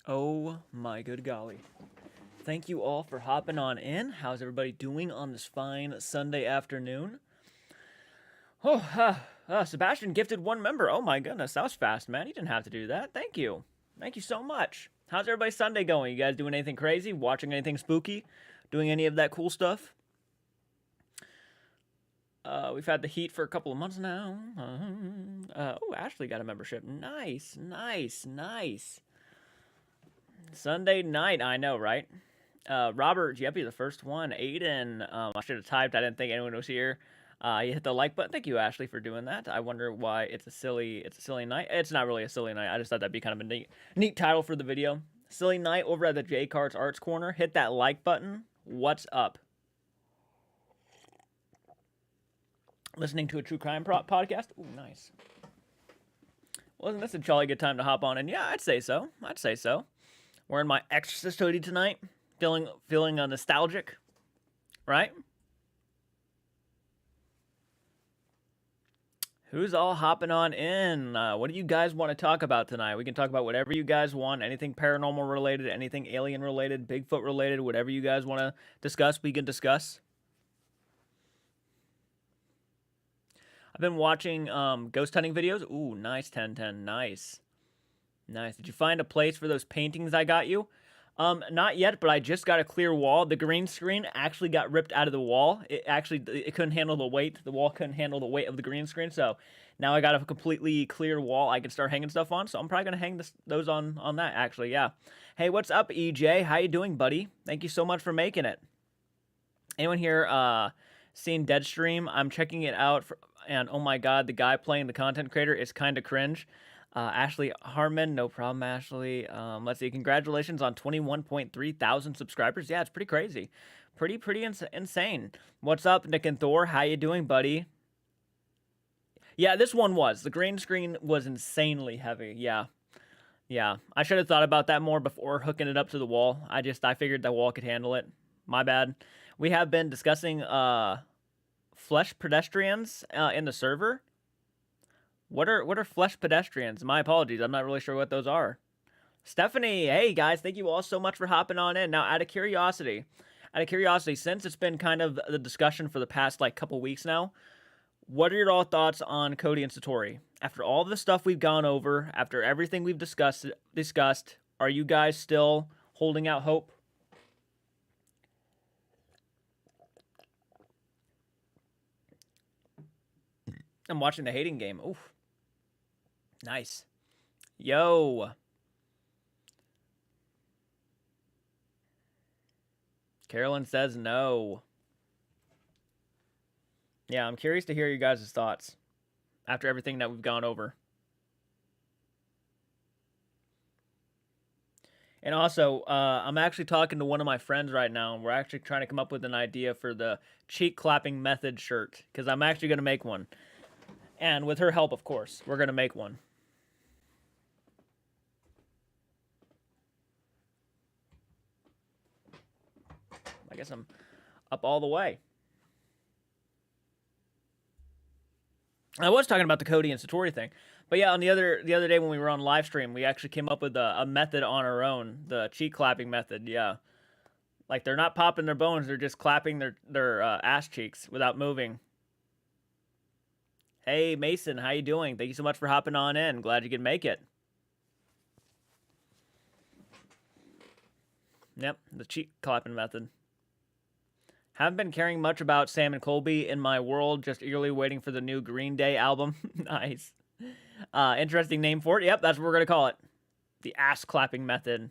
Oh my good golly. Thank you all for hopping on in. How's everybody doing on this fine Sunday afternoon? Sebastian gifted one member. Oh my goodness, that was fast, man. You didn't have to do that. Thank you. Thank you so much. How's everybody's Sunday going? You guys doing anything crazy? Watching anything spooky? Doing any of that cool stuff? We've had the heat for a couple of months now. Ashley got a membership. Nice, nice, nice. Sunday night, I know, right? Robert, yep, you're the first one. Aiden, I should have typed. I didn't think anyone was here. You hit the like button. Thank you, Ashley, for doing that. I wonder why it's a silly night. It's not really a silly night. I just thought that'd be kind of a neat title for the video. Silly night over at the CARTS Arts Corner. Hit that like button. What's up? Listening to a true crime podcast. Ooh, nice. Wasn't this a jolly good time to hop on? And yeah, I'd say so. Wearing my Exorcist hoodie tonight. Feeling nostalgic, right? Who's all hopping on in? What do you guys want to talk about tonight? We can talk about whatever you guys want. Anything paranormal related, anything alien related, Bigfoot related, whatever you guys want to discuss, we can discuss. I've been watching ghost hunting videos. Ooh, nice, 1010, nice. Nice. Did you find a place for those paintings I got you? Not yet, but I just got a clear wall. The green screen actually got ripped out of the wall. It couldn't handle the weight. The wall couldn't handle the weight of the green screen, so now I got a completely clear wall I can start hanging stuff on, so I'm probably going to hang those on that, actually, yeah. Hey, what's up, EJ? How you doing, buddy? Thank you so much for making it. Anyone here seen Deadstream? I'm checking it out, and oh my god, the guy playing the content creator is kind of cringe. Ashley Harmon, no problem, Ashley. Let's see, congratulations on 21.3 thousand subscribers. Yeah, it's pretty crazy. Pretty insane. What's up, Nick and Thor? How you doing, buddy? Yeah, this one was. The green screen was insanely heavy. Yeah. I should have thought about that more before hooking it up to the wall. I figured the wall could handle it. My bad. We have been discussing flesh pedestrians in the server. What are flesh pedestrians? My apologies. I'm not really sure what those are. Stephanie, hey guys, thank you all so much for hopping on in. Now, out of curiosity, since it's been kind of the discussion for the past couple weeks now, what are your all thoughts on Cody and Satori? After all the stuff we've gone over, after everything we've discussed, are you guys still holding out hope? I'm watching the hating game. Oof. Nice. Yo. Carolyn says no. Yeah, I'm curious to hear you guys' thoughts after everything that we've gone over. And also, I'm actually talking to one of my friends right now, and we're actually trying to come up with an idea for the cheek clapping method shirt, because I'm actually going to make one. And with her help, of course, we're going to make one. I guess I'm up all the way. I was talking about the Cody and Satori thing. But yeah, on the other day when we were on live stream, we actually came up with a method on our own, the cheek clapping method, yeah. Like, they're not popping their bones, they're just clapping their ass cheeks without moving. Hey, Mason, how you doing? Thank you so much for hopping on in. Glad you could make it. Yep, the cheek clapping method. Haven't been caring much about Sam and Colby in my world, just eagerly waiting for the new Green Day album. Nice. Interesting name for it. Yep, that's what we're going to call it. The ass clapping method.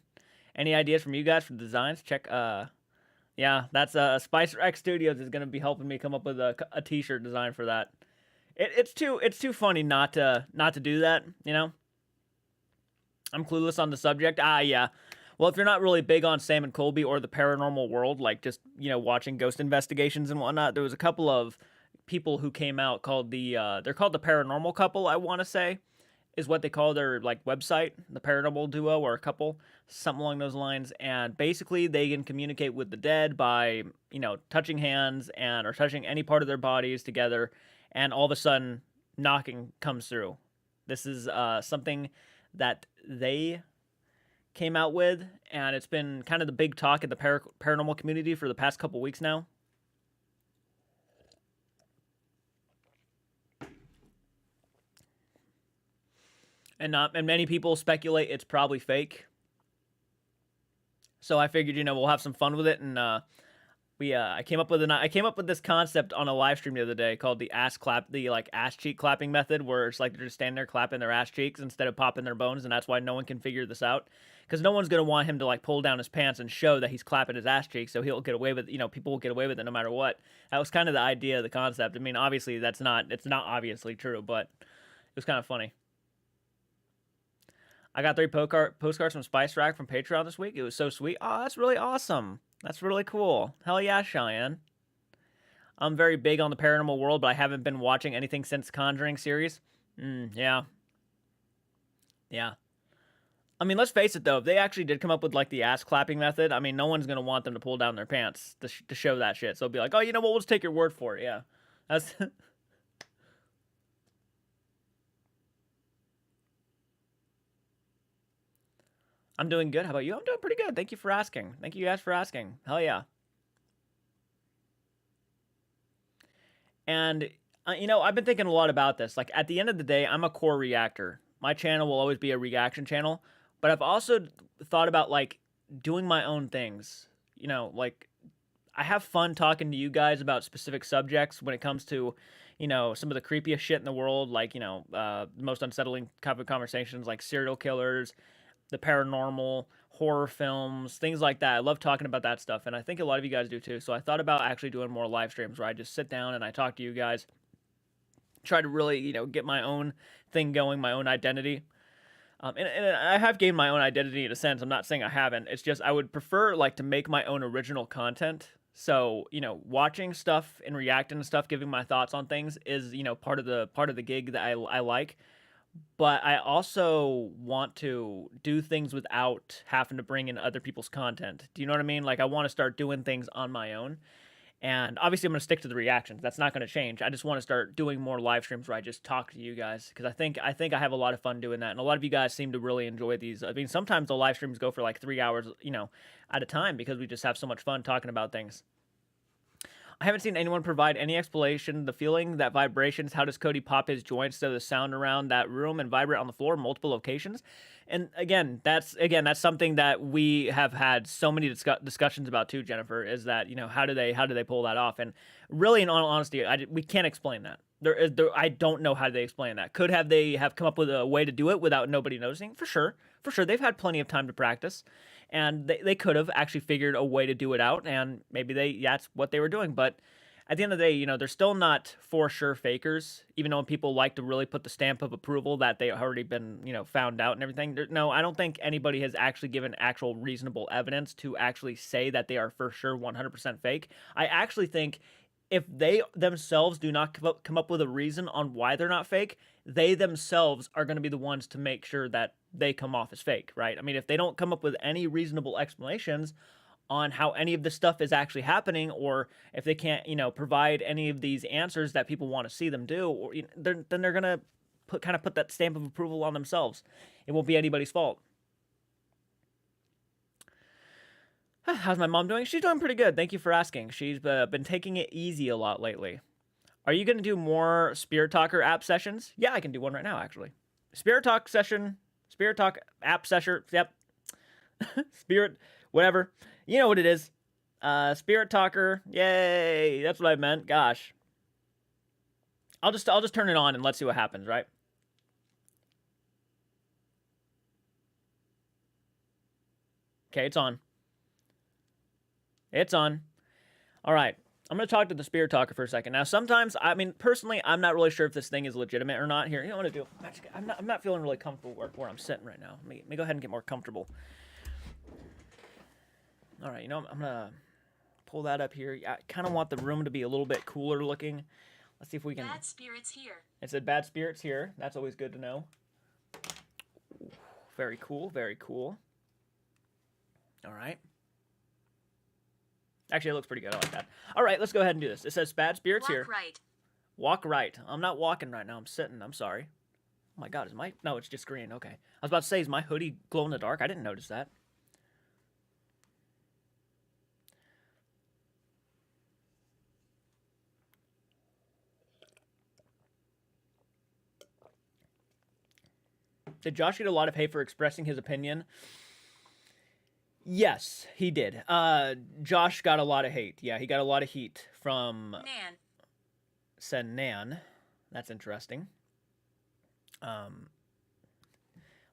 Any ideas from you guys for the designs? Check, yeah, that's Spicer X Studios is going to be helping me come up with a t-shirt design for that. It's too funny not to do that, you know? I'm clueless on the subject. Yeah. Well, if you're not really big on Sam and Colby or the paranormal world, like just, watching ghost investigations and whatnot, there was a couple of people who came out called they're called the Paranormal Couple, I want to say, is what they call their, website, the Paranormal Duo or a couple, something along those lines. And basically they can communicate with the dead by, touching hands or touching any part of their bodies together, and all of a sudden knocking comes through. This is something that they came out with, and it's been kind of the big talk in the paranormal community for the past couple weeks now. And many people speculate it's probably fake. So I figured, we'll have some fun with it, and I came up with this concept on a live stream the other day called the ass cheek clapping method, where it's like they're just standing there clapping their ass cheeks instead of popping their bones, and that's why no one can figure this out, because no one's gonna want him to like pull down his pants and show that he's clapping his ass cheeks, so he'll get away with people will get away with it no matter what. That was kind of the idea of the concept. I mean, obviously it's not obviously true, but it was kind of funny. I got 3 postcards from Spice Rack from Patreon this week. It was so sweet. Oh, that's really awesome. That's really cool. Hell yeah, Cheyenne. I'm very big on the paranormal world, but I haven't been watching anything since Conjuring series. Yeah. Yeah. I mean, let's face it, though. If they actually did come up with, like, the ass-clapping method, I mean, no one's going to want them to pull down their pants to show that shit. So it'll be like, oh, you know what? We'll just take your word for it. Yeah. That's... I'm doing good. How about you? I'm doing pretty good. Thank you for asking. Thank you guys for asking. Hell yeah. And, I've been thinking a lot about this. Like, at the end of the day, I'm a core reactor. My channel will always be a reaction channel. But I've also thought about, like, doing my own things. Like, I have fun talking to you guys about specific subjects when it comes to, some of the creepiest shit in the world. Like, the most unsettling type of conversations, like serial killers, the paranormal, horror films, things like that. I love talking about that stuff, and I think a lot of you guys do too. So I thought about actually doing more live streams where I just sit down and I talk to you guys, try to really, get my own thing going, my own identity. And I have gained my own identity in a sense. I'm not saying I haven't. It's just I would prefer like to make my own original content. So, watching stuff and reacting to stuff, giving my thoughts on things is, part of the gig that I like. But I also want to do things without having to bring in other people's content. Do you know what I mean? Like, I want to start doing things on my own. And obviously, I'm going to stick to the reactions. That's not going to change. I just want to start doing more live streams where I just talk to you guys, because I think I have a lot of fun doing that. And a lot of you guys seem to really enjoy these. I mean, sometimes the live streams go for like 3 hours, at a time, because we just have so much fun talking about things. I haven't seen anyone provide any explanation. The feeling, that vibrations, how does Cody pop his joints so the sound around that room and vibrate on the floor multiple locations? And again, that's something that we have had so many discussions about too, Jennifer, is that, how do they pull that off? And really, in all honesty, we can't explain that. I don't know how they explain that. Could they have come up with a way to do it without nobody noticing? For sure. They've had plenty of time to practice. And they could have actually figured a way to do it out, and maybe that's what they were doing. But at the end of the day, they're still not for sure fakers, even though people like to really put the stamp of approval that they already been, found out and everything. No, I don't think anybody has actually given actual reasonable evidence to actually say that they are for sure 100% fake. I actually think if they themselves do not come up with a reason on why they're not fake, they themselves are going to be the ones to make sure that they come off as fake, right? I mean, if they don't come up with any reasonable explanations on how any of this stuff is actually happening, or if they can't, provide any of these answers that people want to see them do, or then they're going to put that stamp of approval on themselves. It won't be anybody's fault. How's my mom doing? She's doing pretty good. Thank you for asking. She's been taking it easy a lot lately. Are you going to do more Spirit Talker app sessions? Yeah, I can do one right now, actually. Spirit Talk app session. Yep. Spirit, whatever. You know what it is. Spirit Talker. Yay. That's what I meant. Gosh. I'll just turn it on and let's see what happens, right? Okay, it's on. It's on. All right. I'm going to talk to the Spirit Talker for a second. Now, sometimes, I mean, personally, I'm not really sure if this thing is legitimate or not. Here, you know what I'm going to do? I'm not feeling really comfortable where I'm sitting right now. Let me go ahead and get more comfortable. All right, I'm going to pull that up here. I kind of want the room to be a little bit cooler looking. Let's see if we can... Bad spirits here. It said bad spirits here. That's always good to know. Ooh, very cool, very cool. All right. Actually, it looks pretty good. I like that. All right, let's go ahead and do this. It says bad spirits here. Walk right. Walk right. I'm not walking right now. I'm sitting. I'm sorry. Oh my god, is my... No, it's just green. Okay. I was about to say, is my hoodie glow in the dark? I didn't notice that. Did Josh get a lot of hate for expressing his opinion? Yes, he did. Josh got a lot of hate. Yeah, he got a lot of heat from... Nan. Said Nan. That's interesting. I'm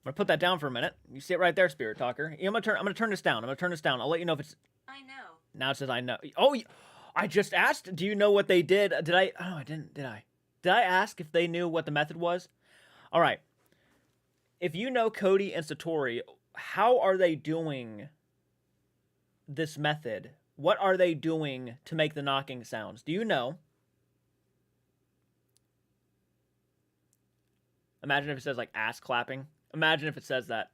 gonna put that down for a minute. You see it right there, Spirit Talker. I'm gonna turn this down. I'll let you know if it's... I know. Now it says I know. Oh, I just asked. Do you know what they did? Did I? Oh, I didn't. Did I? Did I ask if they knew what the method was? All right. If you know Cody and Satori, how are they doing this method? What are they doing to make the knocking sounds? Do you know? Imagine if it says like ass clapping. Imagine if it says that.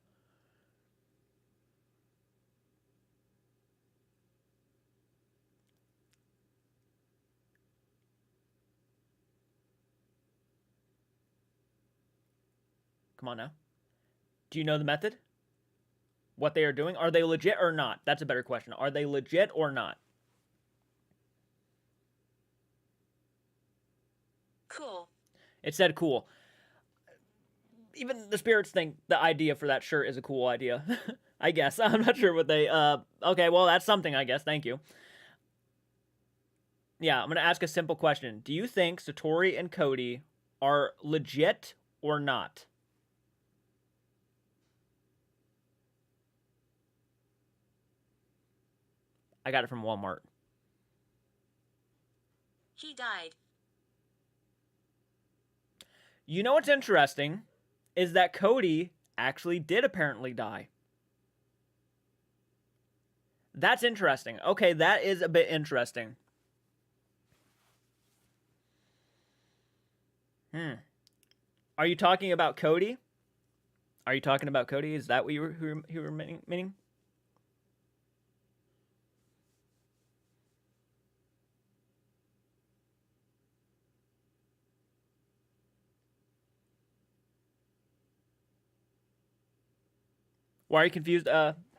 Come on now. Do you know the method? What they are doing? Are they legit or not? That's a better question. Are they legit or not? Cool. It said cool. Even the spirits think the idea for that shirt is a cool idea. I guess. I'm not sure what they... Okay, well, that's something, I guess. Thank you. Yeah, I'm going to ask a simple question. Do you think Satori and Cody are legit or not? I got it from Walmart. He died. You know what's interesting? Is that Cody actually did apparently die. That's interesting. Okay, that is a bit interesting. Are you talking about Cody? Are you talking about Cody? Is that what you were meaning? Why are you confused,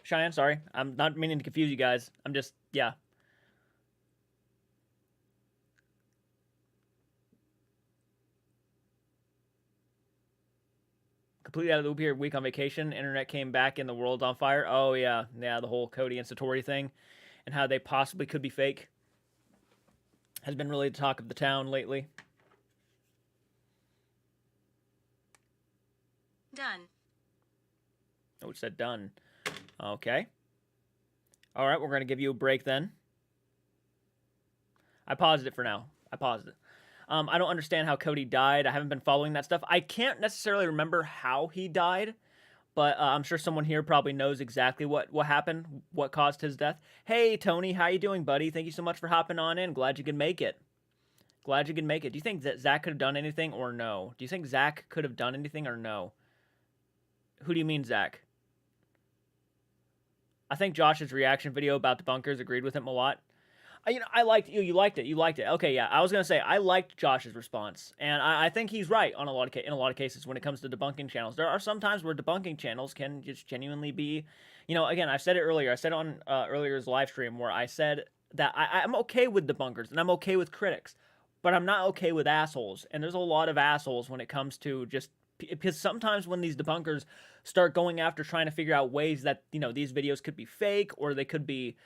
Cheyenne? Sorry. I'm not meaning to confuse you guys. I'm just, yeah. Completely out of the loop here. Week on vacation. Internet came back and the world's on fire. Oh, yeah. Yeah, the whole Cody and Satori thing and how they possibly could be fake has been really the talk of the town lately. Done. Oh, it said done. Okay. All right, we're going to give you a break then. I paused it for now. I paused it. I don't understand how Cody died. I haven't been following that stuff. I can't necessarily remember how he died, but I'm sure someone here probably knows exactly what happened, what caused his death. Hey, Tony, how you doing, buddy? Thank you so much for hopping on in. Glad you could make it. Glad you could make it. Do you think that Zach could have done anything or no? Do you think Zach could have done anything or no? Who do you mean, Zach? I think Josh's reaction video about debunkers agreed with him a lot. I liked you. You liked it. You liked it. Okay, yeah. I was gonna say I liked Josh's response, and I think he's right on in a lot of cases when it comes to debunking channels. There are some times where debunking channels can just genuinely be, again, I said it earlier. I said it on earlier's live stream where I said that I'm okay with debunkers and I'm okay with critics, but I'm not okay with assholes. And there's a lot of assholes when it comes to just... Because sometimes when these debunkers start going after trying to figure out ways that these videos could be fake, or they could be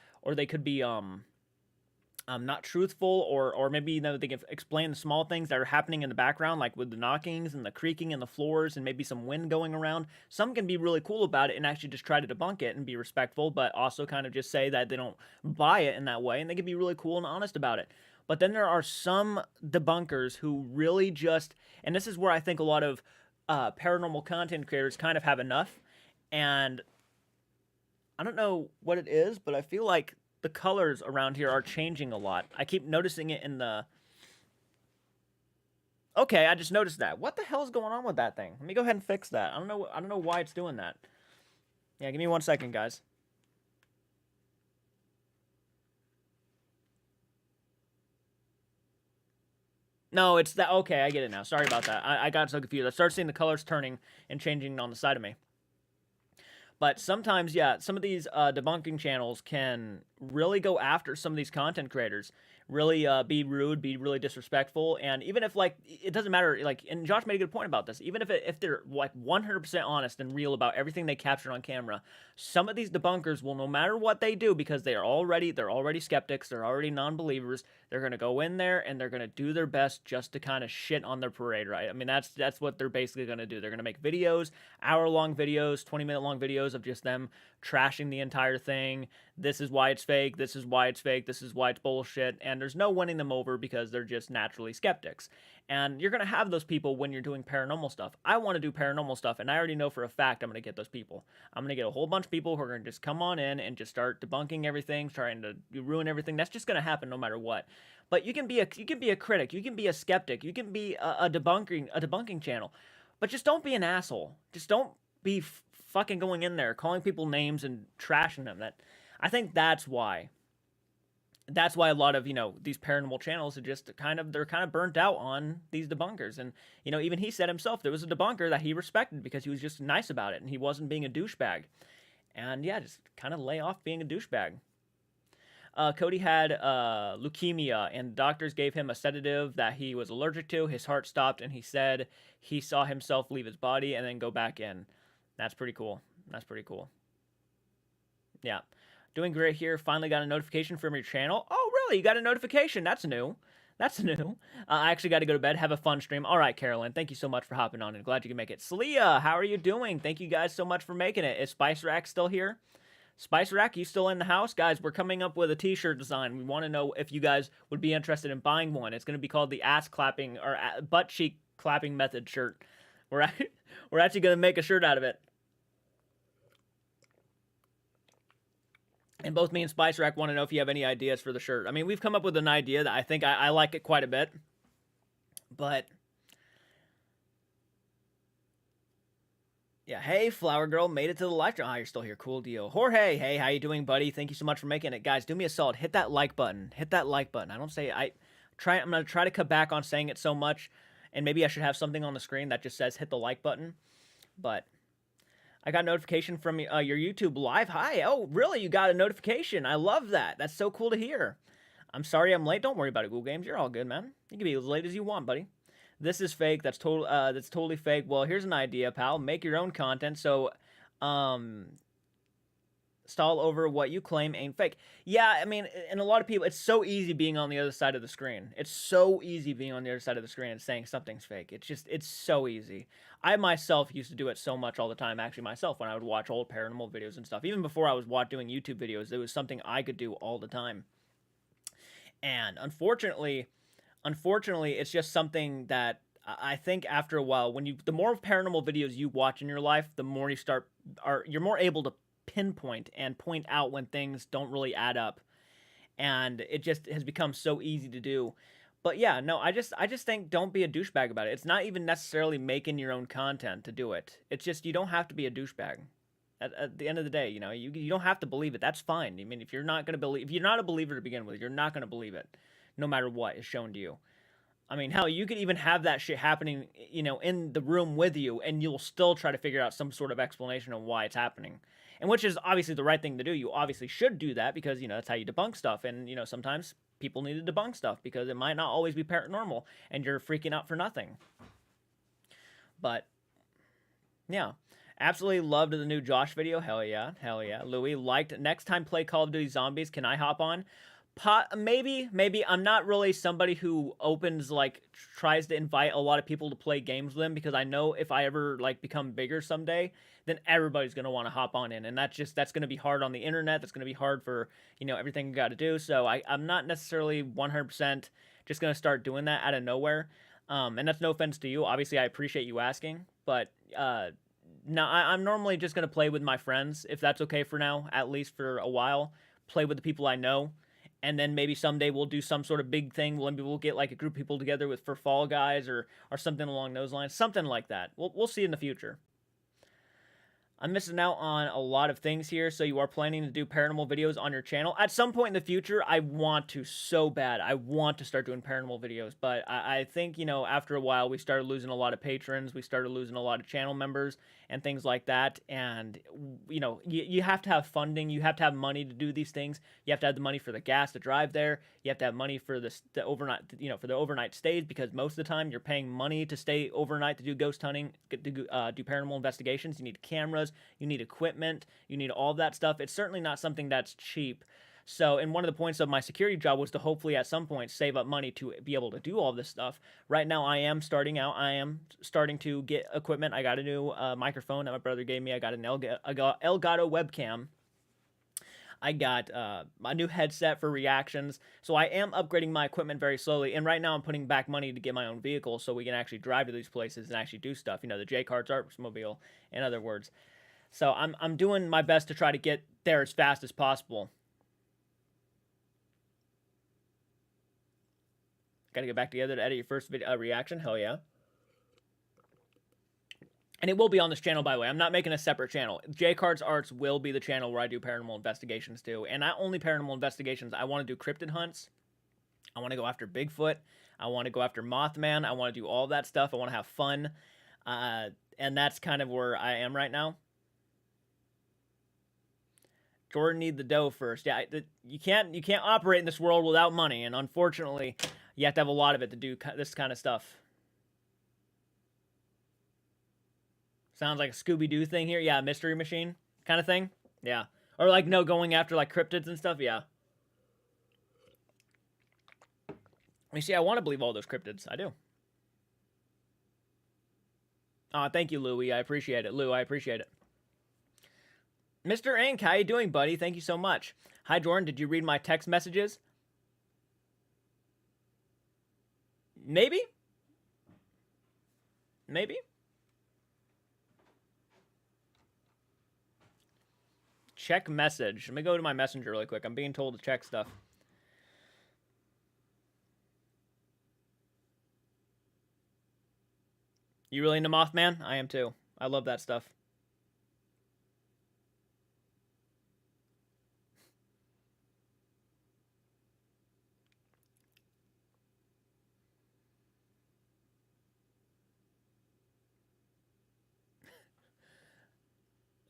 not truthful, or maybe they can explain the small things that are happening in the background, like with the knockings and the creaking in the floors and maybe some wind going around. Some can be really cool about it and actually just try to debunk it and be respectful, but also kind of just say that they don't buy it in that way, and they can be really cool and honest about it. But then there are some debunkers who really just, and this is where I think a lot of paranormal content creators kind of have enough, and I don't know what it is, but I feel like the colors around here are changing a lot. I keep noticing it in the... Okay, I just noticed that. What the hell is going on with that thing? Let me go ahead and fix that. I don't know why it's doing that. Yeah, give me 1 second, guys. No, it's that. Okay, I get it now. Sorry about that. I got so confused. I started seeing the colors turning and changing on the side of me. But sometimes, yeah, some of these debunking channels can really go after some of these content creators, really be rude, be really disrespectful, and even if like it doesn't matter, like, and Josh made a good point about this. Even if they're like 100% honest and real about everything they captured on camera, some of these debunkers will, no matter what they do, because they're already skeptics, they're already non-believers. They're gonna go in there and they're gonna do their best just to kind of shit on their parade, right? I mean, that's what they're basically gonna do. They're gonna make videos, hour-long videos, 20-minute long videos of just them trashing the entire thing. This is why it's fake. This is why it's fake. This is why it's bullshit. And there's no winning them over because they're just naturally skeptics. And you're going to have those people when you're doing paranormal stuff. I want to do paranormal stuff, and I already know for a fact I'm going to get those people. I'm going to get a whole bunch of people who are going to just come on in and just start debunking everything, trying to ruin everything. That's just going to happen no matter what. But you can be a critic, you can be a skeptic, you can be a debunking channel. But just don't be an asshole. Just don't be fucking going in there calling people names and trashing them. I think that's why a lot of these paranormal channels are just they're kind of burnt out on these debunkers. And even he said himself there was a debunker that he respected because he was just nice about it and he wasn't being a douchebag. And yeah, just kind of lay off being a douchebag. Cody had leukemia, and doctors gave him a sedative that he was allergic to. His heart stopped, and he said he saw himself leave his body and then go back in. That's pretty cool. That's pretty cool. Yeah. Doing great here. Finally got a notification from your channel. Oh, really? You got a notification? That's new. That's new. I actually got to go to bed. Have a fun stream. All right, Carolyn. Thank you so much for hopping on, and glad you can make it. Celia, how are you doing? Thank you guys so much for making it. Is Spice Rack still here? Spice Rack, you still in the house? Guys, we're coming up with a t-shirt design. We want to know if you guys would be interested in buying one. It's going to be called the ass clapping or butt cheek clapping method shirt. We're actually going to make a shirt out of it. And both me and Spice Rack want to know if you have any ideas for the shirt. I mean, we've come up with an idea that I think I like it quite a bit. But yeah, hey, Flower Girl, made it to the live stream. Ah, you're still here. Cool deal. Jorge, hey, how you doing, buddy? Thank you so much for making it. Guys, do me a solid. Hit that like button. Hit that like button. I'm going to try to cut back on saying it so much. And maybe I should have something on the screen that just says hit the like button. But I got a notification from your YouTube live. Hi. Oh, really? You got a notification. I love that. That's so cool to hear. I'm sorry I'm late. Don't worry about it, Google Games. You're all good, man. You can be as late as you want, buddy. This is fake. That's totally fake. Well, here's an idea, pal. Make your own content. So, stall over what you claim ain't fake. Yeah, I mean, and a lot of people, it's so easy being on the other side of the screen. It's so easy being on the other side of the screen and saying something's fake. It's so easy. I myself used to do it so much all the time, actually, myself, when I would watch old paranormal videos and stuff. Even before I was doing YouTube videos, it was something I could do all the time. And unfortunately, it's just something that I think after a while, the more paranormal videos you watch in your life, the more you're more able to pinpoint and point out when things don't really add up. And it just has become so easy to do. But yeah, no, I just think don't be a douchebag about it. It's not even necessarily making your own content to do it. It's just you don't have to be a douchebag. At the end of the day, you don't have to believe it. That's fine. I mean, if you're not a believer to begin with, you're not going to believe it, no matter what is shown to you. I mean, hell, you could even have that shit happening, in the room with you, and you'll still try to figure out some sort of explanation on why it's happening. And which is obviously the right thing to do. You obviously should do that because, that's how you debunk stuff. And, sometimes people need to debunk stuff because it might not always be paranormal and you're freaking out for nothing. But, yeah. Absolutely loved the new Josh video. Hell yeah. Hell yeah. Louis liked next time play Call of Duty Zombies. Can I hop on? Maybe. I'm not really somebody who tries to invite a lot of people to play games with them because I know if I ever become bigger someday, then everybody's going to want to hop on in. And that's going to be hard on the internet. That's going to be hard for, everything you got to do. So I'm not necessarily 100% just going to start doing that out of nowhere. And that's no offense to you. Obviously, I appreciate you asking. But no, I'm normally just going to play with my friends, if that's okay for now, at least for a while. Play with the people I know. And then maybe someday we'll do some sort of big thing. Maybe we'll get a group of people together for Fall Guys or something along those lines. Something like that. We'll see in the future. I'm missing out on a lot of things here, so you are planning to do paranormal videos on your channel. At some point in the future, I want to so bad. I want to start doing paranormal videos, but I think, you know, after a while, we started losing a lot of patrons. We started losing a lot of channel members and things like that. And, you know, you have to have funding. You have to have money to do these things. You have to have the money for the gas to drive there. You have to have money for the overnight, you know, for the overnight stays, because most of the time you're paying money to stay overnight to do ghost hunting, to do paranormal investigations. You need cameras. You need equipment, you need all of that stuff. It's certainly not something that's cheap. So, and one of the points of my security job was to hopefully at some point save up money to be able to do all this stuff. Right now, I am starting out. I am starting to get equipment. I got a new microphone that my brother gave me. I got an Elgato webcam. I got a new headset for reactions. So I am upgrading my equipment very slowly. And right now I'm putting back money to get my own vehicle so we can actually drive to these places and actually do stuff. You know, the CARTS Arts Mobile, in other words. So I'm doing my best to try to get there as fast as possible. Got to get back together to edit your first video reaction. Hell yeah. And it will be on this channel, by the way. I'm not making a separate channel. CARTS Arts will be the channel where I do paranormal investigations too. And not only paranormal investigations. I want to do cryptid hunts. I want to go after Bigfoot. I want to go after Mothman. I want to do all that stuff. I want to have fun. And that's kind of where I am right now. Jordan need the dough first. Yeah, you can't operate in this world without money, and unfortunately, you have to have a lot of it to do this kind of stuff. Sounds like a Scooby-Doo thing here. Yeah, mystery machine kind of thing. Yeah, or like no, going after like cryptids and stuff. Yeah. You see, I want to believe all those cryptids. I do. Thank you, Louie. I appreciate it. Lou, I appreciate it. Mr. Ink, how you doing, buddy? Thank you so much. Hi, Jordan. Did you read my text messages? Maybe? Maybe? Check message. Let me go to my messenger really quick. I'm being told to check stuff. You really into Mothman? I am too. I love that stuff.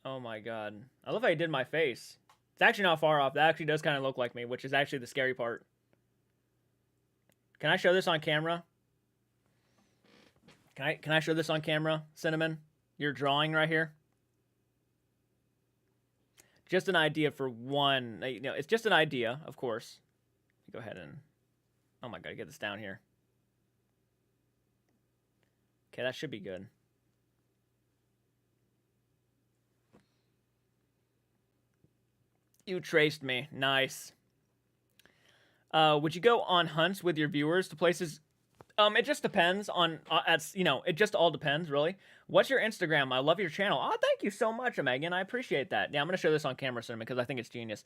Oh my god. I love how he did my face. It's actually not far off. That actually does kind of look like me, which is actually the scary part. Can I show this on camera? Can I show this on camera, Cinnamon? Your drawing right here? Just an idea for one. You know, it's just an idea, of course. Go ahead and... Oh my god, get this down here. Okay, that should be good. You traced me. Nice. Would you go on hunts with your viewers to places? It just depends on, it just all depends, really. What's your Instagram? I love your channel. Oh, thank you so much, Megan. I appreciate that. Yeah, I'm going to show this on camera, Cinnamon, because I think it's genius.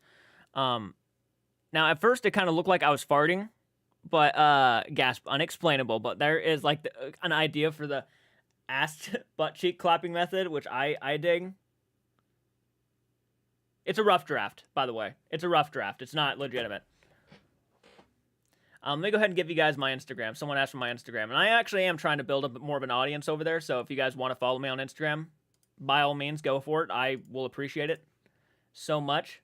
Now, at first, it kind of looked like I was farting, but, gasp, unexplainable. But there is, like, an idea for the ass butt cheek clapping method, which I dig. It's a rough draft, by the way. It's a rough draft. It's not legitimate. Let me go ahead and give you guys my Instagram. Someone asked for my Instagram. And I actually am trying to build up more of an audience over there. So if you guys want to follow me on Instagram, by all means, go for it. I will appreciate it so much.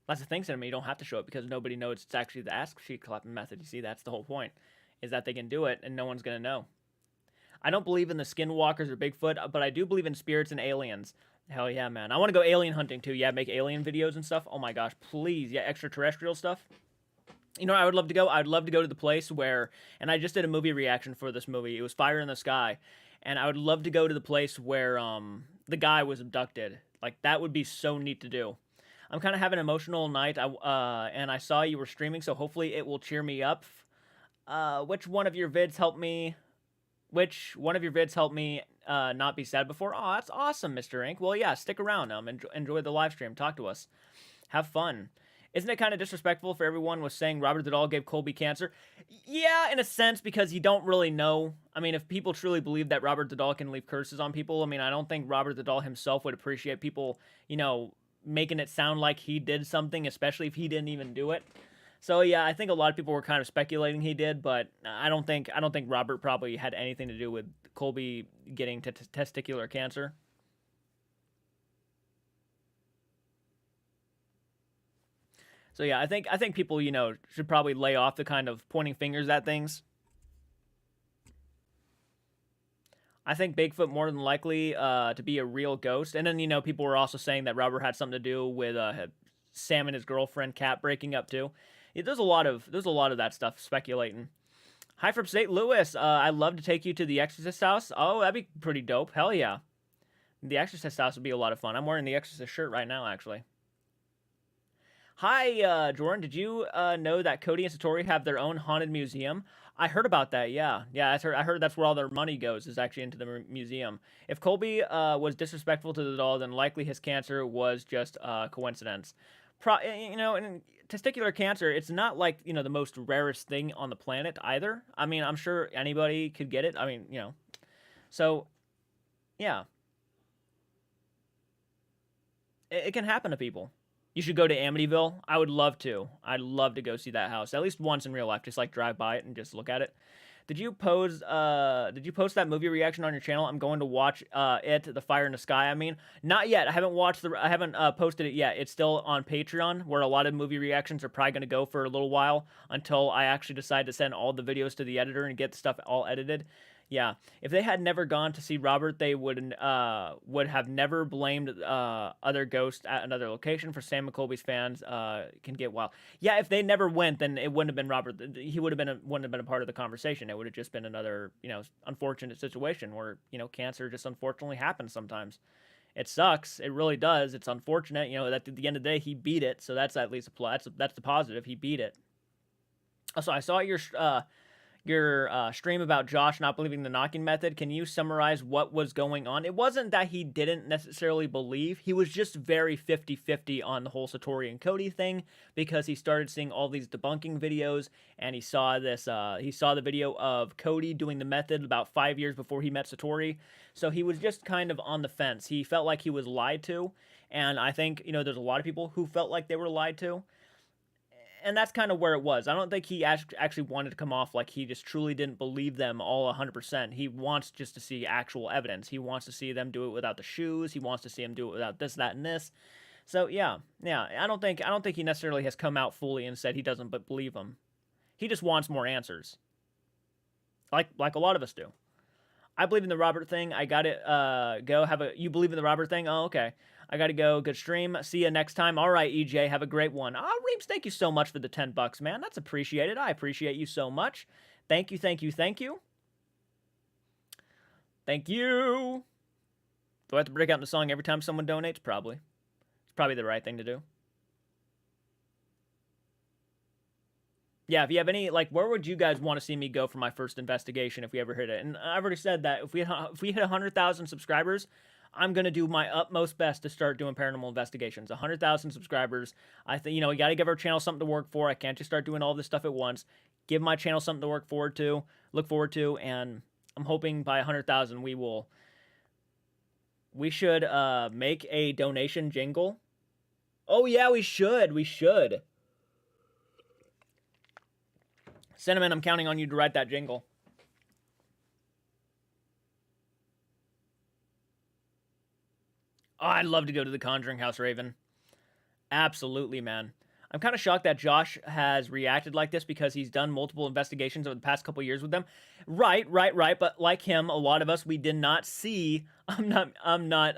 That's the thing, Cinnamon. You don't have to show it because nobody knows it's actually the ass cheek clapping method. You see, that's the whole point. Is that they can do it and no one's going to know. I don't believe in the skinwalkers or Bigfoot, but I do believe in spirits and aliens. Hell yeah, man. I want to go alien hunting, too. Yeah, make alien videos and stuff. Oh, my gosh. Please. Yeah, extraterrestrial stuff. You know where I would love to go? I would love to go to the place where... And I just did a movie reaction for this movie. It was Fire in the Sky. And I would love to go to the place where the guy was abducted. Like, that would be so neat to do. I'm kind of having an emotional night. And I saw you were streaming, so hopefully it will cheer me up. Which one of your vids helped me... not be sad before? Oh, that's awesome, Mr. Ink. Well, yeah, stick around. Enjoy the live stream. Talk to us. Have fun. Isn't it kind of disrespectful for everyone was saying Robert the Doll gave Colby cancer? Yeah, in a sense, because you don't really know. I mean, if people truly believe that Robert the Doll can leave curses on people, I mean, I don't think Robert the Doll himself would appreciate people, making it sound like he did something, especially if he didn't even do it. So yeah, I think a lot of people were kind of speculating he did, but I don't think Robert probably had anything to do with Colby getting testicular cancer. So yeah, I think people, should probably lay off the kind of pointing fingers at things. I think Bigfoot more than likely to be a real ghost. And then, people were also saying that Robert had something to do with Sam and his girlfriend Kat breaking up too. Yeah, there's a lot of that stuff speculating. Hi from St. Louis. I'd love to take you to the Exorcist house. Oh, that'd be pretty dope. Hell yeah. The Exorcist house would be a lot of fun. I'm wearing the Exorcist shirt right now, actually. Hi, Jordan. Did you know that Cody and Satori have their own haunted museum? I heard about that. Yeah, yeah. I heard that's where all their money goes is actually into the museum. If Colby was disrespectful to the doll, then likely his cancer was just coincidence. And testicular cancer, it's not like the most rarest thing on the planet either. I mean, I'm sure anybody could get it. I mean, so yeah, it can happen to people. You should go to Amityville. I would love to. I'd love to go see that house at least once in real life. Just like drive by it and just look at it. Did you post that movie reaction on your channel? I'm going to watch it, The Fire in the Sky. I mean, not yet. I haven't posted it yet. It's still on Patreon, where a lot of movie reactions are probably going to go for a little while until I actually decide to send all the videos to the editor and get the stuff all edited. Yeah, if they had never gone to see Robert, they would have never blamed other ghosts at another location. For Sam and Colby's fans, can get wild. Yeah, if they never went, then it wouldn't have been Robert. He wouldn't have been a part of the conversation. It would have just been another unfortunate situation where cancer just unfortunately happens sometimes. It sucks. It really does. It's unfortunate. That at the end of the day he beat it, so that's at least a plus. That's the positive. He beat it. Also, I saw your stream about Josh not believing the knocking method. Can you summarize what was going on? It wasn't that he didn't necessarily believe. He was just very 50-50 on the whole Satori and Cody thing because he started seeing all these debunking videos and he saw the video of Cody doing the method about 5 years before he met Satori. So he was just kind of on the fence. He felt like he was lied to, and I think, there's a lot of people who felt like they were lied to. And that's kind of where it was. I don't think he actually wanted to come off like he just truly didn't believe them all 100%. He wants just to see actual evidence. He wants to see them do it without the shoes. He wants to see them do it without this, that, and this. So yeah. I don't think he necessarily has come out fully and said he doesn't believe them. He just wants more answers, like a lot of us do. I believe in the Robert thing. I got it. You believe in the Robert thing? Oh, okay. I got to go. Good stream. See you next time. All right, EJ. Have a great one. Reems, thank you so much for the $10, man. That's appreciated. I appreciate you so much. Thank you, thank you, thank you. Thank you. Do I have to break out in the song every time someone donates? Probably. It's probably the right thing to do. Yeah, if you have any, where would you guys want to see me go for my first investigation if we ever hit it? And I've already said that if we hit 100,000 subscribers, I'm going to do my utmost best to start doing paranormal investigations. 100,000 subscribers. I think, we got to give our channel something to work for. I can't just start doing all this stuff at once. Give my channel something to look forward to, and I'm hoping by 100,000 we should make a donation jingle. Oh yeah, we should. Cinnamon, I'm counting on you to write that jingle. Oh, I'd love to go to the Conjuring House, Raven. Absolutely, man. I'm kind of shocked that Josh has reacted like this because he's done multiple investigations over the past couple years with them. Right. But like him, a lot of us, we did not see. I'm not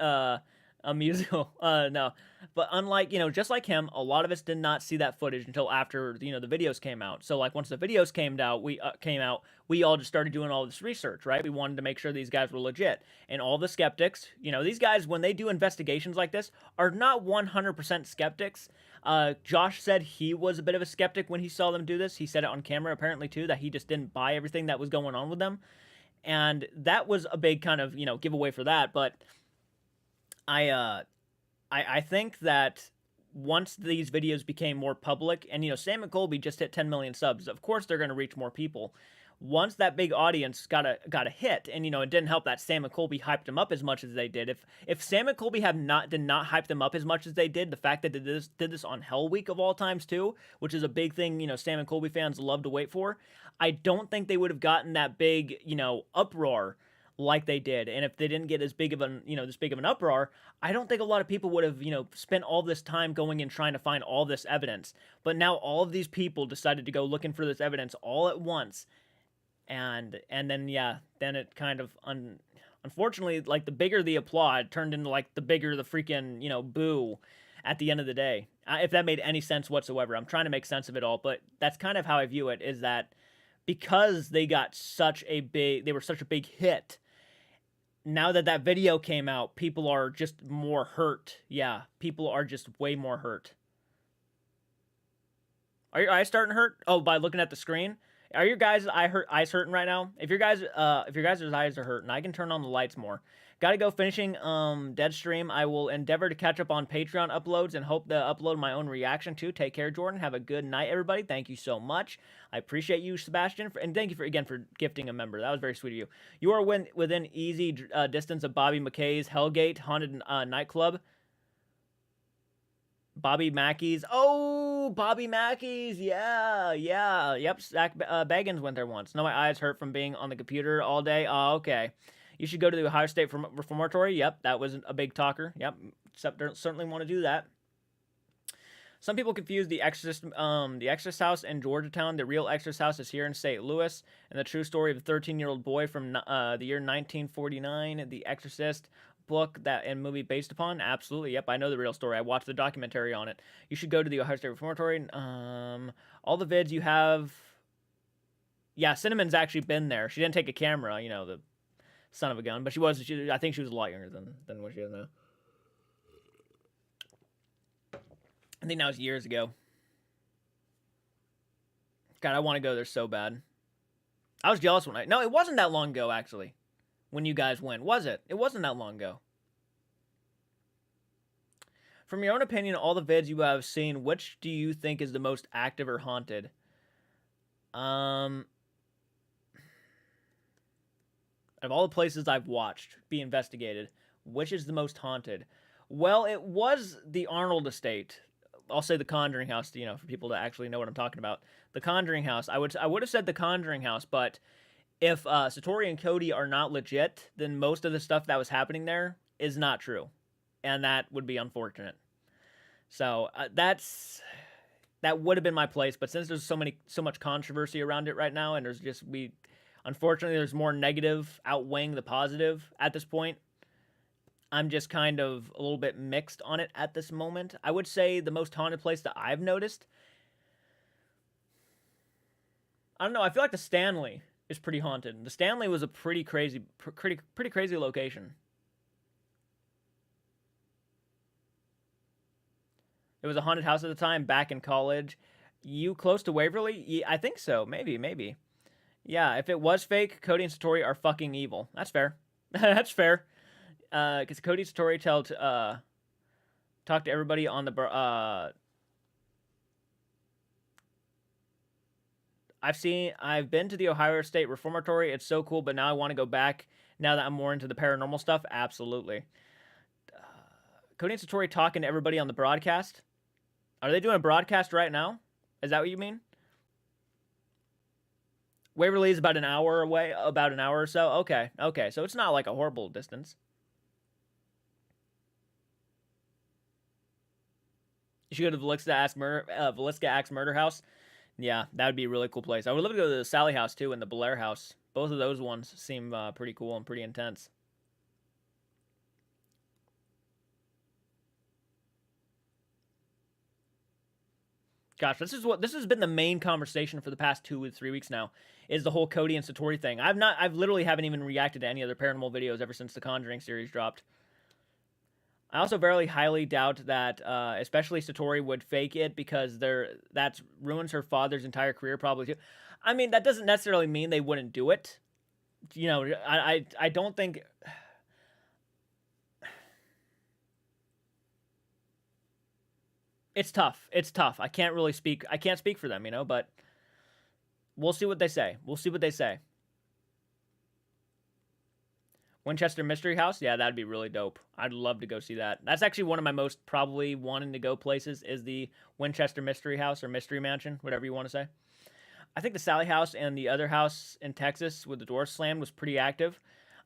a musical. No. But unlike, just like him, a lot of us did not see that footage until after, the videos came out. So once the videos came out, we all just started doing all this research, right? We wanted to make sure these guys were legit. And all the skeptics, these guys, when they do investigations like this, are not 100% skeptics. Josh said he was a bit of a skeptic when he saw them do this. He said it on camera, apparently, too, that he just didn't buy everything that was going on with them. And that was a big kind of, giveaway for that. But I think that once these videos became more public, and Sam and Colby just hit 10 million subs, of course they're going to reach more people. Once that big audience got a hit, and it didn't help that Sam and Colby hyped them up as much as they did. If Sam and Colby did not hype them up as much as they did, the fact that they did this on Hell Week of all times too, which is a big thing Sam and Colby fans love to wait for, I don't think they would have gotten that big uproar like they did. And if they didn't get as big of an this big of an uproar, I don't think a lot of people would have spent all this time going and trying to find all this evidence. But now all of these people decided to go looking for this evidence all at once, and then then it kind of unfortunately, like, the bigger the applaud turned into like the bigger the freaking boo at the end of the day. If that made any sense whatsoever. I'm trying to make sense of it all, but that's kind of how I view it, is that because they were such a big hit, now that video came out, people are just more hurt. Yeah, people are just way more hurt. Are your eyes starting to hurt? Oh, by looking at the screen? Are your guys' eyes hurting right now? If your guys' eyes are hurting, I can turn on the lights more. Gotta go finishing Dead Stream. I will endeavor to catch up on Patreon uploads and hope to upload my own reaction too. Take care, Jordan. Have a good night, everybody. Thank you so much. I appreciate you, Sebastian, and thank you again for gifting a member. That was very sweet of you. You are within easy distance of Bobby McKay's Hellgate Haunted Nightclub. Bobby Mackey's. Oh, Bobby Mackey's. Yeah. Yep, Zach Baggins went there once. No, my eyes hurt from being on the computer all day. Oh, okay. You should go to the Ohio State Reformatory. Yep, that was a big talker. Yep, certainly want to do that. Some people confuse the Exorcist house in Georgetown. The real Exorcist house is here in St. Louis, and the true story of a 13-year-old boy from the year 1949. The Exorcist book and movie based upon. Absolutely, yep, I know the real story. I watched the documentary on it. You should go to the Ohio State Reformatory. All the vids you have. Yeah, Cinnamon's actually been there. She didn't take a camera, the son of a gun, but I think she was a lot younger than what she is now. I think that was years ago. God, I want to go there so bad. I was jealous no, it wasn't that long ago, actually, when you guys went, was it? It wasn't that long ago. From your own opinion, all the vids you have seen, which do you think is the most active or haunted? Of all the places I've watched be investigated, which is the most haunted? Well, it was the Arnold estate. I'll say the Conjuring house, for people to actually know what I'm talking about. The Conjuring house. I would have said the Conjuring house, but if Satori and Cody are not legit, then most of the stuff that was happening there is not true, and that would be unfortunate. So that would have been my place, but since there's so much controversy around it right now, and unfortunately, there's more negative outweighing the positive at this point, I'm just kind of a little bit mixed on it at this moment. I would say the most haunted place that I've noticed, I don't know, I feel like the Stanley is pretty haunted. The Stanley was a pretty crazy location. It was a haunted house at the time, back in college. You close to Waverly? Yeah, I think so. Maybe. Yeah, if it was fake, Cody and Satori are fucking evil. That's fair. That's fair. Because Cody and Satori talk to everybody on the I've been to the Ohio State Reformatory. It's so cool, but now I want to go back now that I'm more into the paranormal stuff. Absolutely. Cody and Satori talking to everybody on the broadcast. Are they doing a broadcast right now? Is that what you mean? Waverly is about an hour away, about an hour or so. Okay. So it's not like a horrible distance. You should go to Velisca Axe Murder House. Yeah, that would be a really cool place. I would love to go to the Sally House too and the Blair House. Both of those ones seem pretty cool and pretty intense. Gosh, this has been the main conversation for the past 2 to 3 weeks now, is the whole Cody and Satori thing. I've literally haven't even reacted to any other paranormal videos ever since the Conjuring series dropped. I also very highly doubt that, especially Satori would fake it, because that ruins her father's entire career probably too. I mean, that doesn't necessarily mean they wouldn't do it. I don't think. It's tough. It's tough. I can't really speak. I can't speak for them, but we'll see what they say. We'll see what they say. Winchester Mystery House? Yeah, that'd be really dope. I'd love to go see that. That's actually one of my most probably wanting to go places is the Winchester Mystery House or Mystery Mansion, whatever you want to say. I think the Sally House and the other house in Texas with the doors slammed was pretty active.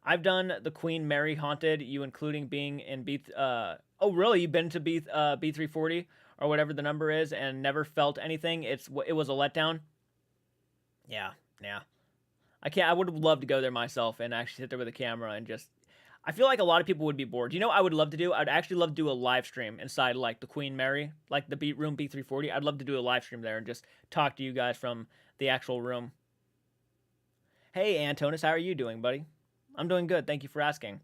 I've done the Queen Mary Haunted, you including being in oh really? You've been to B340 or whatever the number is and never felt anything. It was a letdown. Yeah, yeah. I would love to go there myself and actually sit there with a camera and just. I feel like a lot of people would be bored. You know what I would love to do? I'd actually love to do a live stream inside like the Queen Mary, like the Beat Room B340. I'd love to do a live stream there and just talk to you guys from the actual room. Hey, Antonis, how are you doing, buddy? I'm doing good. Thank you for asking.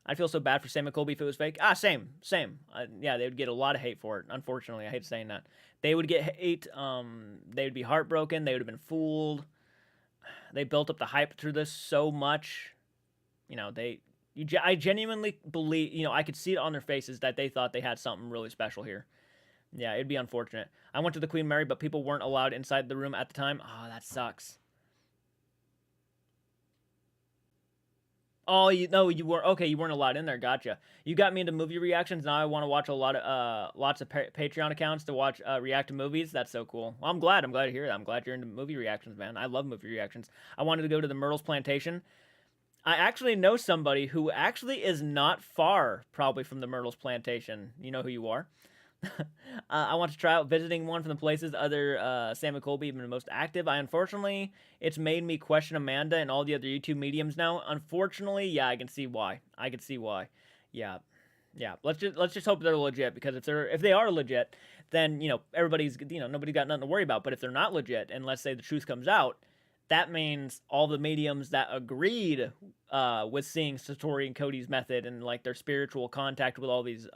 I'd feel so bad for Sam and Colby if it was fake. Same. Yeah, they would get a lot of hate for it. Unfortunately, I hate saying that. They would get hate. They would be heartbroken. They would have been fooled. They built up the hype through this so much. I genuinely believe, I could see it on their faces that they thought they had something really special here. Yeah, it'd be unfortunate. I went to the Queen Mary, but people weren't allowed inside the room at the time. Oh, that sucks. Oh, you weren't okay. You weren't allowed in there. Gotcha. You got me into movie reactions. Now I want to watch lots of Patreon accounts to watch react to movies. That's so cool. Well, I'm glad to hear that. I'm glad you're into movie reactions, man. I love movie reactions. I wanted to go to the Myrtle's Plantation. I actually know somebody who actually is not far, probably from the Myrtle's Plantation. You know who you are. I want to try out visiting one from the places other Sam and Colby have been most active. Unfortunately, it's made me question Amanda and all the other YouTube mediums now. Unfortunately, yeah, I can see why. Yeah. Let's just hope they're legit, because if they are legit, then everybody's nobody got nothing to worry about. But if they're not legit, and let's say the truth comes out, that means all the mediums that agreed with seeing Satori and Cody's method and like their spiritual contact with all these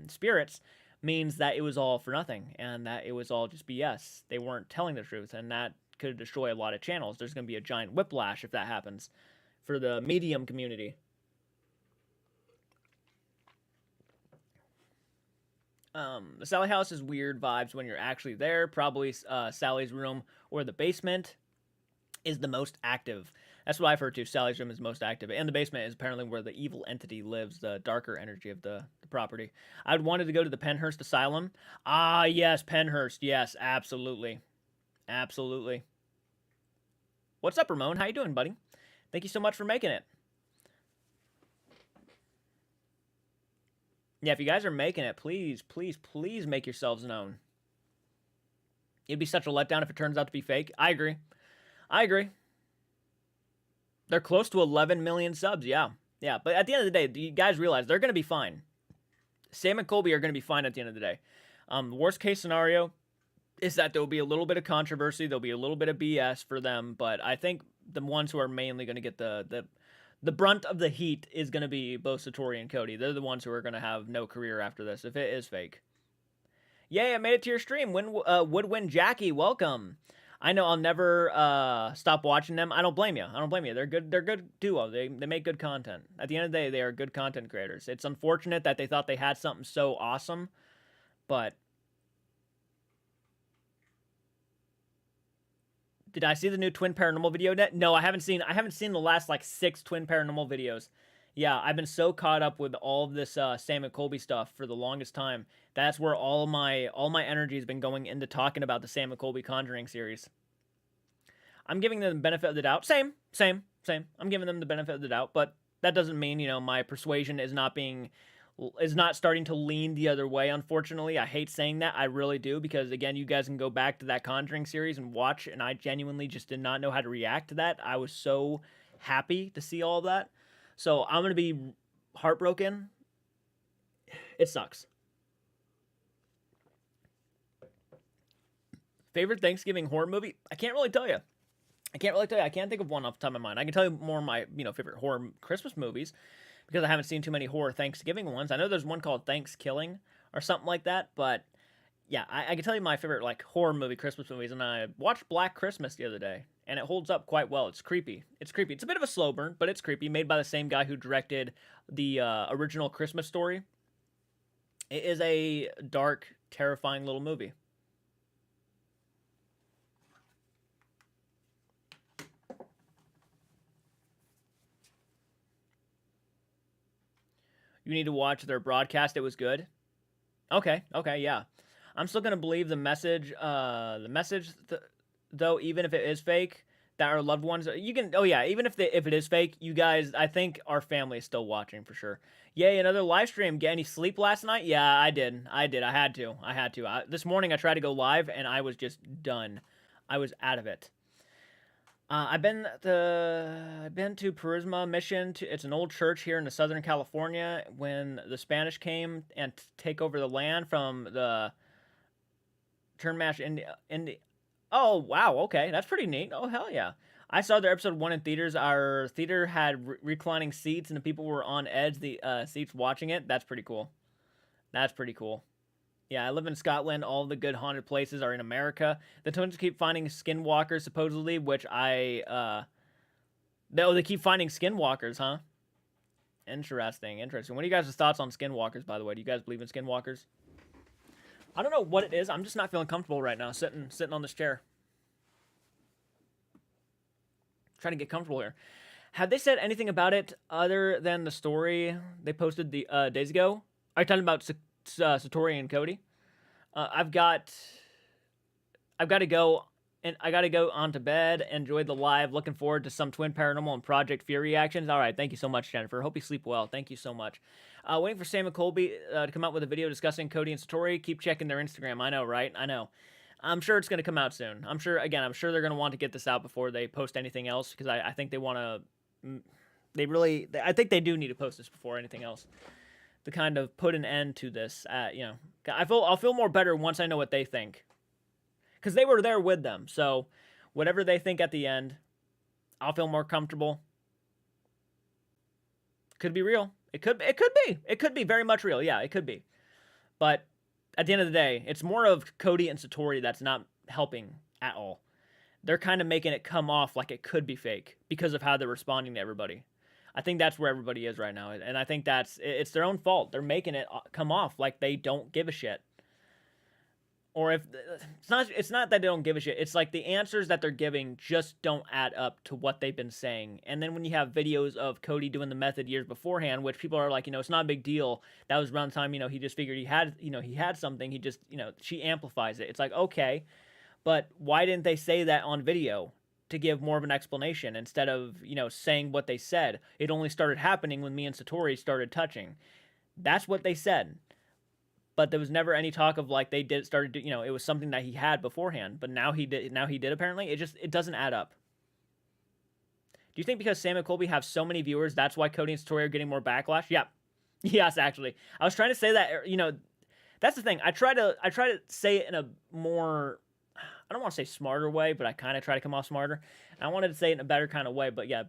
spirits means that it was all for nothing and that it was all just BS. They weren't telling the truth, and that could destroy a lot of channels. There's going to be a giant whiplash if that happens for the medium community. The Sally house is weird vibes when you're actually there. Probably Sally's room or the basement is the most active. That's what I've heard too. Sally's room is most active, and the basement is apparently where the evil entity lives, the darker energy of the property. I'd wanted to go to the Penhurst Asylum. Ah, yes, Penhurst. Yes, absolutely. Absolutely. What's up, Ramon? How you doing, buddy? Thank you so much for making it. Yeah, if you guys are making it, please, please, please make yourselves known. It'd be such a letdown if it turns out to be fake. I agree. They're close to 11 million subs, yeah. Yeah, but at the end of the day, you guys realize they're going to be fine. Sam and Colby are going to be fine at the end of the day. The worst case scenario is that there will be a little bit of controversy. There'll be a little bit of BS for them, but I think the ones who are mainly going to get the brunt of the heat is going to be both Satori and Cody. They're the ones who are going to have no career after this, if it is fake. Yay, I made it to your stream. Woodwind Jackie, welcome. I know I'll never stop watching them. I don't blame you. They're good duo. They make good content. At the end of the day, they are good content creators. It's unfortunate that they thought they had something so awesome, but did I see the new Twin Paranormal video yet? No, I haven't seen the last like 6 Twin Paranormal videos. Yeah, I've been so caught up with all of this Sam and Colby stuff for the longest time. That's where all my energy has been going into talking about the Sam and Colby Conjuring series. I'm giving them the benefit of the doubt. Same. I'm giving them the benefit of the doubt, but that doesn't mean, my persuasion is not starting to lean the other way, unfortunately. I hate saying that. I really do, because again, you guys can go back to that Conjuring series and watch, and I genuinely just did not know how to react to that. I was so happy to see all of that. So I'm going to be heartbroken. It sucks. Favorite Thanksgiving horror movie? I can't really tell you. I can't think of one off the top of my mind. I can tell you more of my, favorite horror Christmas movies, because I haven't seen too many horror Thanksgiving ones. I know there's one called Thanksgiving or something like that, but yeah, I can tell you my favorite like horror movie Christmas movies, and I watched Black Christmas the other day, and it holds up quite well. It's creepy. It's a bit of a slow burn, but it's creepy. Made by the same guy who directed the original Christmas Story. It is a dark terrifying little movie. You need to watch their broadcast. It was good. Okay, yeah. I'm still gonna believe the message. Though, even if it is fake, that our loved ones. You can. Oh yeah, even if it is fake, you guys. I think our family is still watching for sure. Yay, another live stream. Get any sleep last night? Yeah, I did. I had to. This morning I tried to go live and I was just done. I was out of it. I've been to Purisma Mission. It's an old church here in the Southern California. When the Spanish came and take over the land from the Turnmash India. Oh wow, okay, that's pretty neat. Oh hell yeah! I saw their episode 1 in theaters. Our theater had reclining seats, and the people were on edge. The seats watching it. That's pretty cool. That's pretty cool. Yeah, I live in Scotland. All the good haunted places are in America. The twins keep finding skinwalkers, supposedly, which they keep finding skinwalkers, huh? Interesting. What are you guys' thoughts on skinwalkers, by the way? Do you guys believe in skinwalkers? I don't know what it is. I'm just not feeling comfortable right now, sitting on this chair. Trying to get comfortable here. Have they said anything about it other than the story they posted the days ago? Are you talking about Satori and Cody? I've got to go, and I got to go on to bed. Enjoy the live. Looking forward to some Twin Paranormal and Project Fear reactions. All right, thank you so much, Jennifer. Hope you sleep well. Thank you so much. Waiting for Sam and Colby to come out with a video discussing Cody and Satori. Keep checking their Instagram. I know, right? I know. I'm sure it's going to come out soon. I'm sure they're going to want to get this out before they post anything else, because I think they want to. I think they do need to post this before anything else, to kind of put an end to this. I'll feel more better once I know what they think, because they were there with them. So whatever they think at the end, I'll feel more comfortable. Could be real. It could be very much real. Yeah, it could be. But at the end of the day, it's more of Cody and Satori that's not helping at all. They're kind of making it come off like it could be fake because of how they're responding to everybody. I think that's where everybody is right now, and I think it's their own fault. They're making it come off like they don't give a shit. Or if it's not that they don't give a shit. It's like the answers that they're giving just don't add up to what they've been saying. And then when you have videos of Cody doing the method years beforehand, which people are like, it's not a big deal. That was around the time, he just figured he had something. He just, she amplifies it. It's like, okay, but why didn't they say that on video to give more of an explanation instead of, saying what they said? It only started happening when me and Satori started touching. That's what they said. But there was never any talk of like it was something that he had beforehand, but now he did apparently. It doesn't add up. Do you think because Sam and Colby have so many viewers, that's why Cody and Satori are getting more backlash? Yeah. Yes, actually. I was trying to say that, that's the thing. I try to say it in a more, I don't want to say smarter way, but I kind of try to come off smarter. I wanted to say it in a better kind of way, but yeah,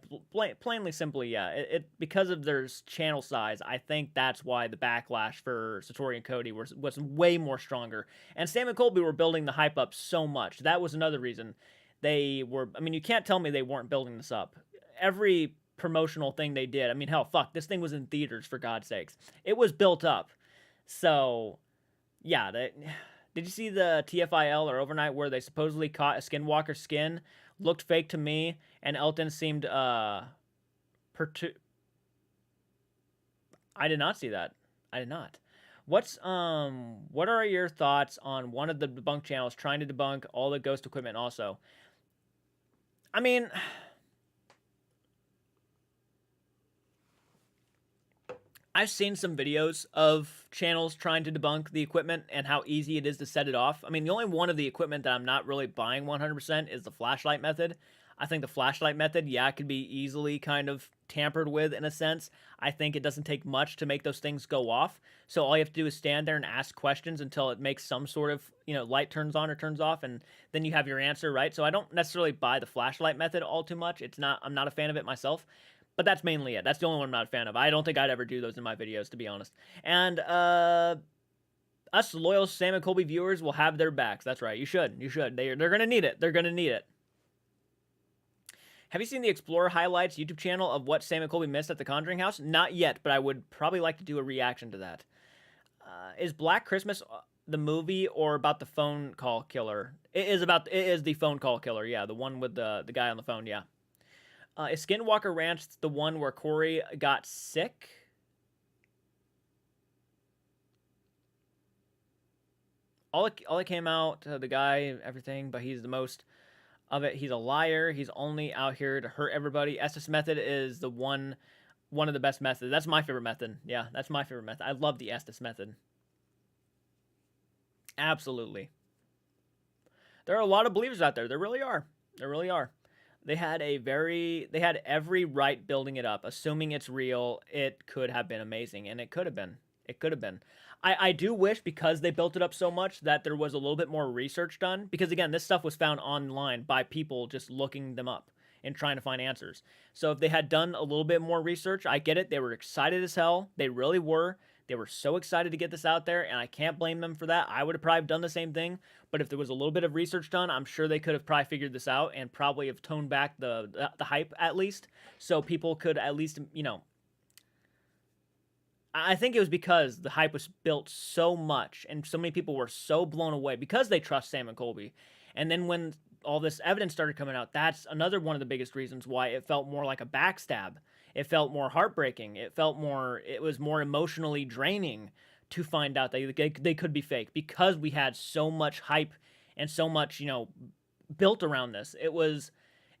plainly, simply, yeah. It because of their channel size, I think that's why the backlash for Satori and Cody was way more stronger. And Sam and Colby were building the hype up so much. That was another reason they were. I mean, you can't tell me they weren't building this up. Every promotional thing they did. I mean, hell, fuck, this thing was in theaters, for God's sakes. It was built up. So, yeah, did you see the TFIL or overnight where they supposedly caught a skinwalker skin? Looked fake to me, and Elton seemed I did not see that. I did not. What are your thoughts on one of the debunk channels trying to debunk all the ghost equipment also? I mean, I've seen some videos of channels trying to debunk the equipment and how easy it is to set it off. I mean, the only one of the equipment that I'm not really buying 100% is the flashlight method. I think the flashlight method, yeah, it could be easily kind of tampered with in a sense. I think it doesn't take much to make those things go off. So all you have to do is stand there and ask questions until it makes some sort of, light turns on or turns off, and then you have your answer, right? So I don't necessarily buy the flashlight method all too much. I'm not a fan of it myself. But that's mainly it. That's the only one I'm not a fan of. I don't think I'd ever do those in my videos, to be honest. And us loyal Sam and Colby viewers will have their backs. That's right. You should. They're going to need it. They're going to need it. Have you seen the Explorer Highlights YouTube channel of what Sam and Colby missed at the Conjuring House? Not yet, but I would probably like to do a reaction to that. Is Black Christmas the movie or about the phone call killer? It is the phone call killer. Yeah, the one with the guy on the phone. Yeah. Is Skinwalker Ranch the one where Corey got sick? All it came out, the guy, everything, but he's the most of it. He's a liar. He's only out here to hurt everybody. Estes method is the one of the best methods. That's my favorite method. Yeah, that's my favorite method. I love the Estes method. Absolutely. There are a lot of believers out there. There really are. There really are. They had every right building it up, assuming it's real. It could have been amazing, and it could have been. It could have been. I do wish, because they built it up so much, that there was a little bit more research done. Because again, this stuff was found online by people just looking them up and trying to find answers. So if they had done a little bit more research, I get it. They were excited as hell. They really were. They were so excited to get this out there, and I can't blame them for that. I would have probably done the same thing. But if there was a little bit of research done, I'm sure they could have probably figured this out and probably have toned back the hype at least, so people could at least, I think it was because the hype was built so much and so many people were so blown away because they trust Sam and Colby. And then when all this evidence started coming out, that's another one of the biggest reasons why it felt more like a backstab. It felt more heartbreaking. It was more emotionally draining to find out that they could be fake, because we had so much hype and so much, built around this.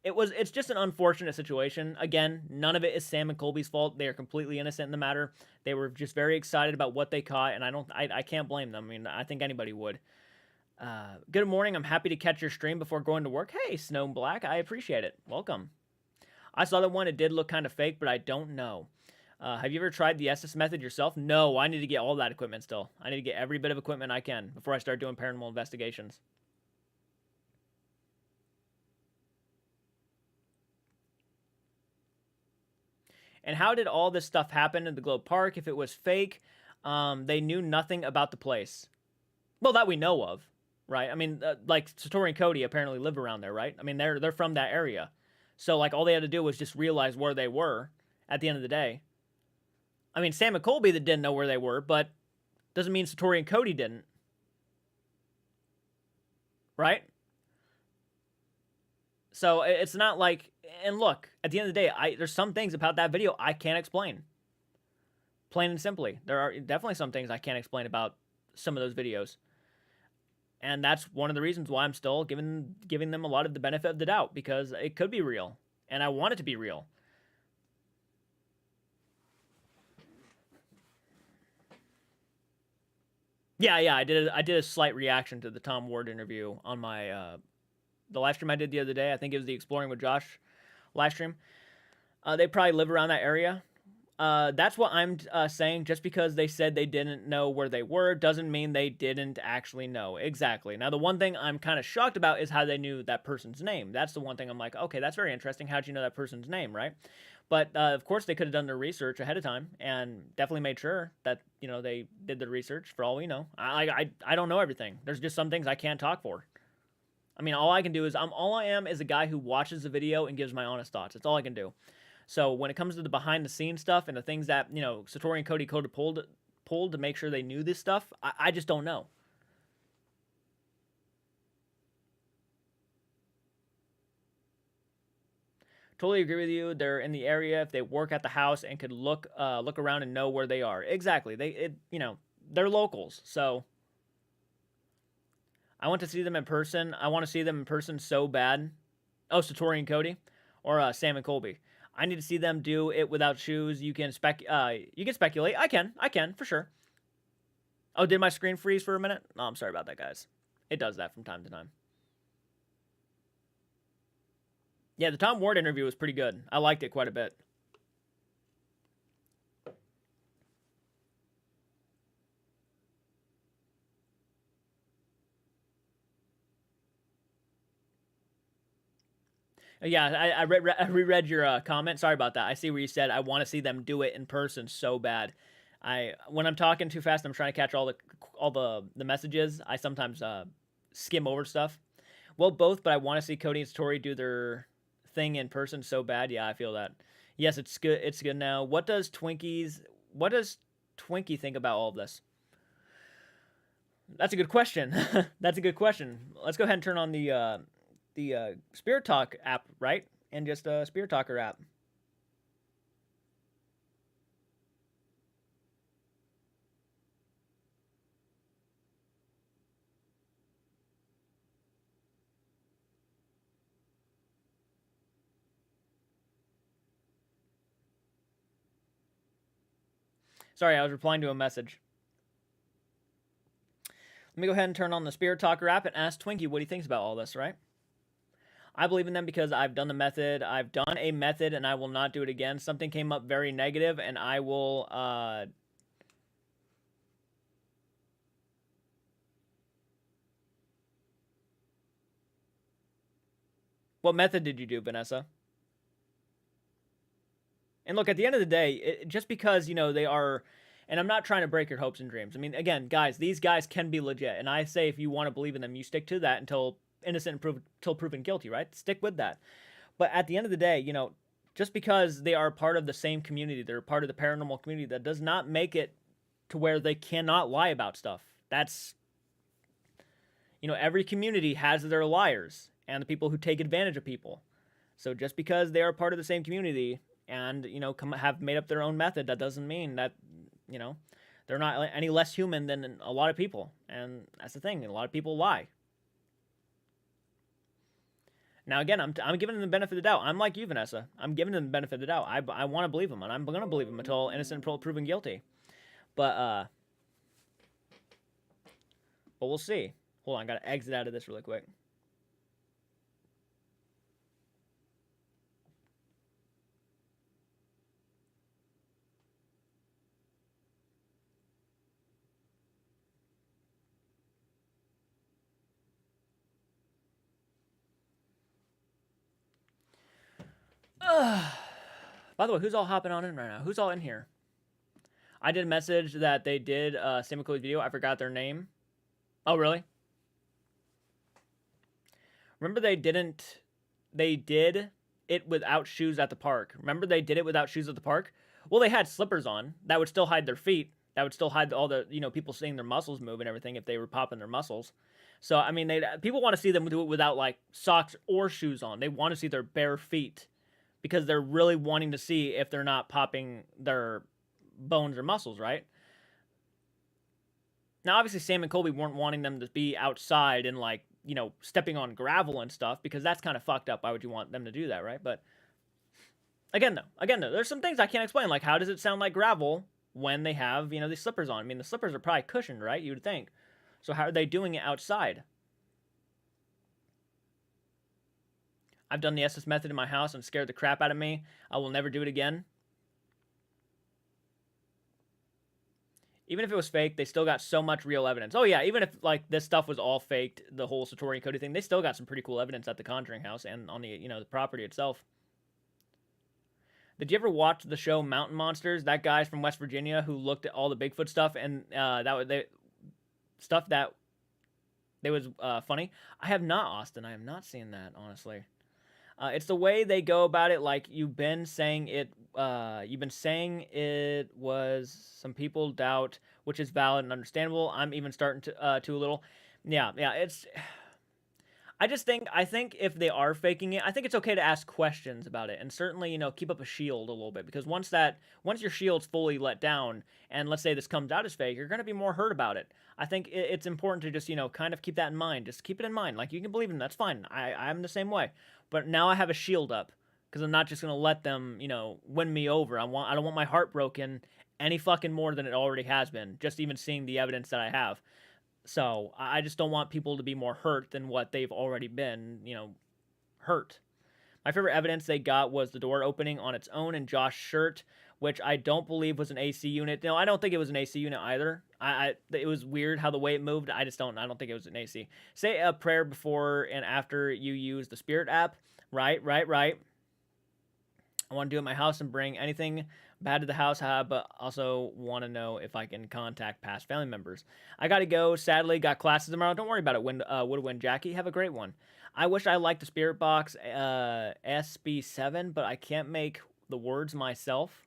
It's just an unfortunate situation. Again, none of it is Sam and Colby's fault. They are completely innocent in the matter. They were just very excited about what they caught, and I can't blame them. I mean, I think anybody would. Good morning. I'm happy to catch your stream before going to work. Hey, Snow Black, I appreciate it. Welcome. I saw that one. It did look kind of fake, but I don't know. Have you ever tried the Estes method yourself? No, I need to get all that equipment still. I need to get every bit of equipment I can before I start doing paranormal investigations. And how did all this stuff happen in the Globe Park if it was fake? They knew nothing about the place. Well, that we know of, right? I mean, like Satori and Cody apparently live around there, right? I mean, they're from that area. So, like, all they had to do was just realize where they were at the end of the day. I mean, Sam and Colby that didn't know where they were, but doesn't mean Satori and Cody didn't. Right? So, it's not like... And look, at the end of the day, there's some things about that video I can't explain. Plain and simply. There are definitely some things I can't explain about some of those videos. And that's one of the reasons why I'm still giving them a lot of the benefit of the doubt, because it could be real, and I want it to be real. Yeah, I did a slight reaction to the Tom Ward interview on my the live stream I did the other day. I think it was the Exploring with Josh live stream. They probably live around that area. That's what I'm saying. Just because they said they didn't know where they were doesn't mean they didn't actually know. Exactly. Now, the one thing I'm kind of shocked about is how they knew that person's name. That's the one thing I'm like, okay, that's very interesting. How'd you know that person's name, right? But, of course, they could have done their research ahead of time and definitely made sure that, they did the research for all we know. I don't know everything. There's just some things I can't talk for. I mean, all I can do is, all I am is a guy who watches the video and gives my honest thoughts. That's all I can do. So when it comes to the behind-the-scenes stuff and the things that, Satori and Cody could have pulled to make sure they knew this stuff, I just don't know. Totally agree with you. They're in the area. If they work at the house and could look around and know where they are. Exactly. They're locals. So I want to see them in person. I want to see them in person so bad. Oh, Satori and Cody, or Sam and Colby. I need to see them do it without shoes. You can speculate. I can for sure. Oh, did my screen freeze for a minute? Oh, I'm sorry about that, guys. It does that from time to time. Yeah, the Tom Ward interview was pretty good. I liked it quite a bit. Yeah, I reread your comment. Sorry about that. I see where you said I want to see them do it in person so bad. When I'm talking too fast, I'm trying to catch all the messages. I sometimes skim over stuff. Well, both, but I want to see Cody and Satori do their thing in person so bad. Yeah, I feel that. Yes, it's good. It's good now. What does Twinkie think about all of this? That's a good question. That's a good question. Let's go ahead and turn on the Spirit Talk app, right? And just a Spirit Talker app. Sorry, I was replying to a message. Let me go ahead and turn on the Spirit Talker app and ask Twinkie what he thinks about all this, right? I believe in them because I've done the method. I've done a method and I will not do it again. Something came up very negative and I will What method did you do, Vanessa? And look, at the end of the day, just because, they are, and I'm not trying to break your hopes and dreams. I mean, again, guys, these guys can be legit. And I say if you want to believe in them, you stick to that until innocent until proven guilty, right? Stick with that. But at the end of the day, just because they are part of the same community, they're part of the paranormal community, that does not make it to where they cannot lie about stuff. That's, every community has their liars and the people who take advantage of people. So just because they are part of the same community and, have made up their own method, that doesn't mean that, they're not any less human than a lot of people. And that's the thing. A lot of people lie. Now, again, I'm giving them the benefit of the doubt. I'm like you, Vanessa. I'm giving them the benefit of the doubt. I want to believe them, and I'm going to believe them until innocent until proven guilty. But we'll see. Hold on, I got to exit out of this really quick. By the way, who's all hopping on in right now? Who's all in here? I did message that they did Sam and Cody's video. I forgot their name. Oh, really? Remember they did it without shoes at the park. Remember they did it without shoes at the park? Well, they had slippers on. That would still hide their feet. That would still hide all the, people seeing their muscles move and everything if they were popping their muscles. So, I mean, people want to see them do it without, like, socks or shoes on. They want to see their bare feet because they're really wanting to see if they're not popping their bones or muscles, right? Now, obviously, Sam and Colby weren't wanting them to be outside and, like, stepping on gravel and stuff because that's kind of fucked up. Why would you want them to do that, right? But again, though, there's some things I can't explain. Like, how does it sound like gravel when they have, these slippers on? I mean, the slippers are probably cushioned, right? You would think. So how are they doing it outside? I've done the SS method in my house and scared the crap out of me. I will never do it again. Even if it was fake, they still got so much real evidence. Oh yeah, even if like this stuff was all faked, the whole Satori and Cody thing, they still got some pretty cool evidence at the Conjuring house and on the the property itself. Did you ever watch the show Mountain Monsters? That guy's from West Virginia who looked at all the Bigfoot stuff and stuff that was funny. I have not, Austin. I have not seen that, honestly. It's the way they go about it. Like you've been saying it. You've been saying it was some people doubt, which is valid and understandable. I'm even starting to a little. Yeah. It's. I think if they are faking it, I think it's okay to ask questions about it, and certainly keep up a shield a little bit because once your shield's fully let down, and let's say this comes out as fake, you're gonna be more hurt about it. I think it's important to just kind of keep that in mind. Just keep it in mind. Like you can believe in that's fine. I'm the same way, but now I have a shield up because I'm not just gonna let them win me over. I don't want my heart broken any fucking more than it already has been. Just even seeing the evidence that I have. So I just don't want people to be more hurt than what they've already been, hurt. My favorite evidence they got was the door opening on its own in Josh's shirt, which I don't believe was an AC unit. No, I don't think it was an AC unit either. It was weird how the way it moved. I don't think it was an AC. Say a prayer before and after you use the Spirit app. Right. I want to do it in my house and bring anything bad to the house, but also want to know if I can contact past family members. I got to go. Sadly, got classes tomorrow. Don't worry about it, Woodwind Jackie. Have a great one. I wish I liked the Spirit Box SB7, but I can't make the words myself.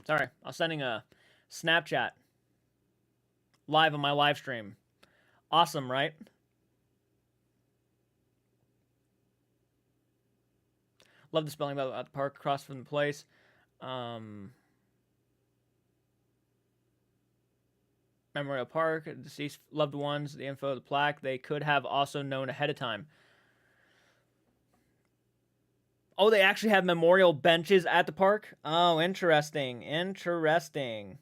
Sorry, I was sending a Snapchat live on my live stream. Awesome, right? Love the spelling about the park across from the place. Memorial Park, deceased loved ones, the info, the plaque, they could have also known ahead of time. Oh, they actually have memorial benches at the park? Oh, interesting. Interesting.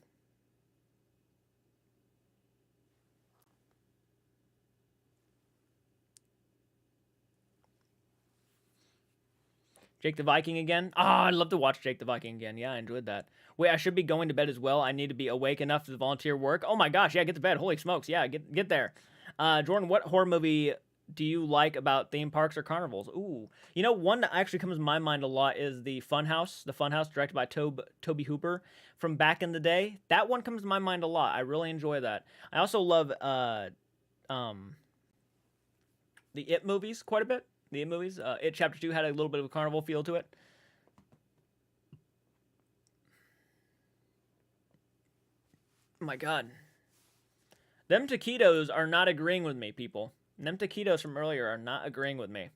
Jake the Viking again? Oh, I'd love to watch Jake the Viking again. Yeah, I enjoyed that. Wait, I should be going to bed as well. I need to be awake enough to volunteer work. Oh my gosh, yeah, get to bed. Holy smokes. Yeah, get there. Jordan, what horror movie do you like about theme parks or carnivals? Ooh. You know, one that actually comes to my mind a lot is the Funhouse. The Funhouse, directed by Toby Hooper from back in the day. That one comes to my mind a lot. I really enjoy that. I also love the It movies quite a bit. The It movies. It Chapter 2 had a little bit of a carnival feel to it. Oh my god. Them taquitos are not agreeing with me, people. Them taquitos from earlier are not agreeing with me.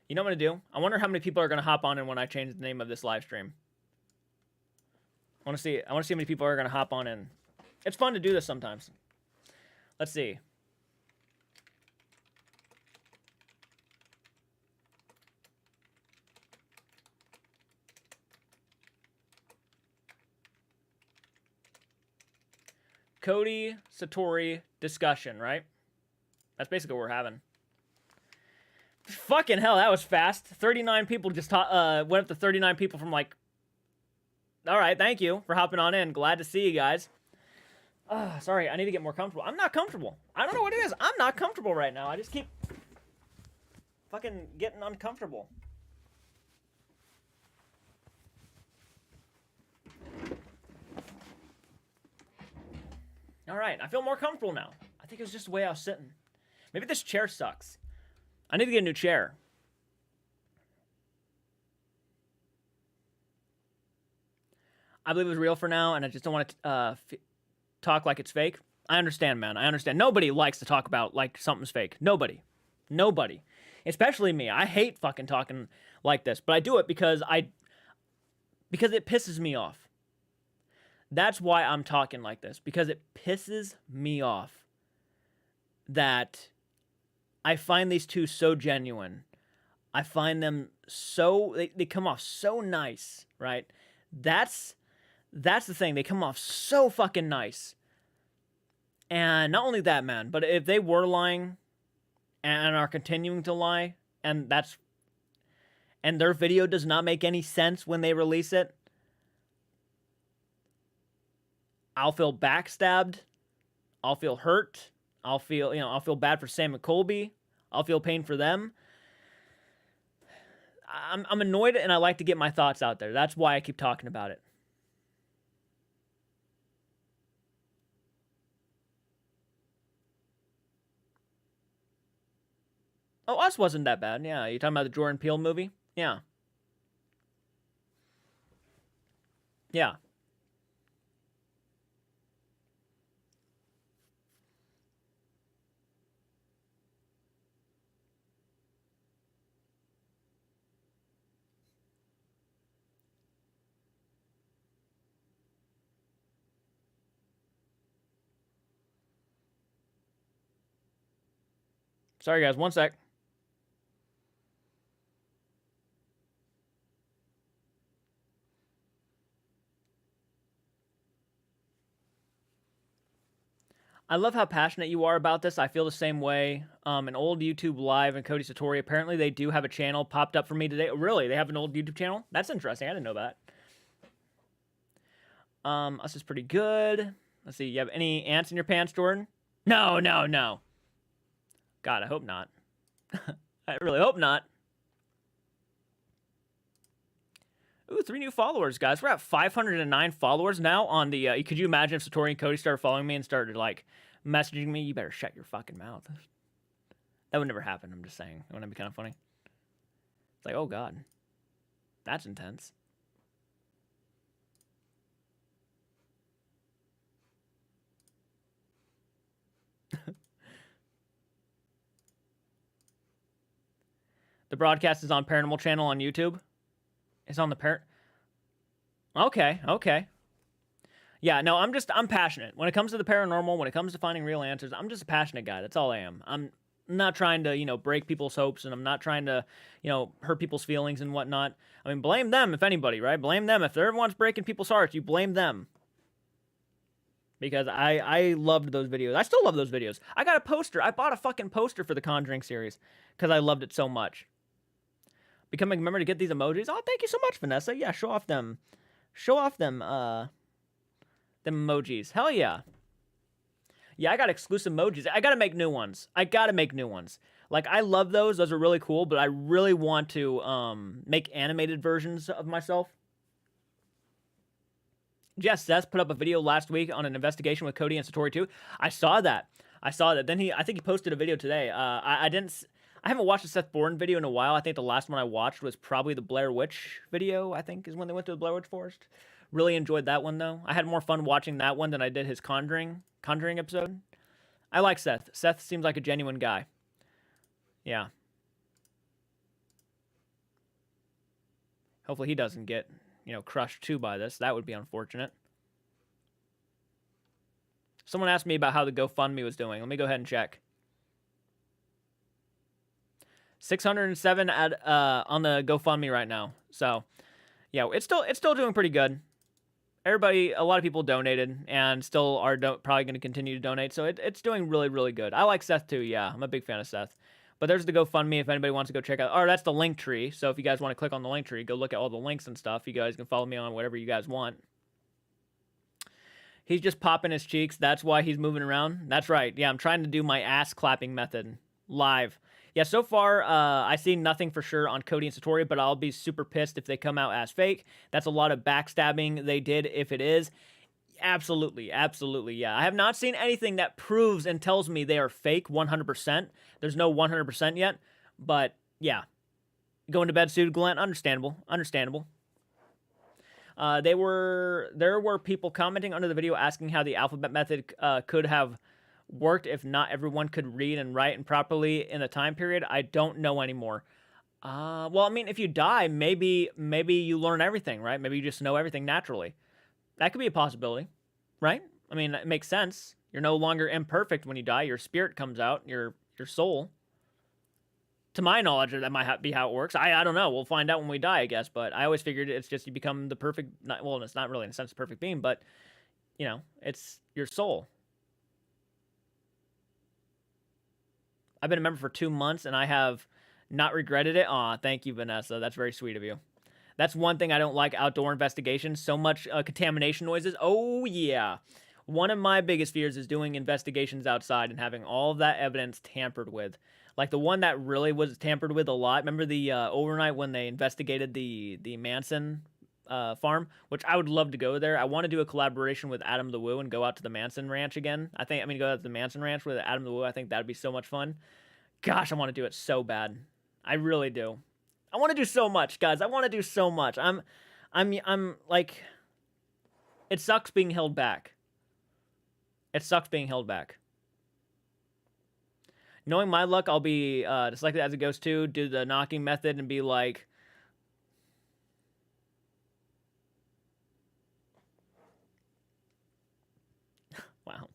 You know what I'm going to do? I wonder how many people are going to hop on in when I change the name of this live stream. I want to see how many people are going to hop on in. It's fun to do this sometimes. Let's see. Cody, Satori, discussion, right? That's basically what we're having. Fucking hell, that was fast. 39 people just went up to 39 people from like... Alright, thank you for hopping on in. Glad to see you guys. Sorry, I need to get more comfortable. I'm not comfortable. I don't know what it is. I'm not comfortable right now. I just keep fucking getting uncomfortable. Alright, I feel more comfortable now. I think it was just the way I was sitting. Maybe this chair sucks. I need to get a new chair. I believe it was real for now, and I just don't want to talk like it's fake. I understand, man. I understand. Nobody likes to talk about like something's fake. Nobody. Nobody. Especially me. I hate fucking talking like this, but I do it because it pisses me off. That's why I'm talking like this, because it pisses me off that I find these two so genuine. I find them so... They come off so nice, right? That's the thing. They come off so fucking nice. And not only that, man, but if they were lying and are continuing to lie, and their video does not make any sense when they release it, I'll feel backstabbed. I'll feel hurt. I'll feel bad for Sam and Colby. I'll feel pain for them. I'm annoyed, and I like to get my thoughts out there. That's why I keep talking about it. Oh, Us wasn't that bad. Yeah, you talking about the Jordan Peele movie? Yeah. Yeah. Sorry, guys. One sec. I love how passionate you are about this. I feel the same way. An old YouTube live and Cody Satori. Apparently, they do have a channel popped up for me today. Really? They have an old YouTube channel? That's interesting. I didn't know that. Us is pretty good. Let's see. You have any ants in your pants, Jordan? No, no, no. God, I hope not. I really hope not. Ooh, 3 new followers, guys. We're at 509 followers now on the... could you imagine if Satori and Cody started following me and started, like, messaging me? You better shut your fucking mouth. That would never happen. I'm just saying. Wouldn't that be kind of funny? It's like, oh god, that's intense. The broadcast is on Paranormal channel on YouTube. It's on the Okay, okay. Yeah, no, I'm passionate. When it comes to the paranormal, when it comes to finding real answers, I'm just a passionate guy. That's all I am. I'm not trying to, break people's hopes, and I'm not trying to, hurt people's feelings and whatnot. I mean, blame them if anybody, right? Blame them. If they're everyone's breaking people's hearts, you blame them. Because I loved those videos. I still love those videos. I got a poster. I bought a fucking poster for the Conjuring series because I loved it so much. Becoming a member to get these emojis. Oh, thank you so much, Vanessa. Yeah, show off them emojis. Hell yeah. Yeah, I got exclusive emojis. I gotta make new ones. Like, I love those. Those are really cool, but I really want to make animated versions of myself. Jess Seth put up a video last week on an investigation with Cody and Satori too. I saw that. Then I think he posted a video today. I haven't watched a Seth Bourne video in a while. I think the last one I watched was probably the Blair Witch video, I think, is when they went to the Blair Witch Forest. Really enjoyed that one, though. I had more fun watching that one than I did his Conjuring episode. I like Seth. Seth seems like a genuine guy. Yeah. Hopefully he doesn't get, crushed too by this. That would be unfortunate. Someone asked me about how the GoFundMe was doing. Let me go ahead and check. 607 on the GoFundMe right now. So, yeah, it's still doing pretty good. A lot of people donated and still are probably going to continue to donate. So it's doing really, really good. I like Seth too. Yeah, I'm a big fan of Seth. But there's the GoFundMe if anybody wants to go check out. Or that's the link tree. So if you guys want to click on the link tree, go look at all the links and stuff. You guys can follow me on whatever you guys want. He's just popping his cheeks. That's why he's moving around. That's right. Yeah, I'm trying to do my ass clapping method live. Yeah, so far, I see nothing for sure on Cody and Satori, but I'll be super pissed if they come out as fake. That's a lot of backstabbing they did if it is. Absolutely, absolutely, yeah. I have not seen anything that proves and tells me they are fake 100%. There's no 100% yet, but yeah. Going to bed suited, Glenn, understandable. There were people commenting under the video asking how the alphabet method could have worked if not everyone could read and write and properly in the time period. I don't know anymore. Well, I mean, if you die, maybe you learn everything, right? Maybe you just know everything naturally. That could be a possibility, right? I mean, it makes sense. You're no longer imperfect when you die. Your spirit comes out, your soul. To my knowledge, that might be how it works. I don't know. We'll find out when we die, I guess. But I always figured it's just you become the perfect, well, it's not really in a sense a perfect being, but, it's your soul. I've been a member for 2 months, and I have not regretted it. Aw, thank you, Vanessa. That's very sweet of you. That's one thing I don't like outdoor investigations. So much contamination noises. Oh, yeah. One of my biggest fears is doing investigations outside and having all of that evidence tampered with. Like the one that really was tampered with a lot. Remember the overnight when they investigated the Manson farm, which I would love to go there. I want to do a collaboration with Adam the Woo and go out to the Manson Ranch again. Go out to the Manson Ranch with Adam the Woo. I think that'd be so much fun. Gosh, I want to do it so bad. I really do. I want to do so much, guys. I want to do so much. I'm like, it sucks being held back. Knowing my luck, I'll be selected as a ghost too, do the knocking method and be like, wow.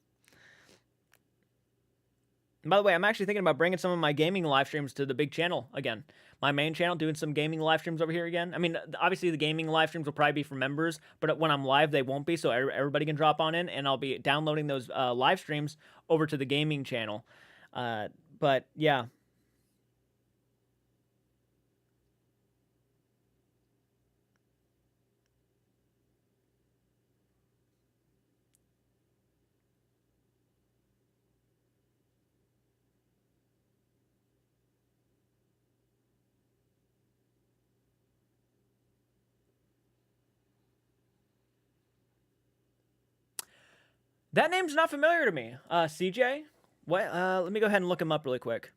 And by the way, I'm actually thinking about bringing some of my gaming live streams to the big channel again. My main channel, doing some gaming live streams over here again. I mean, obviously the gaming live streams will probably be for members, but when I'm live, they won't be, so everybody can drop on in, and I'll be downloading those live streams over to the gaming channel. But yeah. That name's not familiar to me. CJ? What? Let me go ahead and look him up really quick.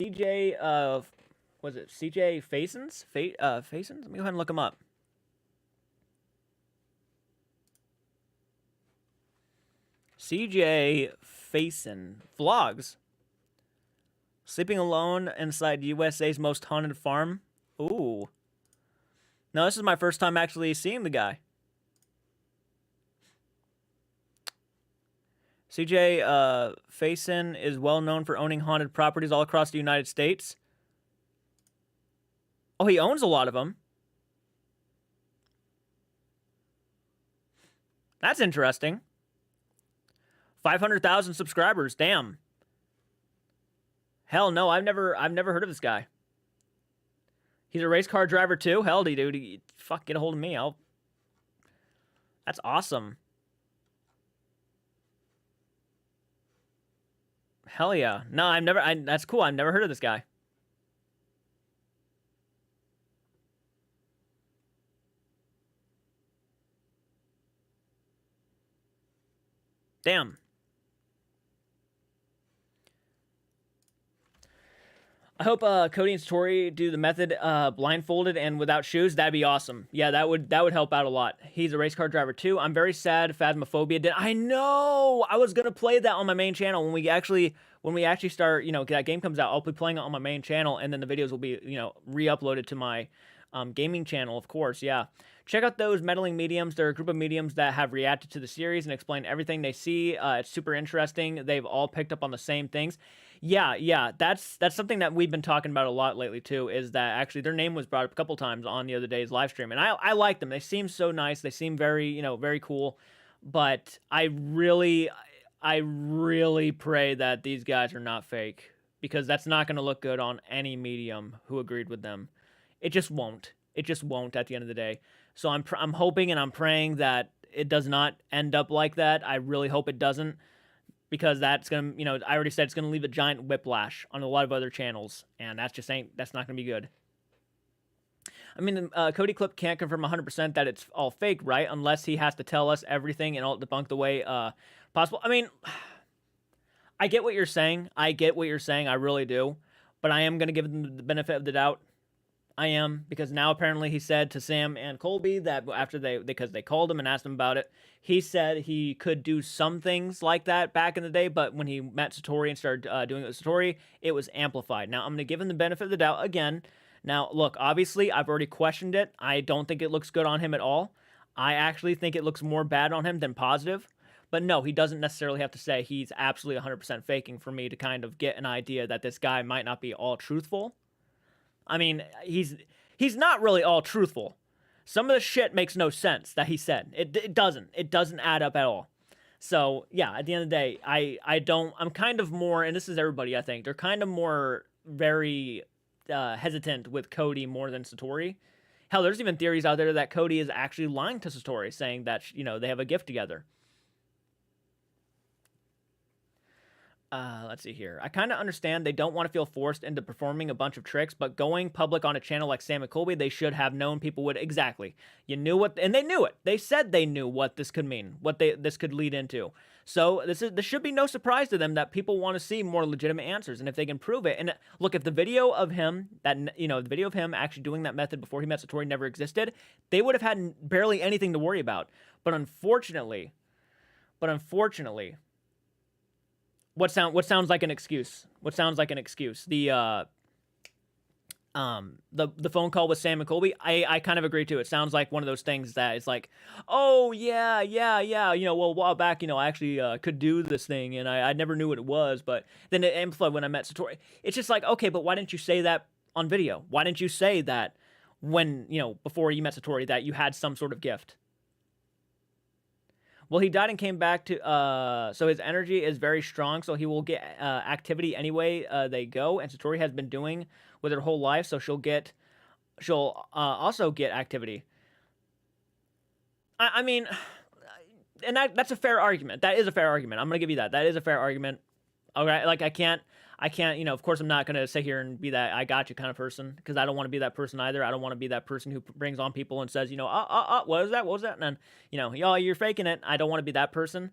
CJ, was it CJ Fasons? Fasons? Let me go ahead and look him up. CJ Faison vlogs. Sleeping alone inside USA's most haunted farm. Ooh. No, this is my first time actually seeing the guy. CJ Faison is well known for owning haunted properties all across the United States. Oh, he owns a lot of them. That's interesting. 500,000 subscribers. Damn. Hell no, I've never heard of this guy. He's a race car driver too? Hell, dude. Fuck, get a hold of me. That's awesome. Hell yeah. No, that's cool. I've never heard of this guy. Damn. I hope Cody and Satori do the method blindfolded and without shoes. That'd be awesome. Yeah, that would help out a lot. He's a race car driver too. I'm very sad Phasmophobia did. I know. I was gonna play that on my main channel when we actually start. That game comes out. I'll be playing it on my main channel, and then the videos will be re-uploaded to my gaming channel, of course. Yeah. Check out those meddling mediums. They're a group of mediums that have reacted to the series and explain everything they see. It's super interesting. They've all picked up on the same things. Yeah, that's something that we've been talking about a lot lately too, is that actually their name was brought up a couple times on the other day's live stream, and I like them. They seem so nice. They seem very, very cool, but I really pray that these guys are not fake, because that's not going to look good on any medium who agreed with them. It just won't. It just won't at the end of the day. So I'm hoping and I'm praying that it does not end up like that. I really hope it doesn't, because that's going to, I already said it's going to leave a giant whiplash on a lot of other channels, and that's not going to be good. I mean, Cody Clip can't confirm 100% that it's all fake, right? Unless he has to tell us everything and all debunk the way possible. I mean, I get what you're saying. I really do. But I am going to give them the benefit of the doubt. I am, because now apparently he said to Sam and Colby that after because they called him and asked him about it, he said he could do some things like that back in the day, but when he met Satori and started doing it with Satori, it was amplified. Now, I'm going to give him the benefit of the doubt again. Now, look, obviously, I've already questioned it. I don't think it looks good on him at all. I actually think it looks more bad on him than positive. But no, he doesn't necessarily have to say he's absolutely 100% faking for me to kind of get an idea that this guy might not be all truthful. I mean, he's not really all truthful. Some of the shit makes no sense that he said. It doesn't add up at all. So, yeah, at the end of the day, I'm kind of more, and this is everybody, I think, they're kind of more very hesitant with Cody more than Satori. Hell, there's even theories out there that Cody is actually lying to Satori, saying that, they have a gift together. Let's see here. I kind of understand they don't want to feel forced into performing a bunch of tricks, but going public on a channel like Sam and Colby, they should have known people would. Exactly. You knew what, and they knew it. They said they knew what this could mean, this could lead into. So this should be no surprise to them that people want to see more legitimate answers, and if they can prove it. And look, if the video of him the video of him actually doing that method before he met Satori never existed, they would have had barely anything to worry about. But unfortunately. What sounds like an excuse? The phone call with Sam and Colby, I kind of agree too. It sounds like one of those things that it's like, oh yeah. Well, a while back, I actually could do this thing, and I never knew what it was, but then it amplified when I met Satori. It's just like, okay, but why didn't you say that on video? Why didn't you say that when before you met Satori that you had some sort of gift? Well, he died and came back to, so his energy is very strong, so he will get activity anyway they go, and Satori has been doing with her whole life, so she'll also get activity. I mean, and that's a fair argument. That is a fair argument. I'm going to give you that. That is a fair argument. Okay, like I can't, of course I'm not going to sit here and be that I got you kind of person, because I don't want to be that person either. I don't want to be that person who brings on people and says, what was that? And then, you're faking it. I don't want to be that person.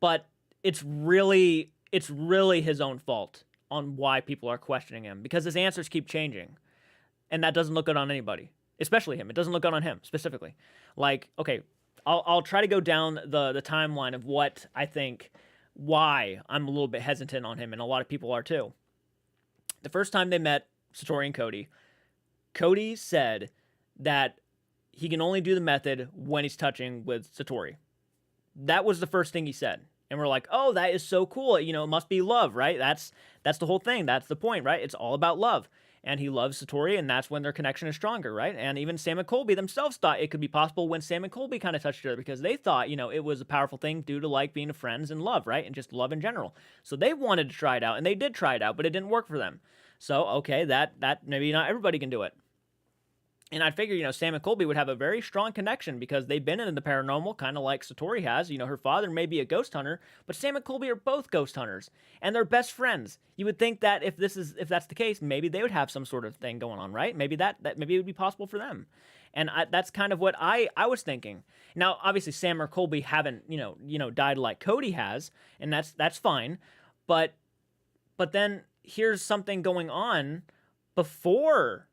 But it's really his own fault, on why people are questioning him, because his answers keep changing, and that doesn't look good on anybody, especially him. It doesn't look good on him specifically. Like, okay, I'll try to go down the timeline of what I think, why I'm a little bit hesitant on him, and a lot of people are too. The first time they met Satori and Cody, Cody said that he can only do the method when he's touching with Satori. That was the first thing he said. And we're like, oh, that is so cool. You know, it must be love, right? That's the whole thing. That's the point, right? It's all about love. And he loves Satori, and that's when their connection is stronger, right? And even Sam and Colby themselves thought it could be possible when Sam and Colby kind of touched each other, because they thought, you know, it was a powerful thing due to like being friends and love, right? And just love in general. So they wanted to try it out, and they did try it out, but it didn't work for them. So, okay, that maybe not everybody can do it. And I figure, you know, Sam and Colby would have a very strong connection because they've been in the paranormal, kind of like Satori has. You know, her father may be a ghost hunter, but Sam and Colby are both ghost hunters, and they're best friends. You would think that if that's the case, maybe they would have some sort of thing going on, right? Maybe that maybe it would be possible for them. And that's kind of what I was thinking. Now, obviously, Sam or Colby haven't, you know, died like Cody has, and that's fine. But then here's something going on before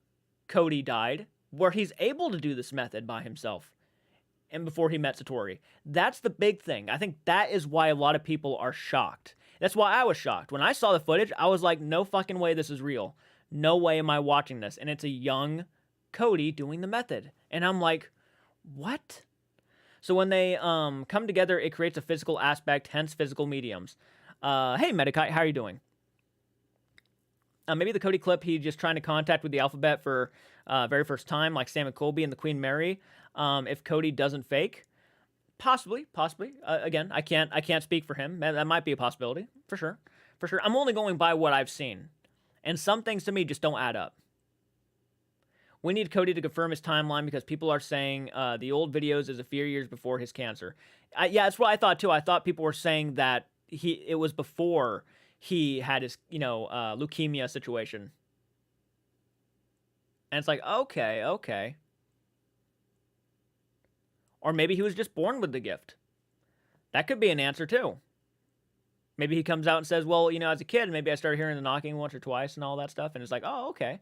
Cody died, where he's able to do this method by himself, and before he met Satori. That's the big thing. I think that is why a lot of people are shocked. That's why I was shocked. When I saw the footage, I was like, no fucking way this is real. No way am I watching this. And it's a young Cody doing the method. And I'm like, what? So when they come together, it creates a physical aspect, hence physical mediums. Hey, Medikite, how are you doing? Maybe the Cody clip, he just trying to contact with the alphabet for very first time, like Sam and Colby and the Queen Mary. If Cody doesn't fake, possibly. Again, I can't speak for him. That might be a possibility, for sure. I'm only going by what I've seen, and some things to me just don't add up. We need Cody to confirm his timeline because people are saying the old videos is a few years before his cancer. Yeah, that's what I thought too. I thought people were saying that it was before he had his, you know, leukemia situation. And it's like, okay. Or maybe he was just born with the gift. That could be an answer too. Maybe he comes out and says, well, you know, as a kid, maybe I started hearing the knocking once or twice and all that stuff. And it's like, oh, okay.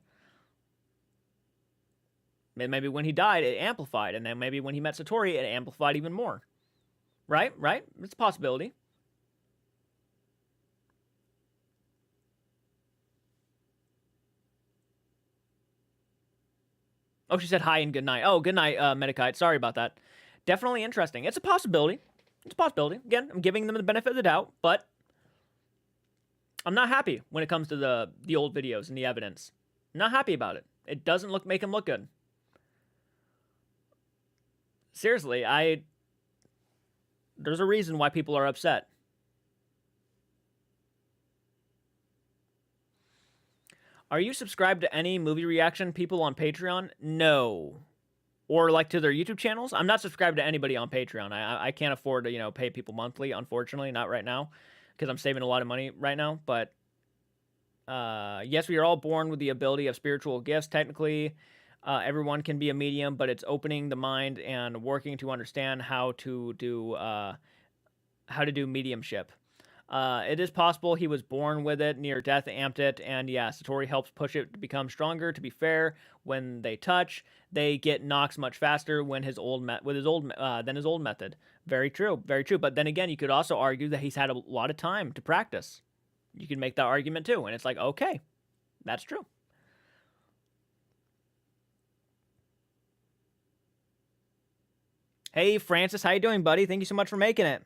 Maybe when he died, it amplified. And then maybe when he met Satori, it amplified even more. Right? It's a possibility. Oh, she said hi and good night. Oh, good night, Medikite. Sorry about that. Definitely interesting. It's a possibility. Again, I'm giving them the benefit of the doubt, but I'm not happy when it comes to the old videos and the evidence. I'm not happy about it. It doesn't make him look good. Seriously, there's a reason why people are upset. Are you subscribed to any movie reaction people on Patreon? No. Or like to their YouTube channels? I'm not subscribed to anybody on Patreon. I can't afford to, you know, pay people monthly, unfortunately, not right now, because I'm saving a lot of money right now. But yes, we are all born with the ability of spiritual gifts. Technically, everyone can be a medium, but it's opening the mind and working to understand how to do mediumship. It is possible he was born with it, near death amped it, and yeah, Satori helps push it to become stronger. To be fair, when they touch, they get knocks much faster when his old method. Very true. But then again, you could also argue that he's had a lot of time to practice. You can make that argument too, and it's like, okay, that's true. Hey, Francis, how you doing, buddy? Thank you so much for making it.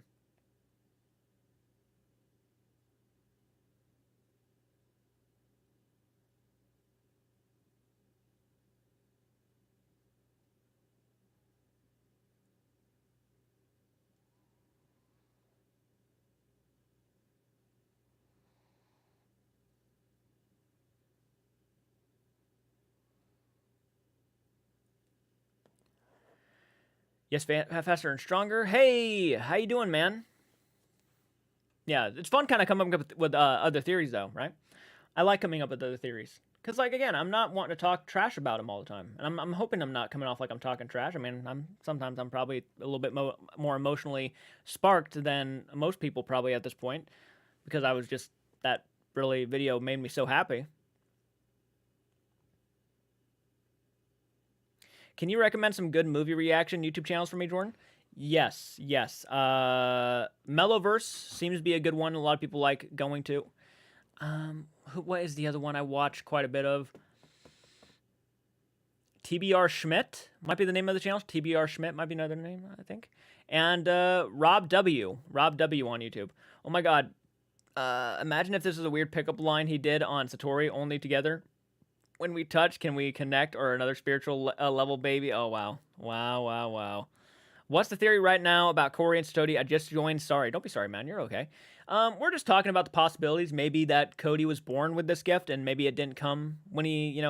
Yes, faster and stronger. Hey, how you doing, man? Yeah, it's fun kind of coming up with other theories, though, right? I like coming up with other theories. Because, like, again, I'm not wanting to talk trash about him all the time. And I'm hoping I'm not coming off like I'm talking trash. I mean, sometimes I'm probably a little bit more emotionally sparked than most people probably at this point. Because I was just that really video made me so happy. Can you recommend some good movie reaction YouTube channels for me, Jordan? Yes. Mellowverse seems to be a good one. A lot of people like going to. What is the other one I watch quite a bit of? TBR Schmidt might be the name of the channel. TBR Schmidt might be another name, I think. And Rob W on YouTube. Oh my God. Imagine if this is a weird pickup line he did on Satori, only together. When we touch, can we connect, or another spiritual level, baby? Oh, wow. What's the theory right now about Cody and Satori? I just joined. Sorry. Don't be sorry, man. You're okay. We're just talking about the possibilities. Maybe that Cody was born with this gift, and maybe it didn't come when he,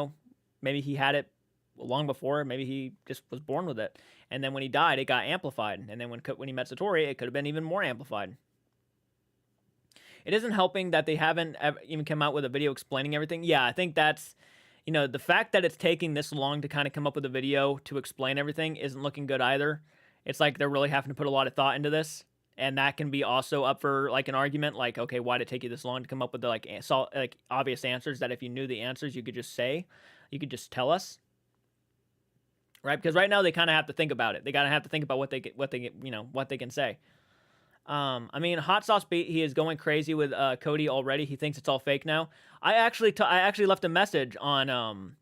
maybe he had it long before. Maybe he just was born with it. And then when he died, it got amplified. And then when he met Satori, it could have been even more amplified. It isn't helping that they haven't even come out with a video explaining everything. Yeah, I think that's... the fact that it's taking this long to kind of come up with a video to explain everything isn't looking good either. It's like they're really having to put a lot of thought into this, and that can be also up for like an argument. Like, okay, why did it take you this long to come up with the like obvious answers that if you knew the answers, you could just say, you could just tell us, right? Because right now they kind of have to think about it. They gotta have to think about what they can say. I mean, Hot Sauce Beat, he is going crazy with Cody already. He thinks it's all fake now. I actually left a message on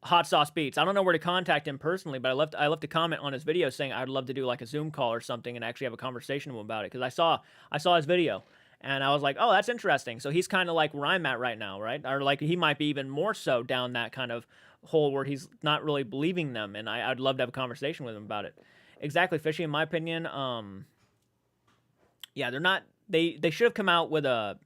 Hot Sauce Beats. I don't know where to contact him personally, but I left a comment on his video saying I'd love to do like a Zoom call or something and actually have a conversation with him about it, because I saw his video and I was like, oh, that's interesting. So he's kind of like where I'm at right now, right? Or like he might be even more so down that kind of hole where he's not really believing them, and I'd love to have a conversation with him about it. Exactly, Fishy. In my opinion, yeah, they're not. They should have come out with a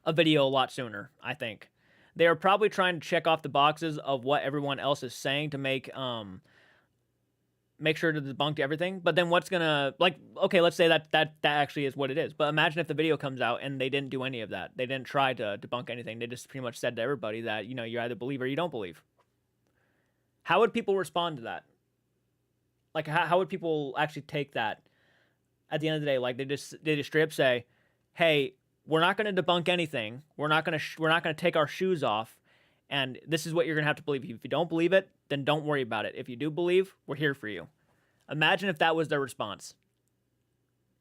video a lot sooner, I think. They are probably trying to check off the boxes of what everyone else is saying to make sure to debunk everything. But then what's gonna, like, okay, let's say that actually is what it is. But imagine if the video comes out and they didn't do any of that. They didn't try to debunk anything. They just pretty much said to everybody that, you either believe or you don't believe. How would people respond to that? Like, how would people actually take that at the end of the day? Like, they just straight up say, hey, we're not going to debunk anything. We're not going to take our shoes off, and this is what you're going to have to believe. If you don't believe it, then don't worry about it. If you do believe, we're here for you. Imagine if that was their response.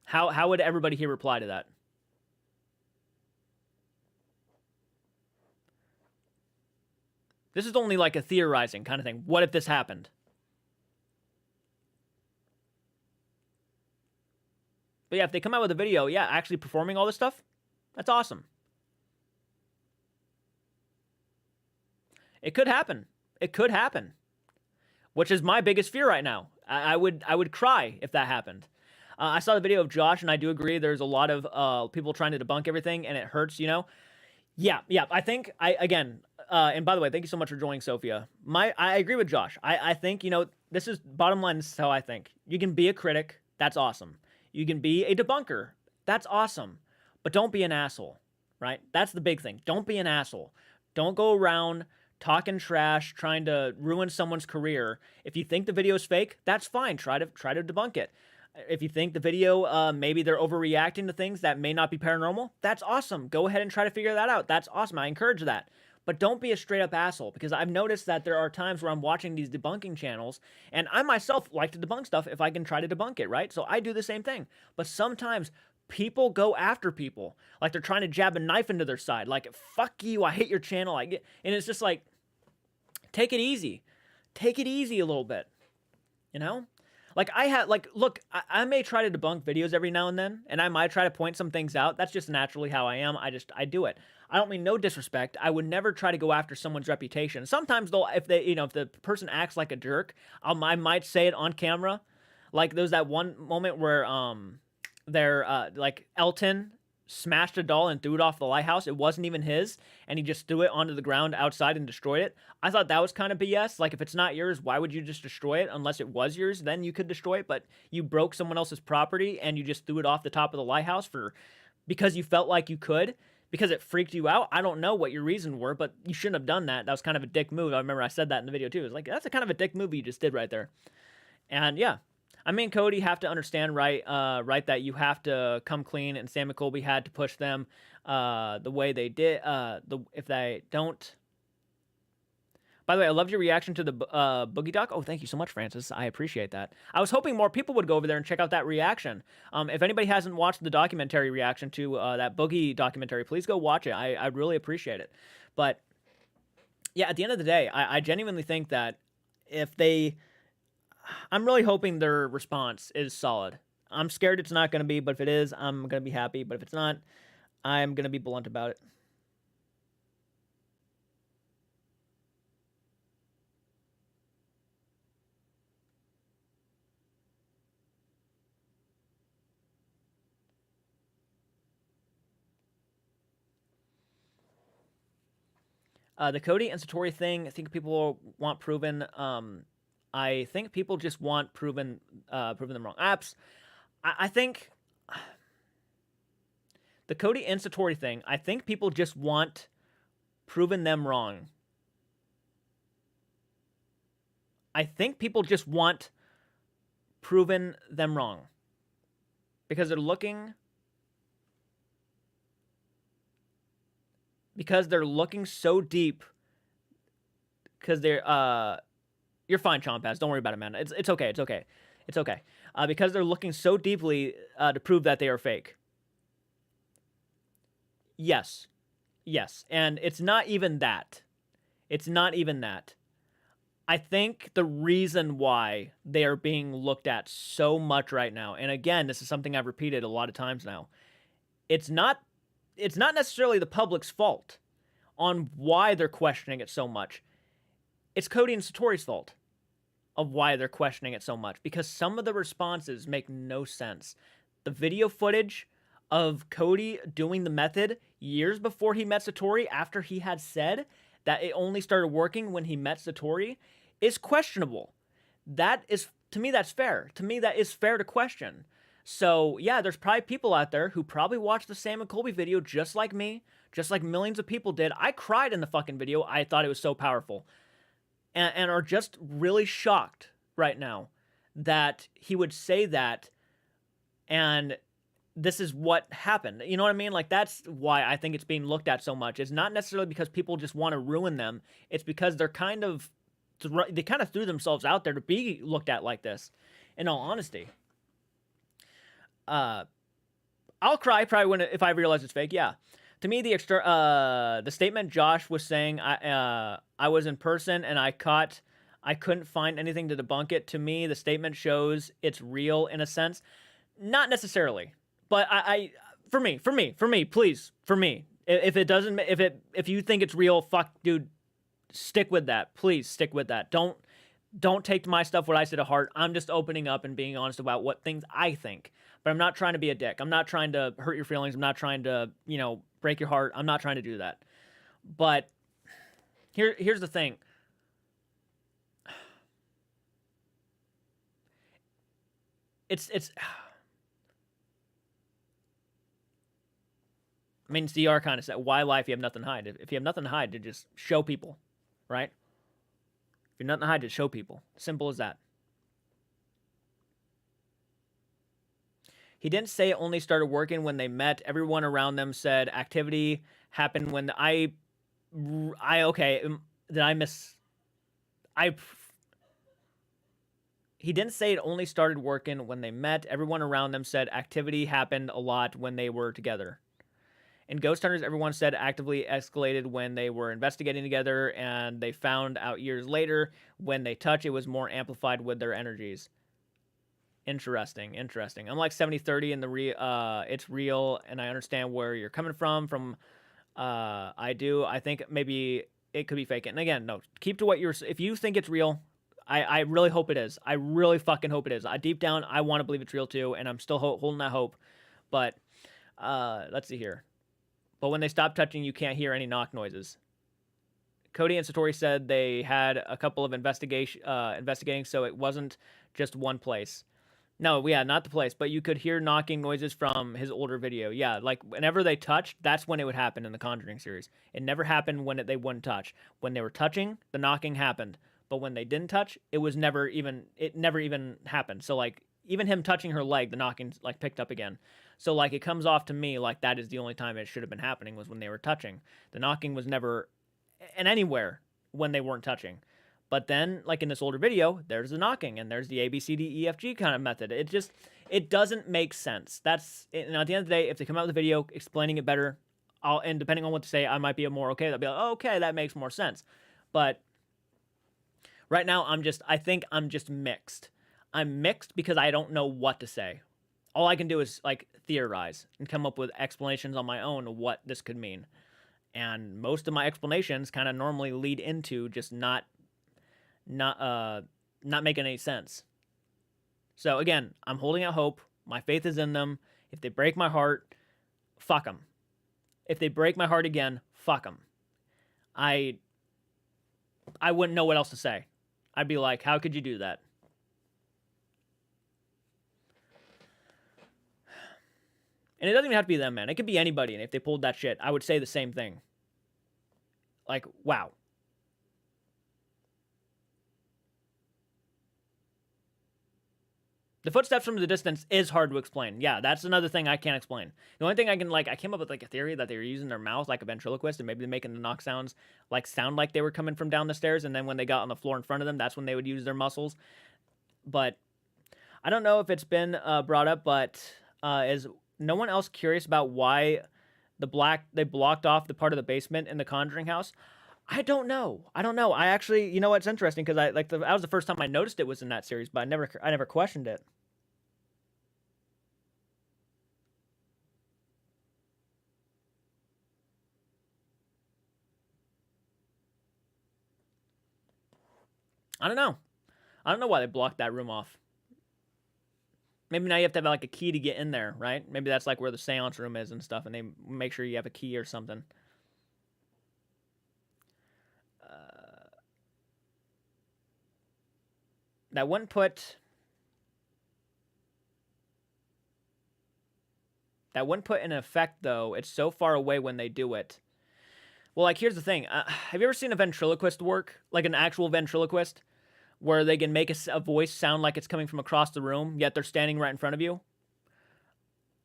How would everybody here reply to that? This is only like a theorizing kind of thing. What if this happened? But yeah, if they come out with a video, yeah, actually performing all this stuff, that's awesome. It could happen. It could happen. Which is my biggest fear right now. I would cry if that happened. I saw the video of Josh, and I do agree there's a lot of people trying to debunk everything, and it hurts, Yeah, I think, and by the way, thank you so much for joining, Sophia. I agree with Josh. I think, this is, bottom line, this is how I think. You can be a critic. That's awesome. You can be a debunker. That's awesome. But don't be an asshole, right? That's the big thing. Don't be an asshole. Don't go around talking trash, trying to ruin someone's career. If you think the video is fake, that's fine. Try to debunk it. If you think the video, maybe they're overreacting to things that may not be paranormal, that's awesome. Go ahead and try to figure that out. That's awesome. I encourage that. But don't be a straight up asshole, because I've noticed that there are times where I'm watching these debunking channels, and I myself like to debunk stuff if I can try to debunk it, right? So I do the same thing. But sometimes people go after people like they're trying to jab a knife into their side. Like, fuck you, I hate your channel. And it's just like, take it easy. Take it easy a little bit, Like, look, I may try to debunk videos every now and then, and I might try to point some things out. That's just naturally how I am. I do it. I don't mean no disrespect. I would never try to go after someone's reputation. Sometimes, though, if the person acts like a jerk, I might say it on camera. Like, there's that one moment where, like, Elton smashed a doll and threw it off the lighthouse. It wasn't even his, and he just threw it onto the ground outside and destroyed it. I thought that was kind of BS. Like, if it's not yours, why would you just destroy it? Unless it was yours, then you could destroy it. But you broke someone else's property and you just threw it off the top of the lighthouse because you felt like you could, because it freaked you out. I don't know what your reasons were, but you shouldn't have done that. That was kind of a dick move. I remember I said that in the video too. It was like, that's a kind of a dick move you just did right there. And yeah, I mean, Cody have to understand, right? Right, that you have to come clean, and Sam and Colby had to push them, the way they did. If they don't. By the way, I loved your reaction to the Boogie Doc. Oh, thank you so much, Francis. I appreciate that. I was hoping more people would go over there and check out that reaction. If anybody hasn't watched the documentary reaction to that Boogie documentary, please go watch it. I'd really appreciate it. But yeah, at the end of the day, I genuinely think that if they, I'm really hoping their response is solid. I'm scared it's not going to be, but if it is, I'm going to be happy. But if it's not, I'm going to be blunt about it. The Cody and Satori thing, I think people want proven. I think people just want proven them wrong. I think the Cody and Satori thing, I think people just want proven them wrong. I think people just want proven them wrong because they're looking so deep because they're you're fine, Chompaz. Don't worry about it, man. It's okay. It's okay. It's okay. Because they're looking so deeply to prove that they are fake. Yes. Yes. And it's not even that. It's not even that. I think the reason why they are being looked at so much right now, and again, this is something I've repeated a lot of times now, it's not necessarily the public's fault on why they're questioning it so much. It's Cody and Satori's fault of why they're questioning it so much, because some of the responses make no sense. The video footage of Cody doing the method years before he met Satori, after he had said that it only started working when he met Satori, is questionable. That is, to me, that's fair. To me, that is fair to question. So, yeah, there's probably people out there who probably watched the Sam and Colby video just like me, just like millions of people did. I cried in the fucking video. I thought it was so powerful. And are just really shocked right now that he would say that, and this is what happened. You know what I mean? Like, that's why I think it's being looked at so much. It's not necessarily because people just want to ruin them. It's because they kind of threw themselves out there to be looked at like this, in all honesty. I'll cry probably if I realize it's fake. Yeah. To me, the statement Josh was saying, I was in person and I couldn't find anything to debunk it. To me, the statement shows it's real in a sense. Not necessarily, but for me, please, for me, if you think it's real, fuck, dude, stick with that. Please stick with that. Don't take my stuff, what I say, to heart. I'm just opening up and being honest about what things I think. But I'm not trying to be a dick. I'm not trying to hurt your feelings. I'm not trying to, break your heart. I'm not trying to do that. But here's the thing. It's I mean, CR kind of said, why lie if you have nothing to hide? If you have nothing to hide, to just show people, right? If you have nothing to hide, just show people. Simple as that. He didn't say it only started working when they met. Everyone around them said activity happened when okay, did I miss? He didn't say it only started working when they met. Everyone around them said activity happened a lot when they were together. In Ghost Hunters, everyone said actively escalated when they were investigating together, and they found out years later when they touch, it was more amplified with their energies. Interesting. I'm like 70-30 in the it's real, and I understand where you're coming from. I do. I think maybe it could be fake. And again, no, keep to what if you think it's real, I really hope it is. I really fucking hope it is. Deep down, I want to believe it's real too, and I'm still holding that hope. But let's see here. But when they stop touching, you can't hear any knock noises. Cody and Satori said they had a couple of investigating, so it wasn't just one place. No, yeah, not the place, but you could hear knocking noises from his older video. Yeah, like whenever they touched, that's when it would happen in the Conjuring series. It never happened when they wouldn't touch. When they were touching, the knocking happened. But when they didn't touch, it never even happened. So like, even him touching her leg, the knocking like picked up again. So like it comes off to me like that is the only time it should have been happening was when they were touching. The knocking was never and anywhere when they weren't touching. But then, like in this older video, there's the knocking and there's the A B C D E F G kind of method. It doesn't make sense. That's at the end of the day, if they come out with a video explaining it better, and depending on what to say, I might be more okay. They'll be like, oh, okay, that makes more sense. But right now, I think I'm just mixed. I'm mixed because I don't know what to say. All I can do is like theorize and come up with explanations on my own of what this could mean. And most of my explanations kind of normally lead into just not making any sense. So again, I'm holding out hope. My faith is in them. If they break my heart, fuck them. If they break my heart again, fuck them. I wouldn't know what else to say. I'd be like, how could you do that? And it doesn't even have to be them, man. It could be anybody. And if they pulled that shit, I would say the same thing. Like, wow. The footsteps from the distance is hard to explain. Yeah, that's another thing I can't explain. The only thing I can, like, I came up with, like, a theory that they were using their mouth like a ventriloquist, and maybe they're making the knock sounds, like, sound like they were coming from down the stairs, and then when they got on the floor in front of them, that's when they would use their muscles. But I don't know if it's been brought up, but is no one else curious about why they blocked off the part of the basement in the Conjuring house? I don't know. I actually, you know what's interesting, because that was the first time I noticed it was in that series, but I never questioned it. I don't know. I don't know why they blocked that room off. Maybe now you have to have like a key to get in there, right? Maybe that's like where the seance room is and stuff, and they make sure you have a key or something. That wouldn't put in effect, though. It's so far away when they do it. Well, like, here's the thing. Have you ever seen a ventriloquist work? Like an actual ventriloquist? Where they can make a voice sound like it's coming from across the room, yet they're standing right in front of you?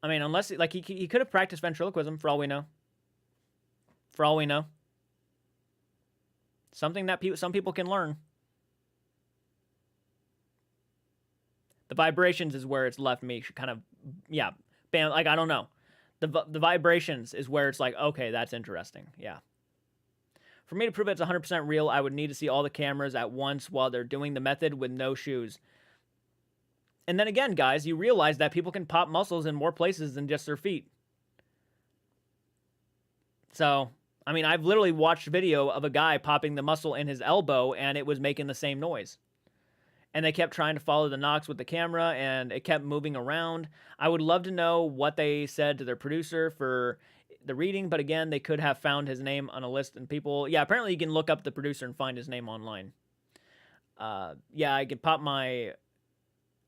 I mean, unless, like, he could have practiced ventriloquism, for all we know. For all we know. Something that some people can learn. The vibrations is where it's left me kind of, yeah, bam, like, I don't know. The vibrations is where it's like, okay, that's interesting, yeah. For me to prove it's 100% real, I would need to see all the cameras at once while they're doing the method with no shoes. And then again, guys, you realize that people can pop muscles in more places than just their feet. So, I mean, I've literally watched video of a guy popping the muscle in his elbow, and it was making the same noise. And they kept trying to follow the knocks with the camera, and it kept moving around. I would love to know what they said to their producer for the reading, but again, they could have found his name on a list, and people, yeah, apparently you can look up the producer and find his name online. Yeah, I can pop my,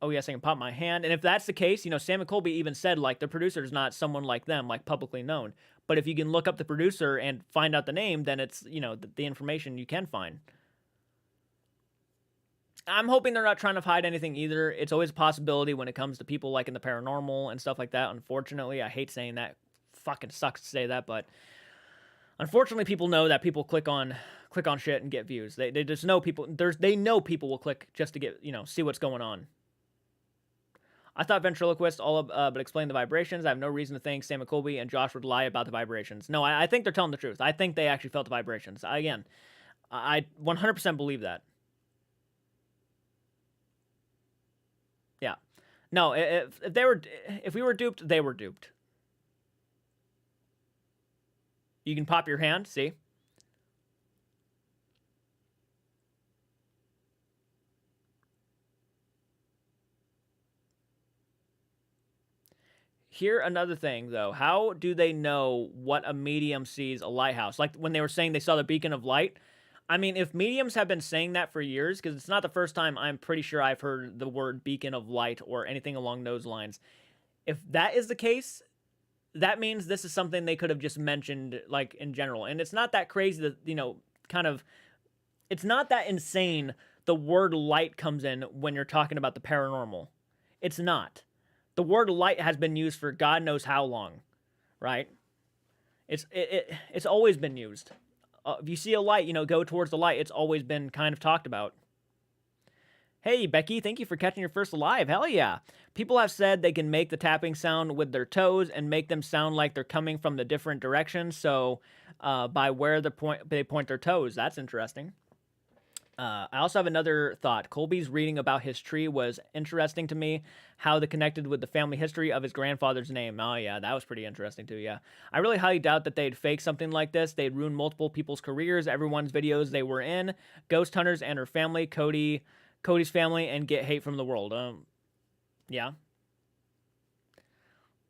oh yes, I can pop my hand, and if that's the case, you know, Sam and Colby even said, like, the producer is not someone like them, like, publicly known, but if you can look up the producer and find out the name, then it's, you know, the information you can find. I'm hoping they're not trying to hide anything either. It's always a possibility when it comes to people like in the paranormal and stuff like that. Unfortunately, I hate saying that. Fucking sucks to say that, but unfortunately, people know that people click on shit and get views. They just know people. They know people will click just to get, you know, see what's going on. I thought ventriloquists but explain the vibrations. I have no reason to think Sam McColby and Josh would lie about the vibrations. No, I think they're telling the truth. I think they actually felt the vibrations. Again, I 100% believe that. Yeah. No, if we were duped, they were duped. You can pop your hand, see? Here, another thing, though. How do they know what a medium sees a lighthouse? Like, when they were saying they saw the beacon of light. I mean, if mediums have been saying that for years, because it's not the first time I'm pretty sure I've heard the word beacon of light or anything along those lines. If that is the case, that means this is something they could have just mentioned, like, in general. And it's not that crazy that, you know, kind of, it's not that insane the word light comes in when you're talking about the paranormal. It's not. The word light has been used for God knows how long, right? It's always been used. If you see a light, go towards the light. It's always been kind of talked about. Hey, Becky, thank you for catching your first live. Hell yeah. People have said they can make the tapping sound with their toes and make them sound like they're coming from the different directions. So by where they point their toes. That's interesting. I also have another thought. Colby's reading about his tree was interesting to me, how they connected with the family history of his grandfather's name. Oh, yeah, that was pretty interesting, too, yeah. I really highly doubt that they'd fake something like this. They'd ruin multiple people's careers, everyone's videos they were in, ghost hunters and her family, Cody's family, and get hate from the world. Yeah.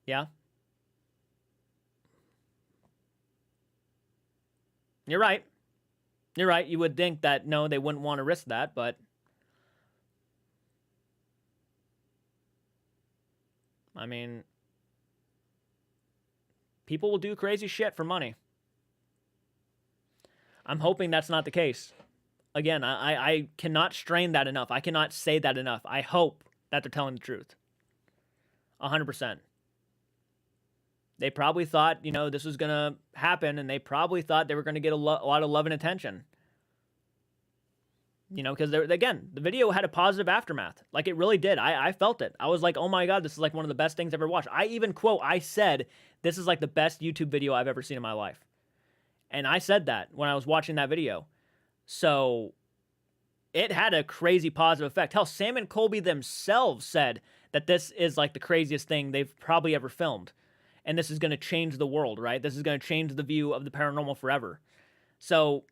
Yeah. You're right. You're right. You would think that, no, they wouldn't want to risk that, but I mean, people will do crazy shit for money. I'm hoping that's not the case. Again, I cannot strain that enough. I cannot say that enough. I hope that they're telling the truth. 100%. They probably thought, this was going to happen, and they probably thought they were going to get a lot of love and attention. Because, again, the video had a positive aftermath. Like, it really did. I felt it. I was like, oh, my God, this is, like, one of the best things I've ever watched. I said, this is, like, the best YouTube video I've ever seen in my life. And I said that when I was watching that video. So, it had a crazy positive effect. Hell, Sam and Colby themselves said that this is, like, the craziest thing they've probably ever filmed. And this is going to change the world, right? This is going to change the view of the paranormal forever. So,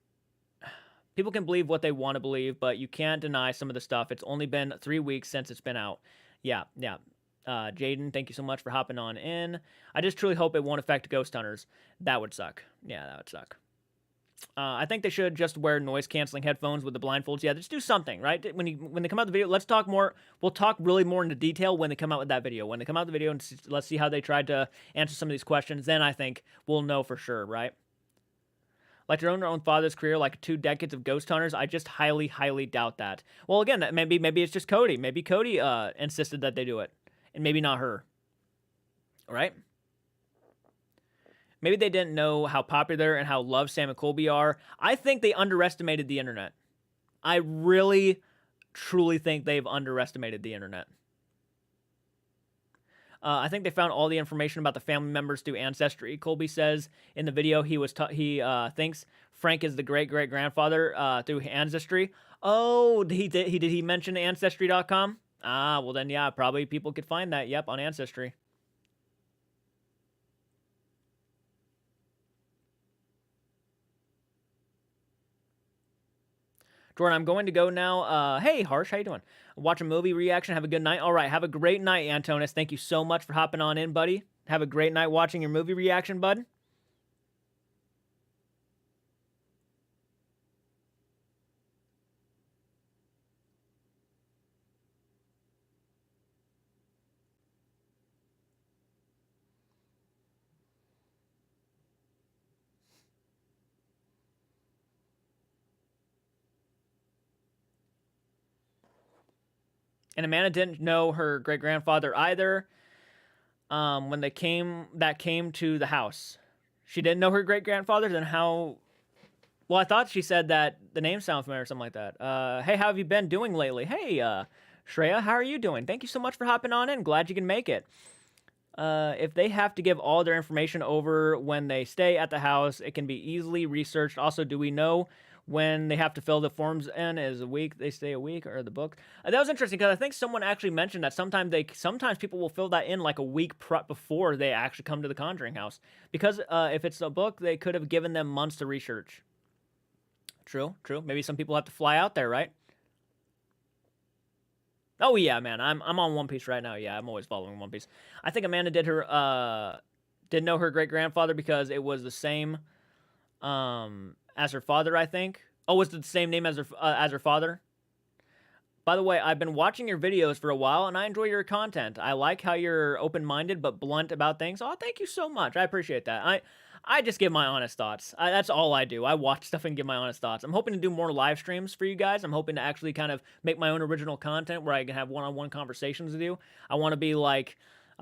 people can believe what they want to believe, but you can't deny some of the stuff. It's only been 3 weeks since it's been out. Yeah. Jaden, thank you so much for hopping on in. I just truly hope it won't affect ghost hunters. That would suck. Yeah, that would suck. I think they should just wear noise-canceling headphones with the blindfolds. Yeah, just do something, right? When they come out the video, let's talk more. We'll talk really more into detail when they come out with that video. When they come out the video, and let's see how they tried to answer some of these questions. Then I think we'll know for sure, right? Like to own their own father's career, like 2 decades of ghost hunters, I just highly, highly doubt that. Well, again, maybe it's just Cody. Maybe Cody insisted that they do it, and maybe not her. All right? Maybe they didn't know how popular and how loved Sam and Colby are. I think they underestimated the internet. I really, truly think they've underestimated the internet. I think they found all the information about the family members through Ancestry. Colby says in the video he thinks Frank is the great-great-grandfather through Ancestry. Oh, did he mention Ancestry.com? Ah, well then, yeah, probably people could find that, yep, on Ancestry. Jordan, I'm going to go now. Hey, Harsh, how you doing? Watch a movie reaction. Have a good night. All right, have a great night, Antonis. Thank you so much for hopping on in, buddy. Have a great night watching your movie reaction, bud. And Amanda didn't know her great-grandfather either when they came to the house. She didn't know her great-grandfather, then how... Well, I thought she said that the name sounds familiar or something like that. Hey, how have you been doing lately? Hey, Shreya, how are you doing? Thank you so much for hopping on in. Glad you can make it. If they have to give all their information over when they stay at the house, it can be easily researched. Also, do we know when they have to fill the forms in? Is a week they stay a week, or the book? That was interesting because I think someone actually mentioned that sometimes people will fill that in like a week before they actually come to the Conjuring house, because if it's a book, they could have given them months to research. True. Maybe some people have to fly out there, right? Oh yeah, man, I'm on One Piece right now. Yeah, I'm always following One Piece. I think Amanda did know her great-grandfather because it was the same as her father, I think. Oh, was it the same name as her father? By the way, I've been watching your videos for a while, and I enjoy your content. I like how you're open-minded but blunt about things. Oh, thank you so much. I appreciate that. I just give my honest thoughts. That's all I do. I watch stuff and give my honest thoughts. I'm hoping to do more live streams for you guys. I'm hoping to actually kind of make my own original content where I can have one-on-one conversations with you. I want to be like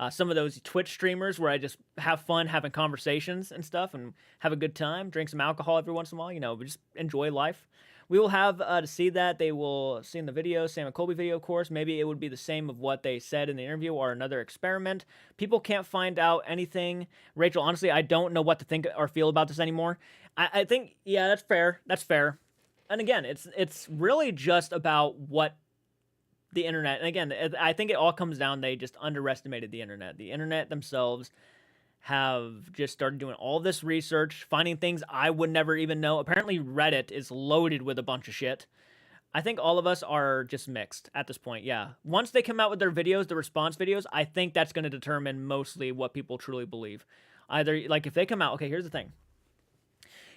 some of those Twitch streamers where I just have fun having conversations and stuff and have a good time, drink some alcohol every once in a while, you know, but just enjoy life. We will have to see that. They will see in the video, Sam and Colby video, of course. Maybe it would be the same of what they said in the interview or another experiment. People can't find out anything. Rachel, honestly, I don't know what to think or feel about this anymore. I think, yeah, that's fair. That's fair. And again, it's really just about what the internet, and again, I think it all comes down, they just underestimated the internet. The internet themselves have just started doing all this research, finding things I would never even know. Apparently, Reddit is loaded with a bunch of shit. I think all of us are just mixed at this point, yeah. Once they come out with their videos, the response videos, I think that's going to determine mostly what people truly believe. Either, like, if they come out, okay, here's the thing.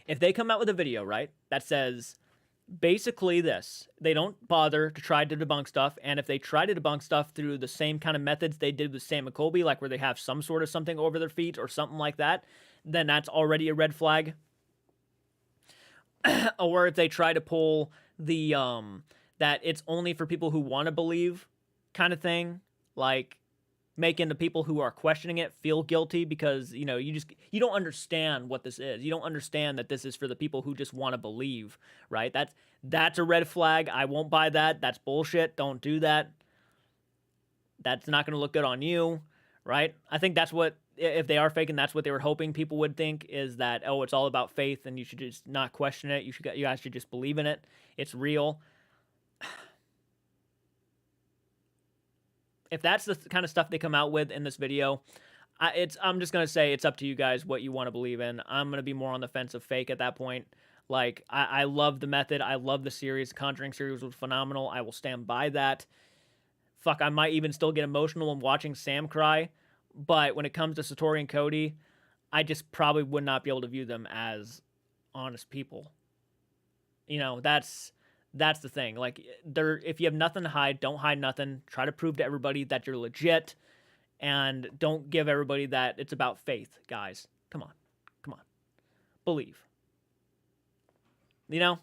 If they come out with a video, right, that says basically this, they don't bother to try to debunk stuff, and if they try to debunk stuff through the same kind of methods they did with Sam and Colby, like where they have some sort of something over their feet or something like that, then that's already a red flag. Or if they try to pull the that it's only for people who want to believe kind of thing, like making the people who are questioning it feel guilty because, you know, you don't understand what this is. You don't understand that this is for the people who just want to believe, right? That's a red flag. I won't buy that. That's bullshit. Don't do that. That's not going to look good on you, right? I think that's what, if they are faking, that's what they were hoping people would think, is that, oh, it's all about faith and you should just not question it. You guys should just believe in it. It's real. If that's the kind of stuff they come out with in this video, I'm just going to say it's up to you guys what you want to believe in. I'm going to be more on the fence of fake at that point. Like, I love the method. I love the series. The Conjuring series was phenomenal. I will stand by that. Fuck, I might even still get emotional when watching Sam cry. But when it comes to Satori and Cody, I just probably would not be able to view them as honest people. You know, that's the thing. Like, if you have nothing to hide, don't hide nothing. Try to prove to everybody that you're legit, and don't give everybody that it's about faith, guys. Come on. Believe. You know?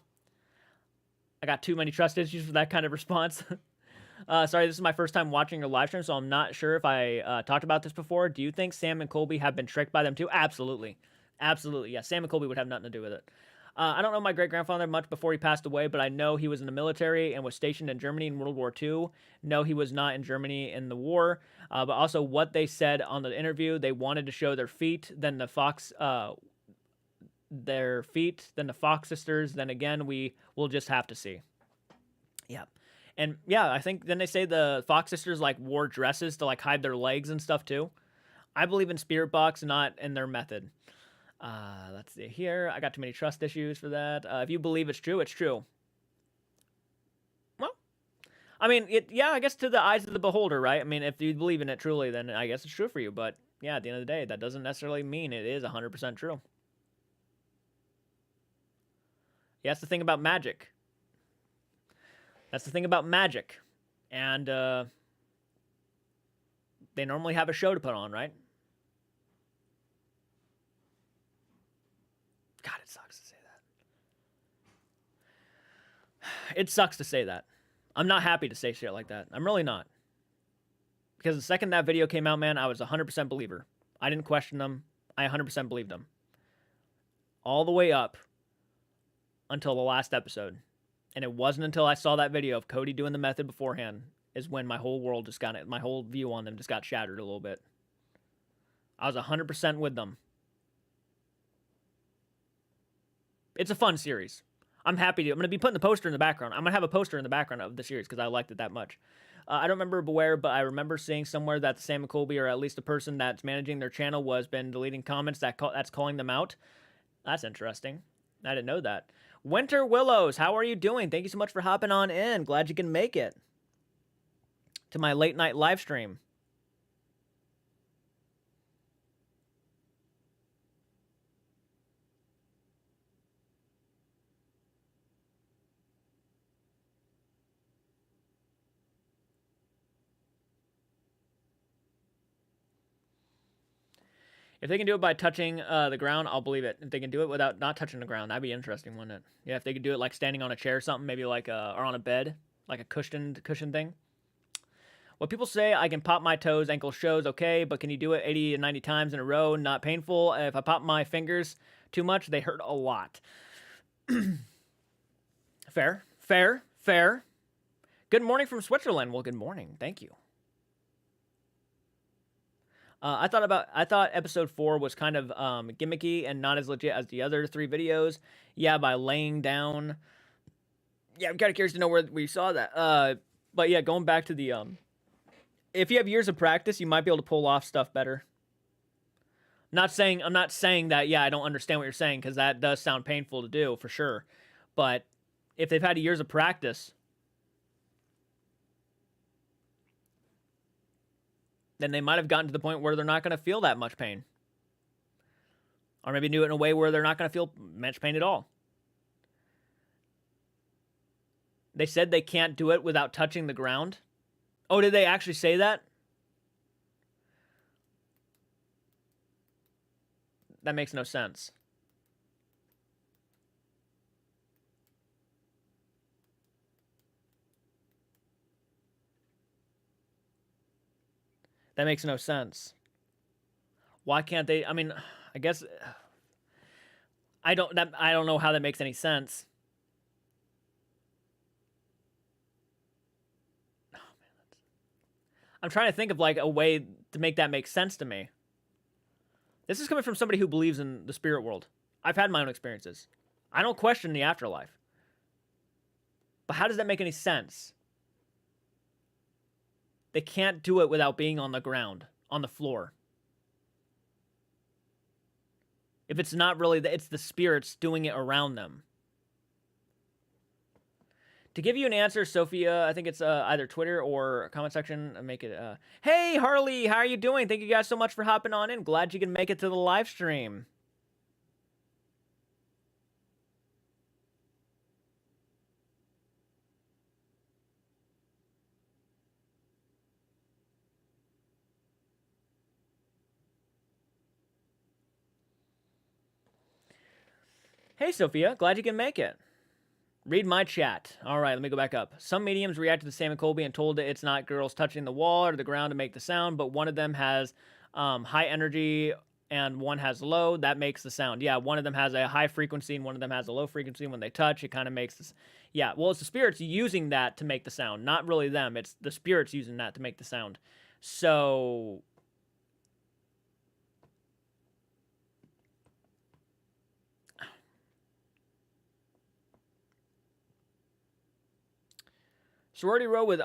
I got too many trust issues for that kind of response. Sorry, this is my first time watching your live stream, so I'm not sure if I talked about this before. Do you think Sam and Colby have been tricked by them too? Absolutely. Absolutely, yeah. Sam and Colby would have nothing to do with it. I don't know my great-grandfather much before he passed away, but I know he was in the military and was stationed in Germany in World War II. No, he was not in Germany in the war. But also what they said on the interview, they wanted to show their feet, then the Fox sisters. Then again, we will just have to see. Yeah. And yeah, I think then they say the Fox sisters like wore dresses to like hide their legs and stuff too. I believe in spirit box, not in their method. Let's see here. I got too many trust issues for that. If you believe it's true, it's true. Well, I mean, yeah, I guess to the eyes of the beholder, right? I mean, if you believe in it truly, then I guess it's true for you. But yeah, at the end of the day, that doesn't necessarily mean it is 100% true. Yeah, that's the thing about magic. That's the thing about magic. And they normally have a show to put on, right? God, it sucks to say that. It sucks to say that. I'm not happy to say shit like that. I'm really not. Because the second that video came out, man, I was 100% believer. I didn't question them. I 100% believed them. All the way up until the last episode. And it wasn't until I saw that video of Cody doing the method beforehand is when my whole world just got, my whole view on them just got shattered a little bit. I was 100% with them. It's a fun series. I'm happy to. I'm going to be putting the poster in the background. I'm going to have a poster in the background of the series because I liked it that much. I don't remember where, but I remember seeing somewhere that Sam and Colby, or at least the person that's managing their channel, was been deleting comments that's calling them out. That's interesting. I didn't know that. Winter Willows, how are you doing? Thank you so much for hopping on in. Glad you can make it to my late night live stream. If they can do it by touching the ground, I'll believe it. If they can do it without not touching the ground, that'd be interesting, wouldn't it? Yeah, if they could do it like standing on a chair or something, maybe like or on a bed, like a cushion thing. What people say, I can pop my toes, ankle shows, okay, but can you do it 80 to 90 times in a row, not painful? If I pop my fingers too much, they hurt a lot. Fair, fair, fair. Good morning from Switzerland. Well, good morning. Thank you. I thought episode 4 was kind of gimmicky and not as legit as the other 3 videos. Yeah, by laying down. Yeah, I'm kind of curious to know where we saw that. But yeah, going back to the if you have years of practice, you might be able to pull off stuff better. I'm not saying that. Yeah, I don't understand what you're saying because that does sound painful to do for sure. But if they've had years of practice, then they might have gotten to the point where they're not going to feel that much pain. Or maybe do it in a way where they're not going to feel much pain at all. They said they can't do it without touching the ground. Oh, did they actually say that? That makes no sense. That makes no sense. Why can't they? I mean, I guess I don't know how that makes any sense. Oh, man, I'm trying to think of like a way to make that make sense to me. This is coming from somebody who believes in the spirit world. I've had my own experiences. I don't question the afterlife. But how does that make any sense? They can't do it without being on the ground, on the floor. If it's not really, it's the spirits doing it around them. To give you an answer, Sophia, I think it's either Twitter or comment section. Make it, hey, Harley, how are you doing? Thank you guys so much for hopping on in. Glad you can make it to the live stream. Hey, Sophia, glad you can make it. Read my chat. All right, let me go back up. Some mediums reacted to Sam and Colby and told that it's not girls touching the wall or the ground to make the sound, but one of them has high energy and one has low. That makes the sound. Yeah, one of them has a high frequency and one of them has a low frequency. When they touch, it kind of makes this. Yeah, well, it's the spirits using that to make the sound, not really them. It's the spirits using that to make the sound. So sorority row with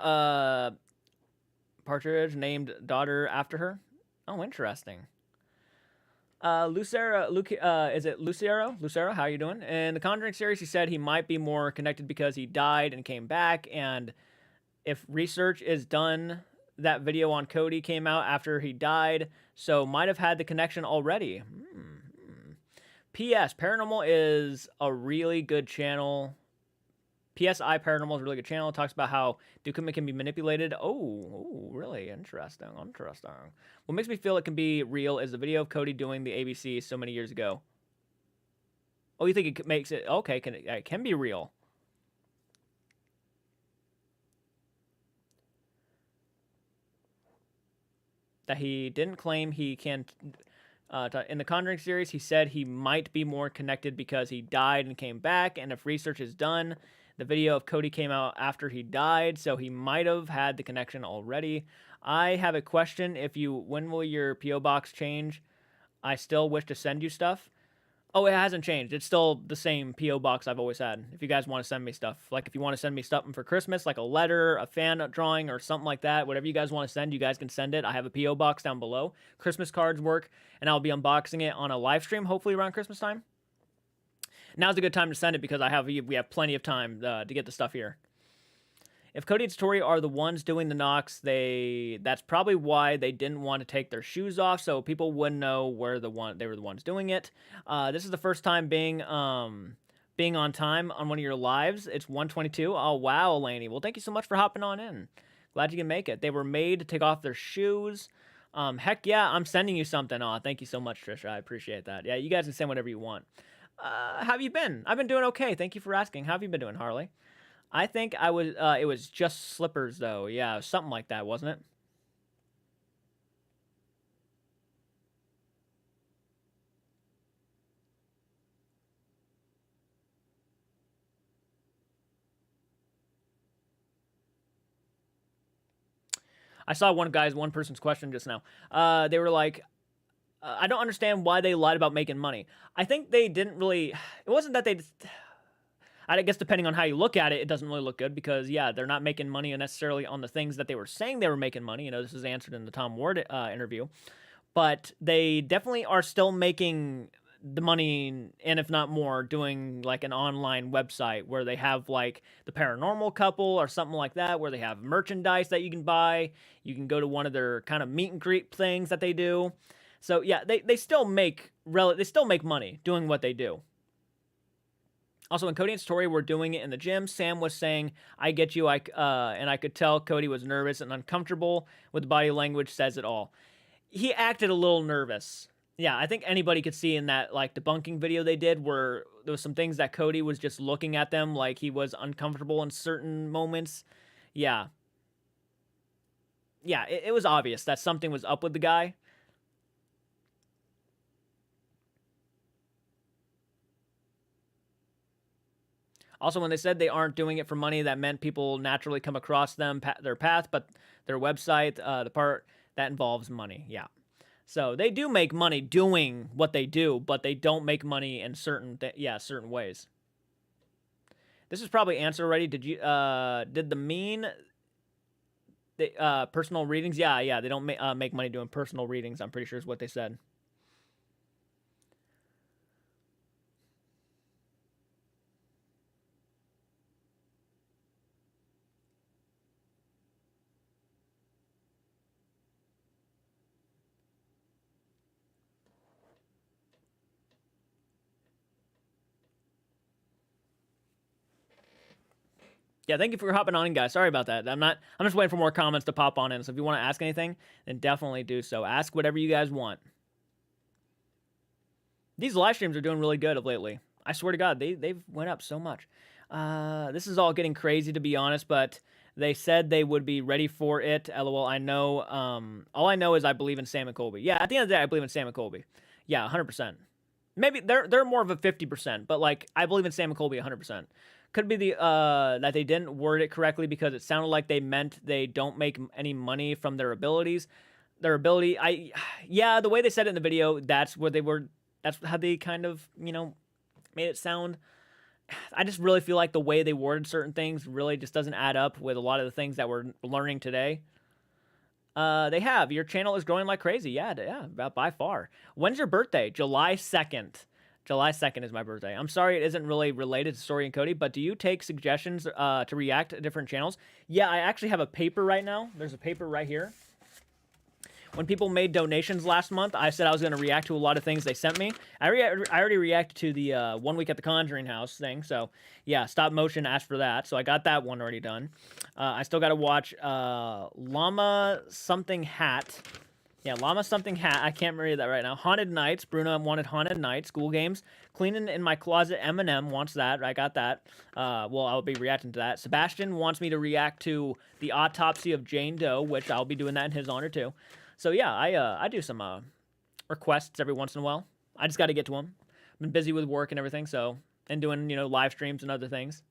Partridge named daughter after her. Oh, interesting. Lucero, is it Lucero? Lucero, how are you doing? In the Conjuring series, he said he might be more connected because he died and came back. And if research is done, that video on Cody came out after he died, so might have had the connection already. P.S. Paranormal is a really good channel. PSI Paranormal is a really good channel. It talks about how Debunking can be manipulated. Oh, really interesting. Interesting. What makes me feel it can be real is the video of Cody doing the ABC so many years ago. Oh, you think it makes it okay? It can be real. That he didn't claim he can. In the Conjuring series, he said he might be more connected because he died and came back. And if research is done, the video of Cody came out after he died, so he might have had the connection already. I have a question. When will your P.O. box change? I still wish to send you stuff. Oh, it hasn't changed. It's still the same P.O. box I've always had. If you guys want to send me stuff, like if you want to send me something for Christmas, like a letter, a fan drawing, or something like that, whatever you guys want to send, you guys can send it. I have a P.O. box down below. Christmas cards work, and I'll be unboxing it on a live stream, hopefully around Christmas time. Now's a good time to send it because we have plenty of time to get the stuff here. If Cody and Satori are the ones doing the knocks, that's probably why they didn't want to take their shoes off, so people wouldn't know they were the ones doing it. This is the first time being on time on one of your lives. It's 1:22. Oh wow, Elaney. Well, thank you so much for hopping on in. Glad you can make it. They were made to take off their shoes. Heck yeah, I'm sending you something. Aw, thank you so much, Trisha. I appreciate that. Yeah, you guys can send whatever you want. How have you been? I've been doing okay. Thank you for asking. How have you been doing, Harley? I think I was. It was just slippers, though. Yeah, something like that, wasn't it? I saw one person's question just now. They were like, I don't understand why they lied about making money. I think they didn't really. It wasn't that they. I guess depending on how you look at it, it doesn't really look good because yeah, they're not making money necessarily on the things that they were saying they were making money. You know, this is answered in the Tom Ward interview, but they definitely are still making the money, and if not more, doing like an online website where they have like the paranormal couple or something like that, where they have merchandise that you can buy. You can go to one of their kind of meet and greet things that they do. So yeah, they still make they still make money doing what they do. Also, when Cody and Satori were doing it in the gym, Sam was saying, "I get you," and I could tell Cody was nervous and uncomfortable with the body language says it all. He acted a little nervous. Yeah, I think anybody could see in that like debunking video they did where there was some things that Cody was just looking at them like he was uncomfortable in certain moments. Yeah. Yeah, it was obvious that something was up with the guy. Also, when they said they aren't doing it for money, that meant people naturally come across their path, but their website, the part that involves money. Yeah. So they do make money doing what they do, but they don't make money in certain ways. This is probably answered already. Did the mean personal readings? Yeah, they don't make money doing personal readings. I'm pretty sure is what they said. Yeah, thank you for hopping on, guys. Sorry about that. I'm just waiting for more comments to pop on in. So if you want to ask anything, then definitely do so. Ask whatever you guys want. These live streams are doing really good of lately. I swear to God, they've went up so much. This is all getting crazy to be honest, but they said they would be ready for it. LOL. I know. All I know is I believe in Sam and Colby. Yeah, at the end of the day, I believe in Sam and Colby. Yeah, 100%. Maybe they're more of a 50%, but like I believe in Sam and Colby 100%. Could be the that they didn't word it correctly because it sounded like they meant they don't make any money from their abilities. Their ability, yeah, the way they said it in the video, that's what they were. That's how they kind of made it sound. I just really feel like the way they worded certain things really just doesn't add up with a lot of the things that we're learning today. They have. Your channel is growing like crazy. Yeah, about by far. When's your birthday? July 2nd. July 2nd is my birthday. I'm sorry it isn't really related to Satori and Cody, but do you take suggestions to react to different channels? Yeah, I actually have a paper right now. There's a paper right here. When people made donations last month, I said I was going to react to a lot of things they sent me. I already reacted to the 1 week at the Conjuring House thing. So, yeah, Stop Motion asked for that. So I got that one already done. I still got to watch Llama Something Hat. Yeah, Llama Something Hat. I can't remember that right now. Haunted Nights. Bruno wanted Haunted Nights. School Games. Cleaning in My Closet. Eminem wants that. I got that. Well, I'll be reacting to that. Sebastian wants me to react to The Autopsy of Jane Doe, which I'll be doing that in his honor, too. So yeah, I do some requests every once in a while. I just got to get to them. I've been busy with work and everything, so and doing live streams and other things.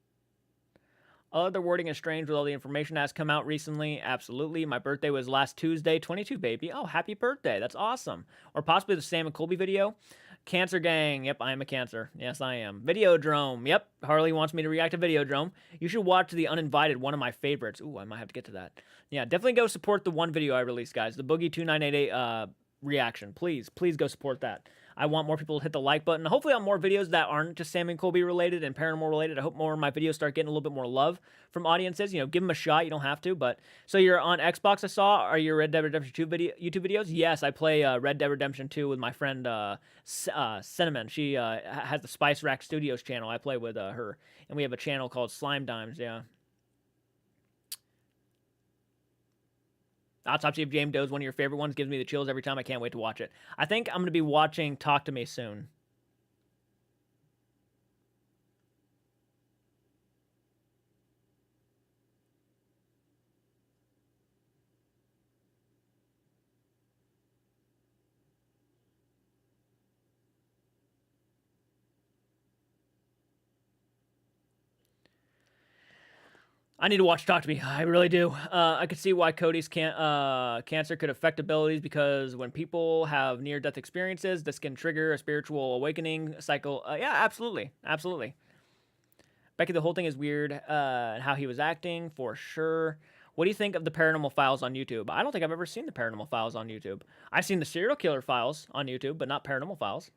Other wording is strange with all the information that has come out recently. Absolutely. My birthday was last Tuesday, 22, baby. Oh, happy birthday. That's awesome. Or possibly the Sam and Colby video. Cancer Gang. Yep, I am a Cancer. Yes, I am. Videodrome. Yep, Harley wants me to react to Videodrome. You should watch The Uninvited, one of my favorites. Ooh, I might have to get to that. Yeah, definitely go support the one video I released, guys. The Boogie 2988 reaction. Please go support that. I want more people to hit the like button. Hopefully on more videos that aren't just Sam and Colby related and paranormal related. I hope more of my videos start getting a little bit more love from audiences. Give them a shot. You don't have to, but so you're on Xbox, I saw. Are your Red Dead Redemption 2 YouTube videos? Yes, I play Red Dead Redemption 2 with my friend Cinnamon. She has the Spice Rack Studios channel. I play with her, and we have a channel called Slime Dimes. Yeah. Autopsy of Jane Doe is one of your favorite ones. Gives me the chills every time. I can't wait to watch it. I think I'm going to be watching Talk to Me soon. I need to watch Talk to Me. I really do. I could see why Cody's cancer could affect abilities because when people have near-death experiences, this can trigger a spiritual awakening cycle. Yeah, absolutely. Absolutely. Becky, the whole thing is weird. How he was acting, for sure. What do you think of the Paranormal Files on YouTube? I don't think I've ever seen the Paranormal Files on YouTube. I've seen the Serial Killer Files on YouTube, but not Paranormal Files.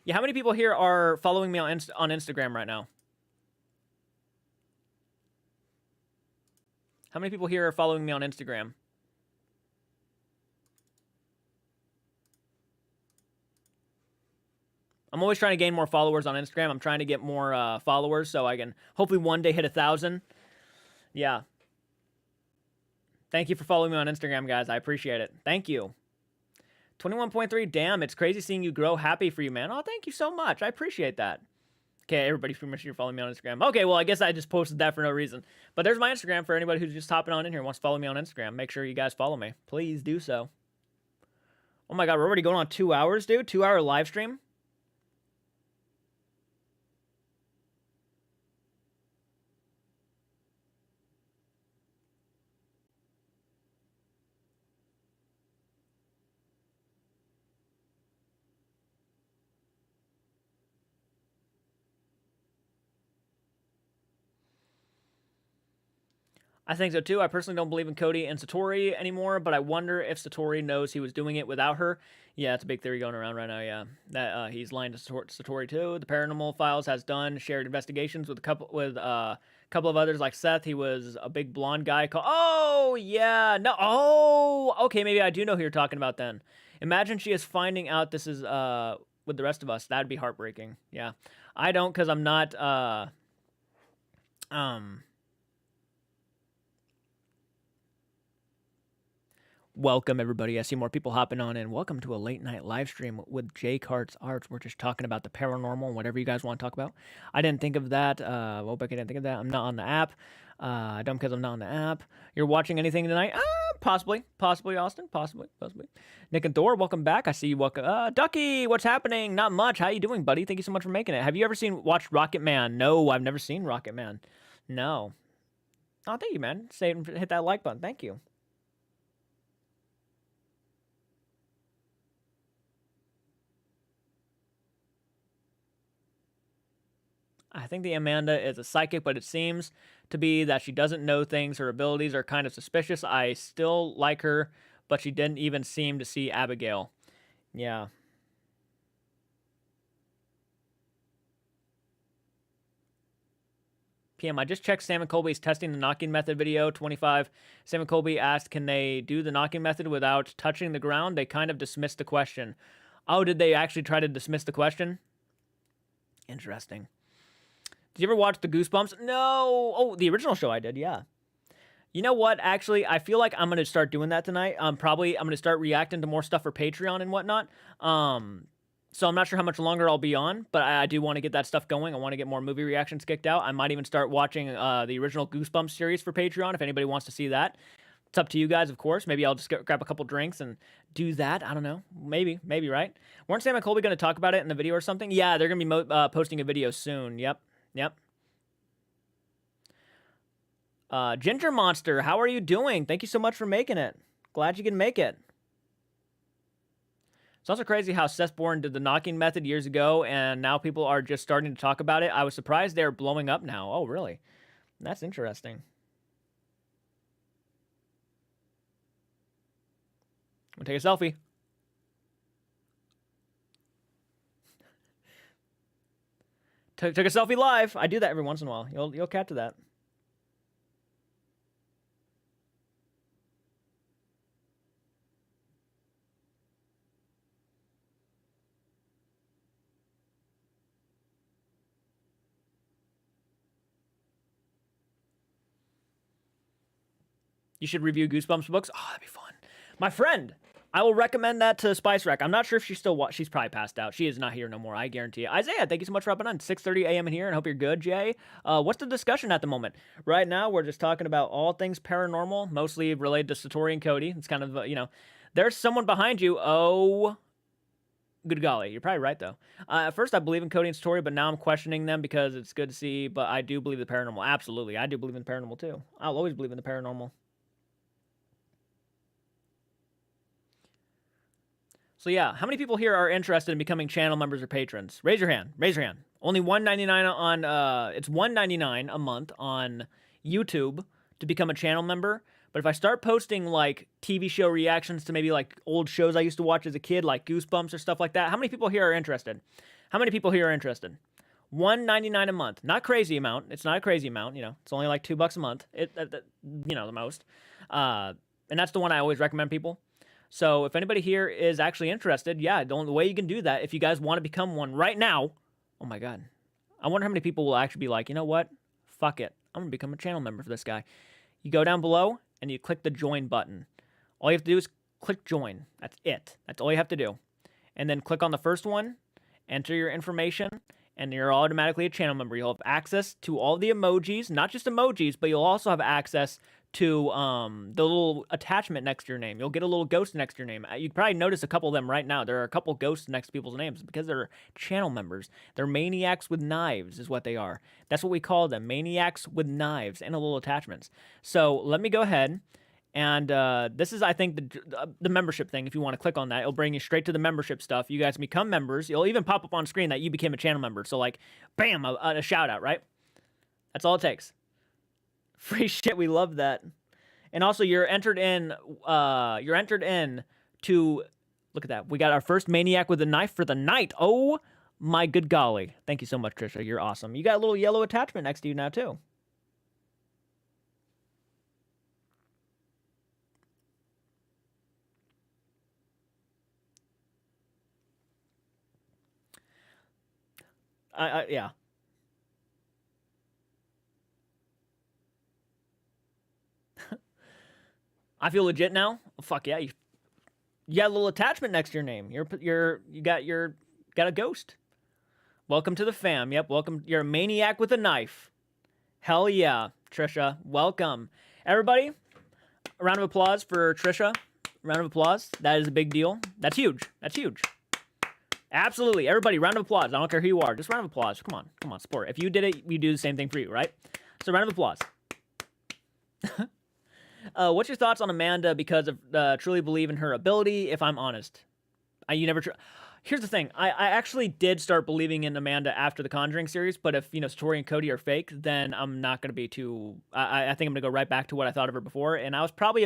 Yeah, how many people here are following me on Instagram right now? How many people here are following me on Instagram? I'm always trying to gain more followers on Instagram. I'm trying to get more followers so I can hopefully one day hit 1,000. Yeah. Thank you for following me on Instagram, guys. I appreciate it. Thank you. 21.3. Damn, it's crazy seeing you grow. Happy for you, man. Oh, thank you so much. I appreciate that. Okay, everybody pretty much here following me on Instagram. Okay, well, I guess I just posted that for no reason. But there's my Instagram for anybody who's just hopping on in here and wants to follow me on Instagram. Make sure you guys follow me. Please do so. Oh my god, we're already going on 2 hours, dude. 2-hour live stream. I think so too. I personally don't believe in Cody and Satori anymore, but I wonder if Satori knows he was doing it without her. Yeah, it's a big theory going around right now. Yeah, that he's lying to Satori too. The Paranormal Files has done shared investigations with a couple of others like Seth. He was a big blonde guy called. Oh yeah, no. Oh, okay. Maybe I do know who you're talking about then. Imagine she is finding out this is with the rest of us. That'd be heartbreaking. Yeah, I don't because I'm not Welcome, everybody. I see more people hopping on in. Welcome to a late night live stream with CARTS Arts. We're just talking about the paranormal and whatever you guys want to talk about. I didn't think of that. Well, Becky didn't think of that. I'm not on the app. Dumb because I'm not on the app. You're watching anything tonight? Possibly, Austin. Possibly. Nick and Thor, welcome back. I see you. Welcome, Ducky. What's happening? Not much. How you doing, buddy? Thank you so much for making it. Have you ever watched Rocket Man? No, I've never seen Rocket Man. No. Oh, thank you, man. Hit that like button. Thank you. I think the Amanda is a psychic, but it seems to be that she doesn't know things. Her abilities are kind of suspicious. I still like her, but she didn't even seem to see Abigail. Yeah. PM, I just checked Sam and Colby's testing the knocking method video 25. Sam and Colby asked, can they do the knocking method without touching the ground? They kind of dismissed the question. Oh, did they actually try to dismiss the question? Interesting. Did you ever watch the Goosebumps? No. Oh, the original show I did, yeah. You know what? Actually, I feel like I'm going to start doing that tonight. I'm going to start reacting to more stuff for Patreon and whatnot. So I'm not sure how much longer I'll be on, but I do want to get that stuff going. I want to get more movie reactions kicked out. I might even start watching the original Goosebumps series for Patreon if anybody wants to see that. It's up to you guys, of course. Maybe I'll just grab a couple drinks and do that. I don't know. Maybe, right? Weren't Sam and Colby going to talk about it in the video or something? Yeah, they're going to be posting a video soon. Yep. Ginger Monster, how are you doing? Thank you so much for making it. Glad you can make it. It's also crazy how Seth Bourne did the knocking method years ago, and now people are just starting to talk about it. I was surprised they're blowing up now. Oh, really? That's interesting. I'm gonna take a selfie. Took a selfie live. I do that every once in a while. You'll catch that. You should review Goosebumps books. Oh, that'd be fun. My friend, I will recommend that to Spice Rack. I'm not sure if she's still she's probably passed out. She is not here no more. I guarantee it. Isaiah, thank you so much for hopping on. 6:30 a.m. in here, and hope you're good, Jay. What's the discussion at the moment? Right now, we're just talking about all things paranormal, mostly related to Satori and Cody. It's kind of there's someone behind you. Oh, good golly, you're probably right though. At first, I believe in Cody and Satori, but now I'm questioning them because it's good to see. But I do believe in the paranormal. Absolutely, I do believe in the paranormal too. I'll always believe in the paranormal. So yeah, how many people here are interested in becoming channel members or patrons? Raise your hand. Raise your hand. Only $1.99 on it's $1.99 a month on YouTube to become a channel member. But if I start posting like TV show reactions to maybe like old shows I used to watch as a kid, like Goosebumps or stuff like that, how many people here are interested? How many people here are interested? $1.99 a month. Not crazy amount. It's not a crazy amount. It's only like $2 a month. The most. And that's the one I always recommend people. So if anybody here is actually interested, yeah, the way you can do that, if you guys want to become one right now, oh my God, I wonder how many people will actually be like, you know what? Fuck it. I'm going to become a channel member for this guy. You go down below and you click the join button. All you have to do is click join. That's it. That's all you have to do. And then click on the first one, enter your information, and you're automatically a channel member. You'll have access to all the emojis, not just emojis, but you'll also have access to the little attachment next to your name. You'll get a little ghost next to your name. You probably notice a couple of them right now. There are a couple ghosts next to people's names because they're channel members. They're maniacs with knives is what they are. That's what we call them, maniacs with knives and a little attachments. So let me go ahead. And this is, I think, the membership thing. If you want to click on that, it'll bring you straight to the membership stuff. You guys become members. You'll even pop up on screen that you became a channel member. So like, bam, a shout out, right? That's all it takes. Free shit, we love that. And also, you're entered in to, look at that. We got our first maniac with a knife for the night. Oh my good golly. Thank you so much, Trisha. You're awesome. You got a little yellow attachment next to you now, too. Yeah. I feel legit now. Oh, fuck yeah, you got a little attachment next to your name. You got a ghost. Welcome to the fam. Yep, welcome. You're a maniac with a knife. Hell yeah, Trisha. Welcome, everybody. A round of applause for Trisha. Round of applause. That is a big deal. That's huge. That's huge. Absolutely, everybody. Round of applause. I don't care who you are. Just round of applause. Come on, sport. If you did it, we do the same thing for you, right? So round of applause. What's your thoughts on Amanda because of truly believe in her ability, if I'm honest? Here's the thing. I actually did start believing in Amanda after the Conjuring series, but if, Satori and Cody are fake, then I'm not going to be too... I think I'm going to go right back to what I thought of her before, and I was probably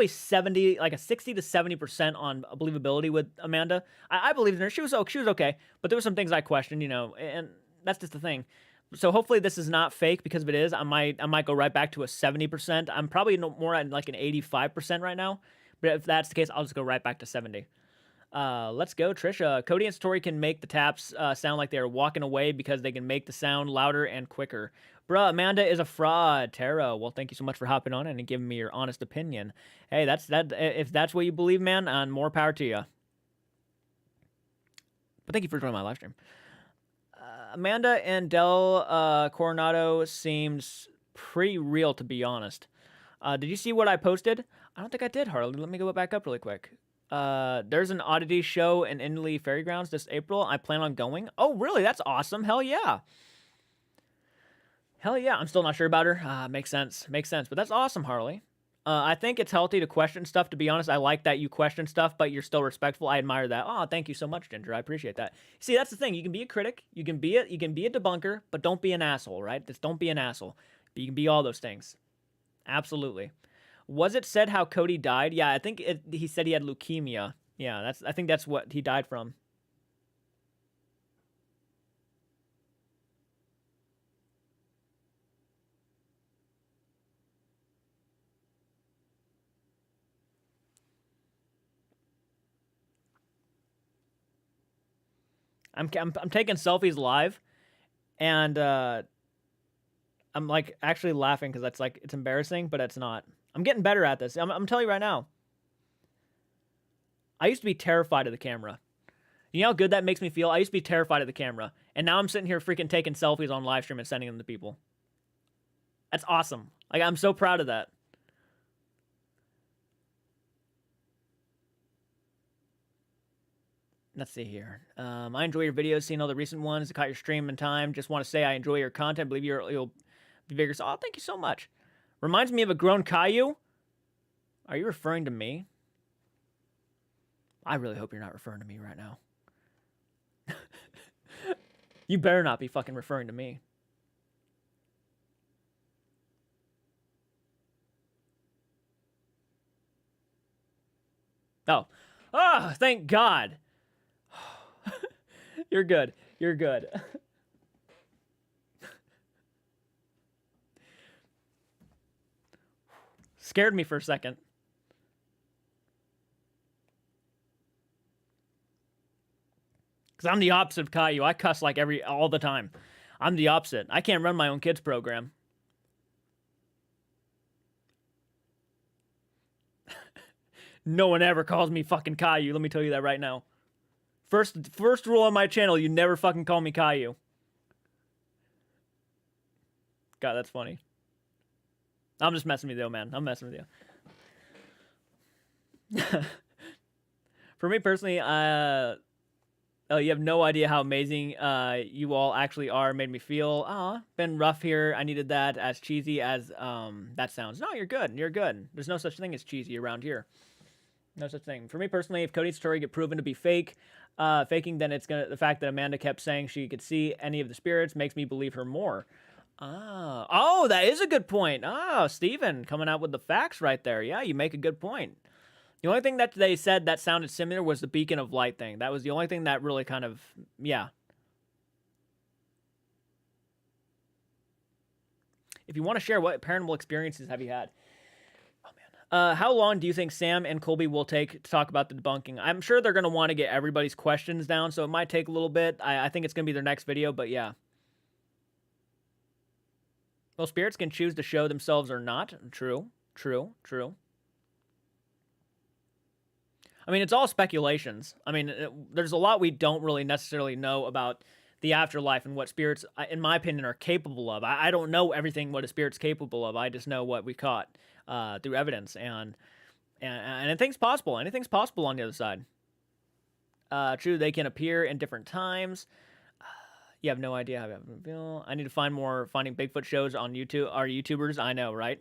70, like a 60 to 70% on believability with Amanda. I believed in her. She was okay, but there were some things I questioned, and that's just the thing. So hopefully this is not fake, because if it is, I might go right back to a 70%. I'm probably more at like an 85% right now. But if that's the case, I'll just go right back to 70. Let's go, Trisha. Cody and Satori can make the taps sound like they're walking away because they can make the sound louder and quicker. Bruh, Amanda is a fraud. Tara, well, thank you so much for hopping on and giving me your honest opinion. Hey, if that's what you believe, man, more power to you. But thank you for joining my live stream. Amanda and Del Coronado seems pretty real, to be honest. Did you see what I posted? I don't think I did, Harley. Let me go back up really quick. There's an oddity show in Indley Fairgrounds this April. I plan on going. Oh, really? That's awesome. Hell yeah. Hell yeah. I'm still not sure about her. Makes sense. Makes sense. But that's awesome, Harley. I think it's healthy to question stuff, to be honest. I like that you question stuff, but you're still respectful. I admire that. Oh, thank you so much, Ginger. I appreciate that. See, that's the thing. You can be a critic. You can be a debunker, but don't be an asshole, right? Just don't be an asshole. But you can be all those things. Absolutely. Was it said how Cody died? Yeah, I think he said he had leukemia. Yeah, I think that's what he died from. I'm taking selfies live, and I'm like actually laughing because that's like it's embarrassing, but it's not. I'm getting better at this. I'm telling you right now. I used to be terrified of the camera. You know how good that makes me feel? I used to be terrified of the camera, and now I'm sitting here freaking taking selfies on live stream and sending them to people. That's awesome. Like, I'm so proud of that. Let's see here. I enjoy your videos, seeing all the recent ones. I caught your stream in time. Just want to say I enjoy your content. Believe you'll be bigger. Oh, thank you so much. Reminds me of a grown Caillou. Are you referring to me? I really hope you're not referring to me right now. You better not be fucking referring to me. Oh. Oh, thank God. You're good. You're good. Scared me for a second. Because I'm the opposite of Caillou. I cuss like all the time. I'm the opposite. I can't run my own kids program. No one ever calls me fucking Caillou. Let me tell you that right now. First rule on my channel, you never fucking call me Caillou. God, that's funny. I'm just messing with you, man. I'm messing with you. For me personally, oh, you have no idea how amazing you all actually are. Made me feel, been rough here. I needed that. As cheesy as that sounds. No, you're good. You're good. There's no such thing as cheesy around here. No such thing. For me personally, if Cody and Satori get proven to be faking, then it's gonna. The fact that Amanda kept saying she could see any of the spirits makes me believe her more. Oh, that is a good point. Oh, Steven coming out with the facts right there. Yeah, you make a good point. The only thing that they said that sounded similar was the beacon of light thing. That was the only thing that really kind of, yeah. If you want to share, what paranormal experiences have you had? Oh, man. How long do you think Sam and Colby will take to talk about the debunking? I'm sure they're going to want to get everybody's questions down, so it might take a little bit. I think it's going to be their next video, but yeah. Well, spirits can choose to show themselves or not. True, true, true. I mean, it's all speculations. I mean, there's a lot we don't really necessarily know about the afterlife and what spirits, in my opinion, are capable of. I don't know everything what a spirit's capable of. I just know what we caught through evidence, and anything's possible. Anything's possible on the other side. True, they can appear in different times. You have no idea how I feel. I need to find more Finding Bigfoot shows on YouTube. Our YouTubers, I know, right?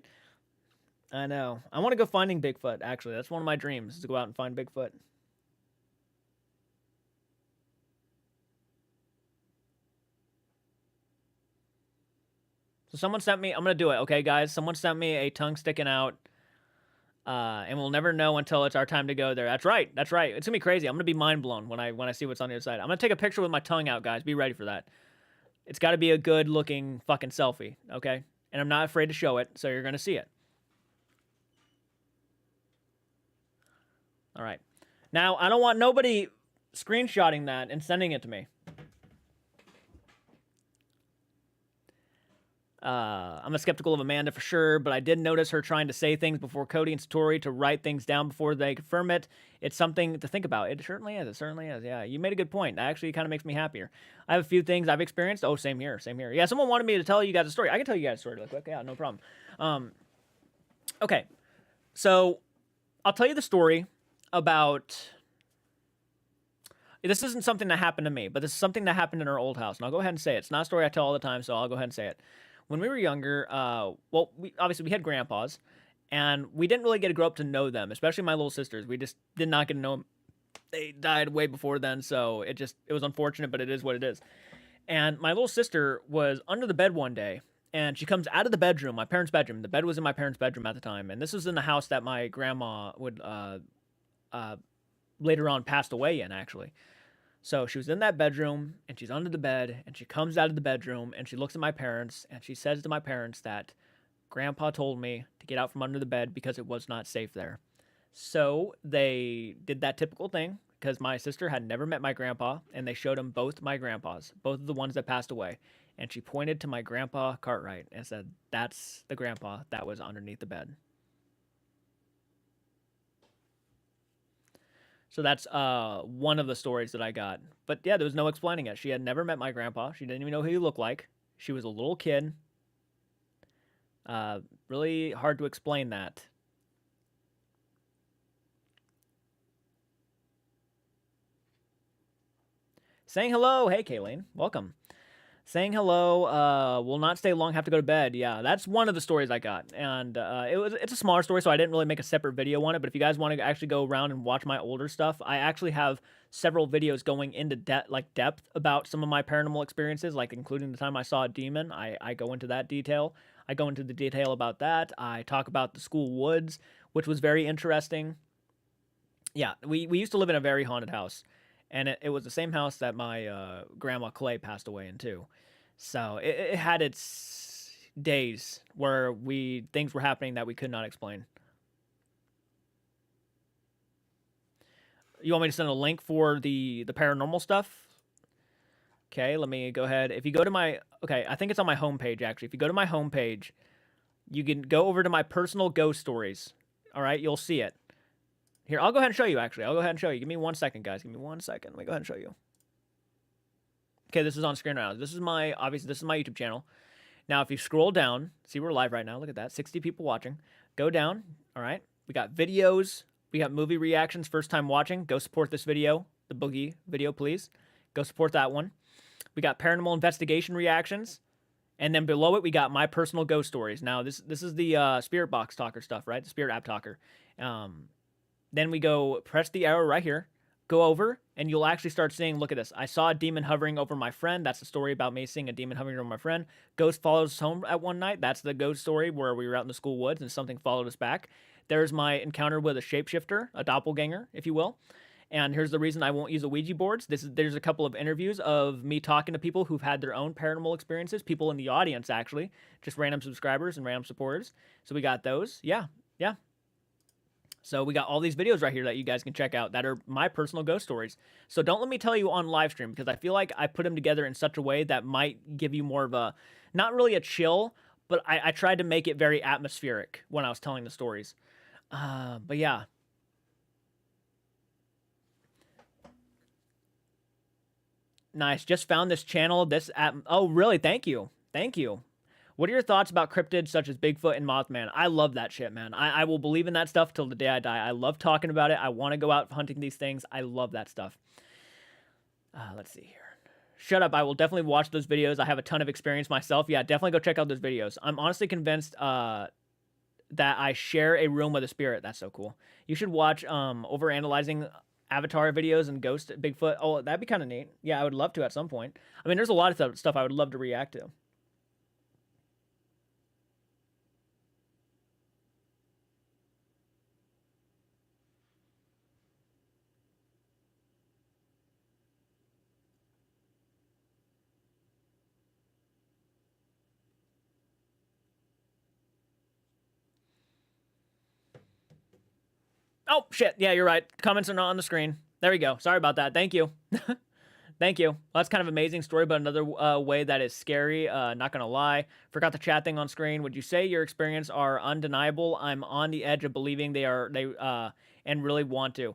I know. I want to go finding Bigfoot, actually. That's one of my dreams, is to go out and find Bigfoot. So someone sent me... I'm going to do it, okay, guys? Someone sent me a tongue sticking out, and we'll never know until it's our time to go there. That's right. That's right. It's going to be crazy. I'm going to be mind blown when I see what's on the other side. I'm going to take a picture with my tongue out, guys. Be ready for that. It's got to be a good-looking fucking selfie, okay? And I'm not afraid to show it, so you're going to see it. All right. Now, I don't want nobody screenshotting that and sending it to me. I'm skeptical of Amanda for sure, but I did notice her trying to say things before Cody and Satori to write things down before they confirm it. It's something to think about. It certainly is. It certainly is. Yeah, you made a good point. That actually kind of makes me happier. I have a few things I've experienced. Oh, same here. Same here. Yeah, someone wanted me to tell you guys a story. I can tell you guys a story real quick. Yeah, no problem. Okay. So, I'll tell you the story about... This isn't something that happened to me, but this is something that happened in our old house. And I'll go ahead and say it. It's not a story I tell all the time, so I'll go ahead and say it. When we were younger, obviously we had grandpas, and we didn't really get to grow up to know them, especially my little sisters. We just did not get to know them. They died way before then, so it was unfortunate, but it is what it is. And my little sister was under the bed one day, and she comes out of the bedroom, my parents' bedroom. The bed was in my parents' bedroom at the time, and this was in the house that my grandma would later on passed away in, actually. So she was in that bedroom, and she's under the bed, and she comes out of the bedroom, and she looks at my parents, and she says to my parents that Grandpa told me to get out from under the bed because it was not safe there. So they did that typical thing, because my sister had never met my grandpa, and they showed him both my grandpas, both of the ones that passed away. And she pointed to my grandpa Cartwright and said, "That's the grandpa that was underneath the bed." So that's one of the stories that I got. But yeah, there was no explaining it. She had never met my grandpa. She didn't even know who he looked like. She was a little kid. Really hard to explain that. Saying hello. Hey, Kayleen. Welcome. Saying hello. Will not stay long. Have to go to bed. Yeah, that's one of the stories I got, and it's a smaller story, so I didn't really make a separate video on it. But if you guys want to actually go around and watch my older stuff, I actually have several videos going into depth about some of my paranormal experiences, like including the time I saw a demon. I go into that detail. I go into the detail about that. I talk about the school woods, which was very interesting. Yeah, we used to live in a very haunted house, and it was the same house that my grandma Clay passed away in too. So it had its days where things were happening that we could not explain. You want me to send a link for the paranormal stuff? Okay, let me go ahead. If you go to my, okay, I think it's on my homepage actually. If you go to my homepage, you can go over to my personal ghost stories. All right, you'll see it. Here, I'll go ahead and show you actually. I'll go ahead and show you. Give me 1 second, guys. Give me 1 second. Let me go ahead and show you. Okay, this is on screen right now. This is my YouTube channel. Now, if you scroll down, see we're live right now. Look at that, 60 people watching. Go down. All right, we got videos. We got movie reactions. First time watching. Go support this video, the Boogie video, please. Go support that one. We got paranormal investigation reactions, and then below it we got my personal ghost stories. Now, this is the Spirit Box Talker stuff, right? The Spirit App Talker. Then we go press the arrow right here. Go over, and you'll actually start seeing, look at this. I saw a demon hovering over my friend. That's the story about me seeing a demon hovering over my friend. Ghost follows us home at one night. That's the ghost story where we were out in the school woods and something followed us back. There's my encounter with a shapeshifter, a doppelganger, if you will. And here's the reason I won't use the Ouija boards. There's a couple of interviews of me talking to people who've had their own paranormal experiences. People in the audience, actually. Just random subscribers and random supporters. So we got those. Yeah. So we got all these videos right here that you guys can check out that are my personal ghost stories. So don't let me tell you on live stream, because I feel like I put them together in such a way that might give you more of a, not really a chill, but I tried to make it very atmospheric when I was telling the stories. But yeah. Nice. Just found this channel. This app. Oh, really? Thank you. Thank you. What are your thoughts about cryptids such as Bigfoot and Mothman? I love that shit, man. I will believe in that stuff till the day I die. I love talking about it. I want to go out hunting these things. I love that stuff. Let's see here. Shut up. I will definitely watch those videos. I have a ton of experience myself. Yeah, definitely go check out those videos. I'm honestly convinced that I share a room with a spirit. That's so cool. You should watch overanalyzing Avatar videos and Ghost Bigfoot. Oh, that'd be kind of neat. Yeah, I would love to at some point. I mean, there's a lot of stuff I would love to react to. Oh, shit. Yeah, you're right. Comments are not on the screen. There we go. Sorry about that. Thank you. Thank you. Well, that's kind of an amazing story, but another way that is scary. Not going to lie. Forgot the chat thing on screen. Would you say your experience are undeniable? I'm on the edge of believing they and really want to.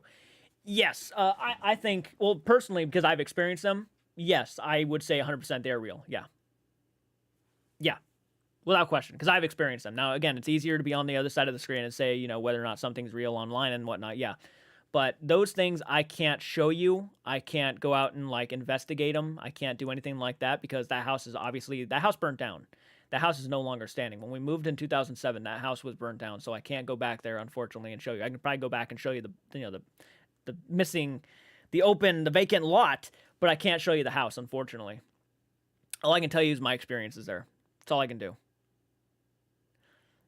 Yes. I think, well, personally, because I've experienced them, yes, I would say 100% they're real. Yeah. Yeah. Without question, because I've experienced them. Now, again, it's easier to be on the other side of the screen and say, whether or not something's real online and whatnot. Yeah. But those things I can't show you. I can't go out and, investigate them. I can't do anything like that because that house burnt down. That house is no longer standing. When we moved in 2007, that house was burnt down. So I can't go back there, unfortunately, and show you. I can probably go back and show you the missing, the vacant lot, but I can't show you the house, unfortunately. All I can tell you is my experiences there. That's all I can do.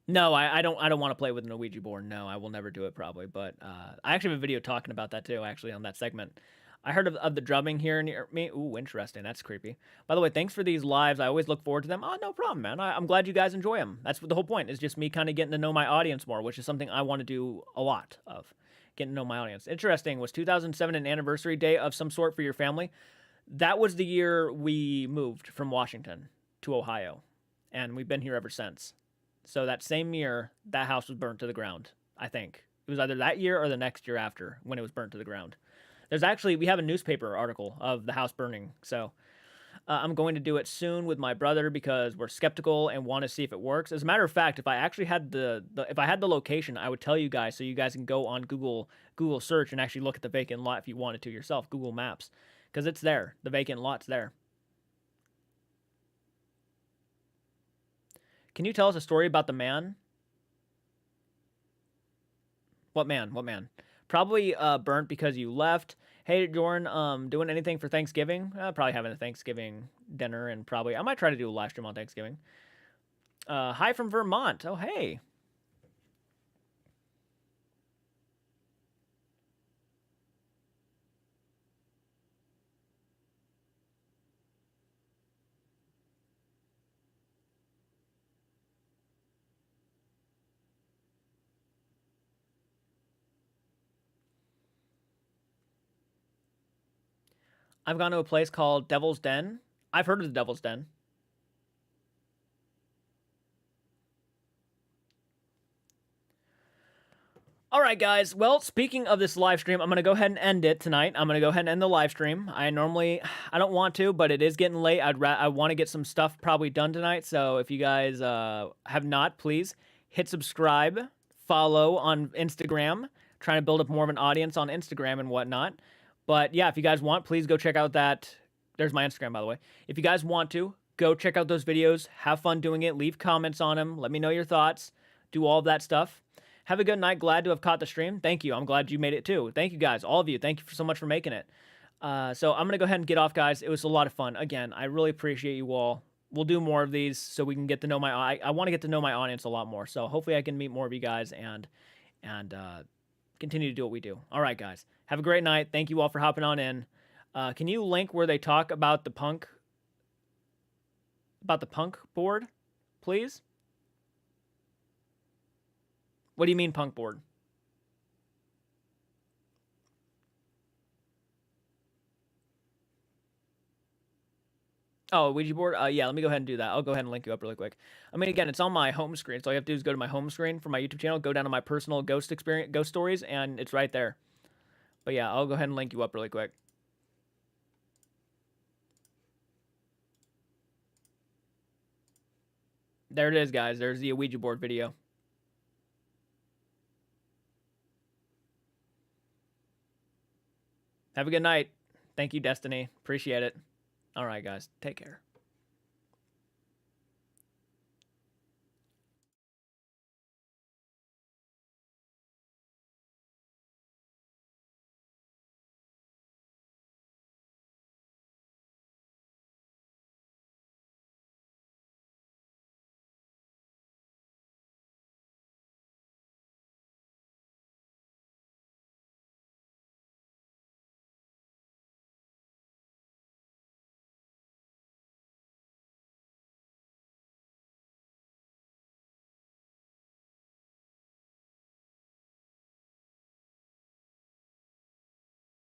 No, I don't want to play with an Ouija board. No, I will never do it probably. But I actually have a video talking about that too, actually, on that segment. I heard of the drumming here near me. Ooh, interesting. That's creepy. By the way, thanks for these lives. I always look forward to them. Oh, no problem, man. I'm glad you guys enjoy them. That's the whole point, is just me kind of getting to know my audience more, which is something I want to do a lot of. getting to know my audience. Interesting. Was 2007 an anniversary day of some sort for your family? That was the year we moved from Washington to Ohio, and we've been here ever since. So that same year, that house was burnt to the ground, I think. It was either that year or the next year after when it was burnt to the ground. There's actually, we have a newspaper article of the house burning. So I'm going to do it soon with my brother because we're skeptical and want to see if it works. As a matter of fact, if I actually had if I had the location, I would tell you guys so you guys can go on Google search and actually look at the vacant lot if you wanted to yourself, Google Maps, because it's there. The vacant lot's there. Can you tell us a story about the man? What man? What man? Probably burnt because you left. Hey, Jordan, doing anything for Thanksgiving? Probably having a Thanksgiving dinner, and probably I might try to do a live stream on Thanksgiving. Hi from Vermont. Oh, hey. I've gone to a place called Devil's Den. I've heard of the Devil's Den. All right, guys. Well, speaking of this live stream, I'm going to go ahead and end it tonight. I'm going to go ahead and end the live stream. I don't want to, but it is getting late. I want to get some stuff probably done tonight. So if you guys have not, please hit subscribe, follow on Instagram. Trying to build up more of an audience on Instagram and whatnot. But yeah, if you guys want, please go check out that. There's my Instagram, by the way. If you guys want to, go check out those videos. Have fun doing it. Leave comments on them. Let me know your thoughts. Do all of that stuff. Have a good night. Glad to have caught the stream. Thank you. I'm glad you made it too. Thank you guys, all of you. Thank you so much for making it. So I'm going to go ahead and get off, guys. It was a lot of fun. Again, I really appreciate you all. We'll do more of these so we can get to know I want to get to know my audience a lot more. So hopefully I can meet more of you guys and continue to do what we do. All right, guys. Have a great night. Thank you all for hopping on in. Can you link where they talk about the punk board, please? What do you mean punk board? Oh, Ouija board? Yeah, let me go ahead and do that. I'll go ahead and link you up really quick. I mean, again, it's on my home screen. So all you have to do is go to my home screen for my YouTube channel, go down to my personal ghost stories, and it's right there. But yeah, I'll go ahead and link you up really quick. There it is, guys. There's the Ouija board video. Have a good night. Thank you, Destiny. Appreciate it. All right, guys. Take care.